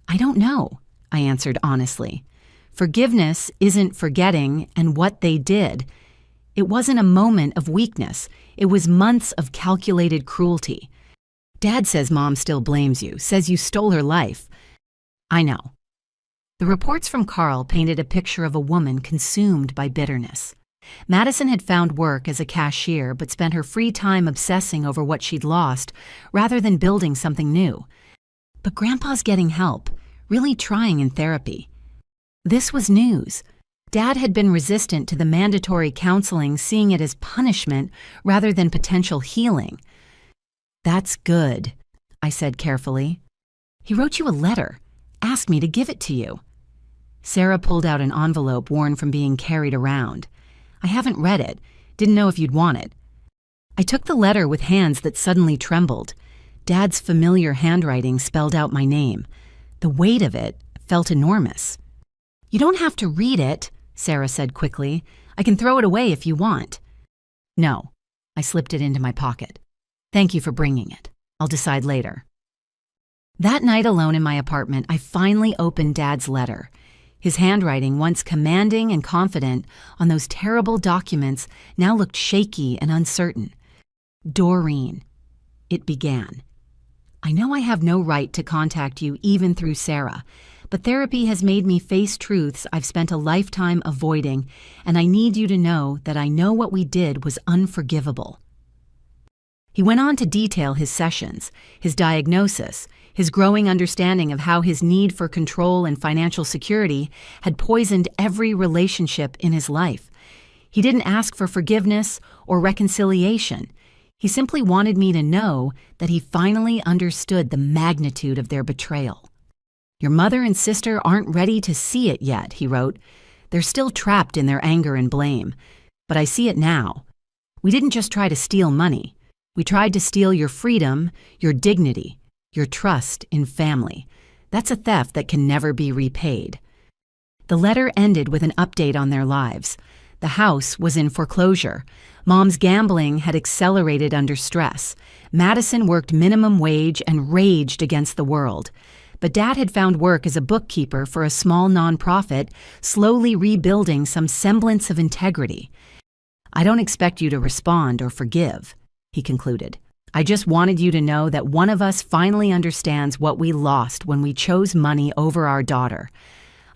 "I don't know," I answered honestly. Forgiveness isn't forgetting and what they did. It wasn't a moment of weakness. It was months of calculated cruelty. "Dad says Mom still blames you, says you stole her life." "I know." The reports from Carl painted a picture of a woman consumed by bitterness. Madison had found work as a cashier but spent her free time obsessing over what she'd lost rather than building something new. But Grandpa's getting help, really trying in therapy. This was news. Dad had been resistant to the mandatory counseling, seeing it as punishment rather than potential healing. "That's good," I said carefully. "He wrote you a letter, asked me to give it to you." Sarah pulled out an envelope worn from being carried around. "I haven't read it. Didn't know if you'd want it." I took the letter with hands that suddenly trembled. Dad's familiar handwriting spelled out my name. The weight of it felt enormous. "You don't have to read it," Sarah said quickly. "I can throw it away if you want." "No." I slipped it into my pocket. "Thank you for bringing it. I'll decide later." That night alone in my apartment, I finally opened Dad's letter. His handwriting, once commanding and confident on those terrible documents, now looked shaky and uncertain. "Doreen," it began. "I know I have no right to contact you even through Sarah, but therapy has made me face truths I've spent a lifetime avoiding, and I need you to know that I know what we did was unforgivable." He went on to detail his sessions, his diagnosis, his growing understanding of how his need for control and financial security had poisoned every relationship in his life. He didn't ask for forgiveness or reconciliation. He simply wanted me to know that he finally understood the magnitude of their betrayal. "Your mother and sister aren't ready to see it yet," he wrote. "They're still trapped in their anger and blame. But I see it now. We didn't just try to steal money. We tried to steal your freedom, your dignity, your trust in family. That's a theft that can never be repaid." The letter ended with an update on their lives. The house was in foreclosure. Mom's gambling had accelerated under stress. Madison worked minimum wage and raged against the world. But Dad had found work as a bookkeeper for a small nonprofit, slowly rebuilding some semblance of integrity. "I don't expect you to respond or forgive," he concluded. "I just wanted you to know that one of us finally understands what we lost when we chose money over our daughter.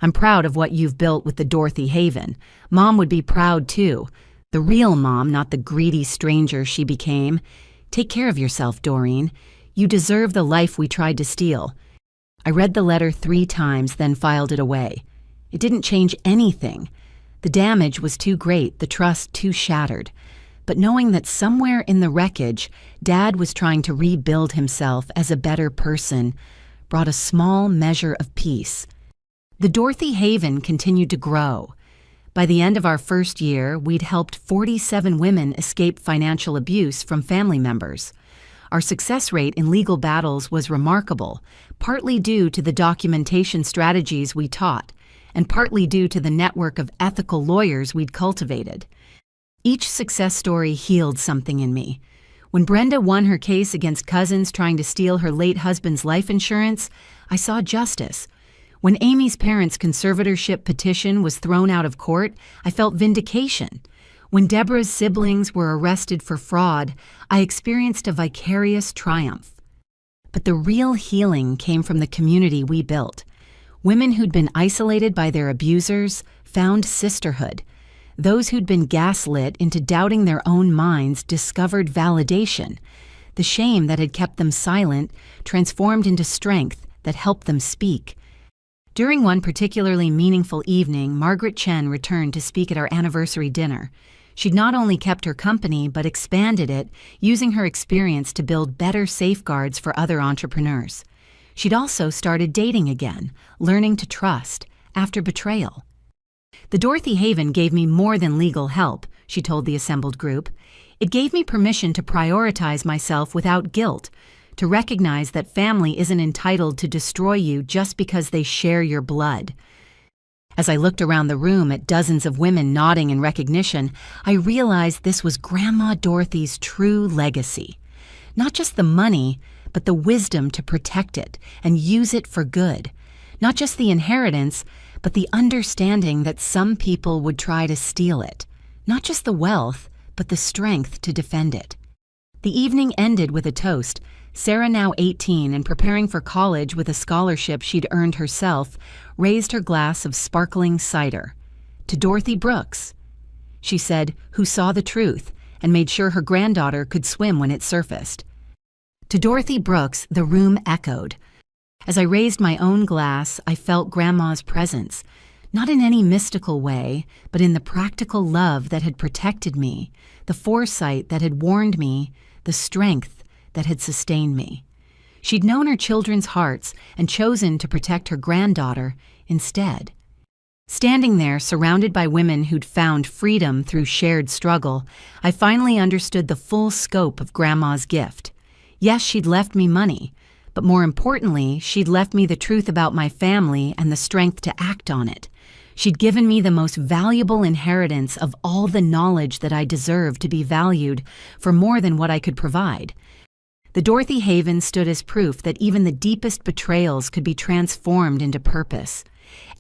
I'm proud of what you've built with the Dorothy Haven. Mom would be proud too. The real mom, not the greedy stranger she became. Take care of yourself, Doreen. You deserve the life we tried to steal." I read the letter 3 times, then filed it away. It didn't change anything. The damage was too great, the trust too shattered. But knowing that somewhere in the wreckage, Dad was trying to rebuild himself as a better person brought a small measure of peace. The Dorothy Haven continued to grow. By the end of our first year, we'd helped 47 women escape financial abuse from family members. Our success rate in legal battles was remarkable, partly due to the documentation strategies we taught, and partly due to the network of ethical lawyers we'd cultivated. Each success story healed something in me. When Brenda won her case against cousins trying to steal her late husband's life insurance, I saw justice. When Amy's parents' conservatorship petition was thrown out of court, I felt vindication. When Deborah's siblings were arrested for fraud, I experienced a vicarious triumph. But the real healing came from the community we built. Women who'd been isolated by their abusers found sisterhood. Those who'd been gaslit into doubting their own minds discovered validation. The shame that had kept them silent transformed into strength that helped them speak. During one particularly meaningful evening, Margaret Chen returned to speak at our anniversary dinner. She'd not only kept her company, but expanded it, using her experience to build better safeguards for other entrepreneurs. She'd also started dating again, learning to trust, after betrayal. "The Dorothy Haven gave me more than legal help," she told the assembled group. "It gave me permission to prioritize myself without guilt, to recognize that family isn't entitled to destroy you just because they share your blood." As I looked around the room at dozens of women nodding in recognition, I realized this was Grandma Dorothy's true legacy. Not just the money, but the wisdom to protect it and use it for good. Not just the inheritance, but the understanding that some people would try to steal it. Not just the wealth, but the strength to defend it. The evening ended with a toast, Sarah, now 18 and preparing for college with a scholarship she'd earned herself, raised her glass of sparkling cider. To Dorothy Brooks, she said, who saw the truth and made sure her granddaughter could swim when it surfaced. To Dorothy Brooks, the room echoed. As I raised my own glass, I felt Grandma's presence, not in any mystical way, but in the practical love that had protected me, the foresight that had warned me, the strength that had sustained me. She'd known her children's hearts and chosen to protect her granddaughter instead. Standing there, surrounded by women who'd found freedom through shared struggle, I finally understood the full scope of Grandma's gift. Yes, she'd left me money, but more importantly, she'd left me the truth about my family and the strength to act on it. She'd given me the most valuable inheritance of all the knowledge that I deserved to be valued for more than what I could provide. The Dorothy Haven stood as proof that even the deepest betrayals could be transformed into purpose.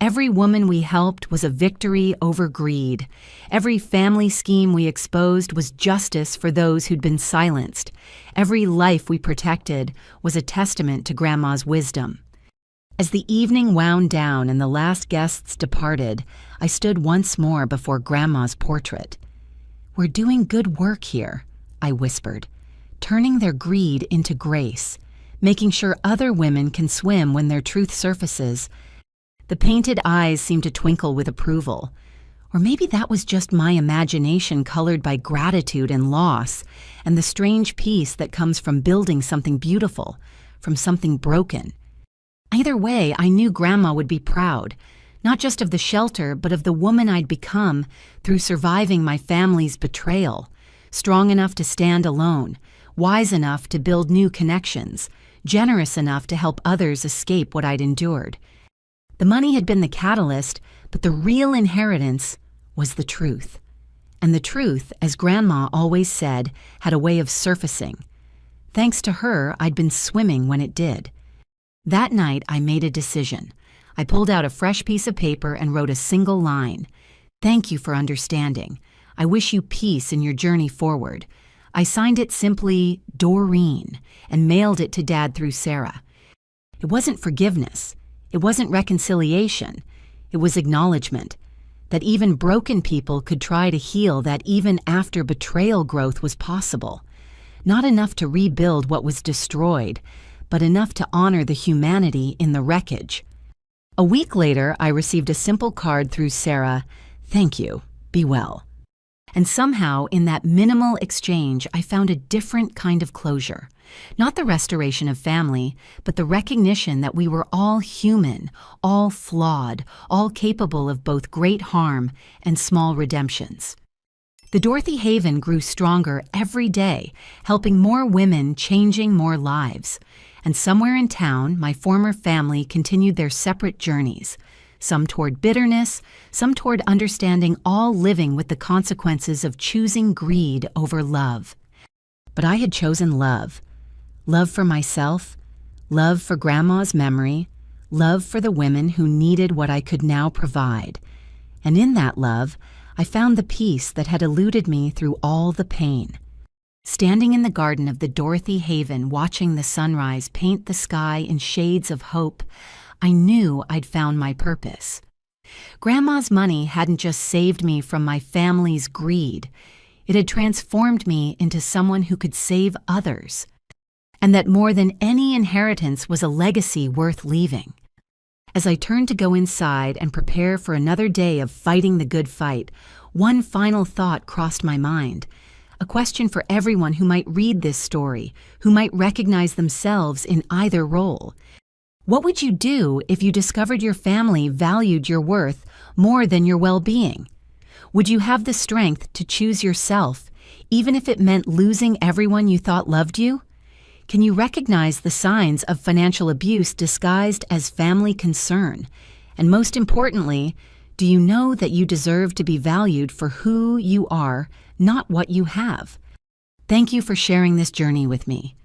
Every woman we helped was a victory over greed. Every family scheme we exposed was justice for those who'd been silenced. Every life we protected was a testament to Grandma's wisdom. As the evening wound down and the last guests departed, I stood once more before Grandma's portrait. "We're doing good work here," I whispered, "turning their greed into grace, making sure other women can swim when their truth surfaces." The painted eyes seemed to twinkle with approval. Or maybe that was just my imagination colored by gratitude and loss, and the strange peace that comes from building something beautiful, from something broken. Either way, I knew Grandma would be proud, not just of the shelter, but of the woman I'd become through surviving my family's betrayal, strong enough to stand alone, wise enough to build new connections, generous enough to help others escape what I'd endured. The money had been the catalyst, but the real inheritance was the truth. And the truth, as Grandma always said, had a way of surfacing. Thanks to her, I'd been swimming when it did. That night, I made a decision. I pulled out a fresh piece of paper and wrote a single line. "Thank you for understanding. I wish you peace in your journey forward." I signed it simply Doreen and mailed it to Dad through Sarah. It wasn't forgiveness. It wasn't reconciliation. It was acknowledgement that even broken people could try to heal, that even after betrayal growth was possible. Not enough to rebuild what was destroyed, but enough to honor the humanity in the wreckage. A week later, I received a simple card through Sarah. "Thank you. Be well." And somehow, in that minimal exchange, I found a different kind of closure. Not the restoration of family, but the recognition that we were all human, all flawed, all capable of both great harm and small redemptions. The Dorothy Haven grew stronger every day, helping more women, changing more lives. And somewhere in town, my former family continued their separate journeys. Some toward bitterness, some toward understanding all living with the consequences of choosing greed over love. But I had chosen love. Love for myself, love for Grandma's memory, love for the women who needed what I could now provide. And in that love, I found the peace that had eluded me through all the pain. Standing in the garden of the Dorothy Haven, watching the sunrise paint the sky in shades of hope, I knew I'd found my purpose. Grandma's money hadn't just saved me from my family's greed. It had transformed me into someone who could save others. And that more than any inheritance was a legacy worth leaving. As I turned to go inside and prepare for another day of fighting the good fight, one final thought crossed my mind. A question for everyone who might read this story, who might recognize themselves in either role. What would you do if you discovered your family valued your worth more than your well-being? Would you have the strength to choose yourself, even if it meant losing everyone you thought loved you? Can you recognize the signs of financial abuse disguised as family concern? And most importantly, do you know that you deserve to be valued for who you are, not what you have? Thank you for sharing this journey with me.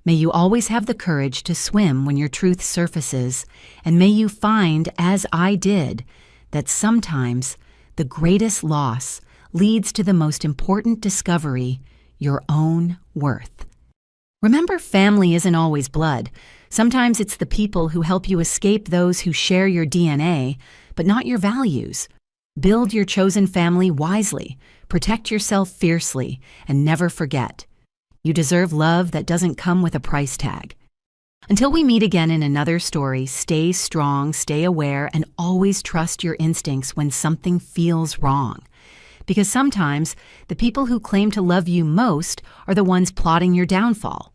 May you always have the courage to swim when your truth surfaces, and may you find, as I did, that sometimes the greatest loss leads to the most important discovery, your own worth. Remember, family isn't always blood. Sometimes it's the people who help you escape those who share your DNA, but not your values. Build your chosen family wisely, protect yourself fiercely, and never forget. You deserve love that doesn't come with a price tag. Until we meet again in another story, stay strong, stay aware, and always trust your instincts when something feels wrong. Because sometimes the people who claim to love you most are the ones plotting your downfall.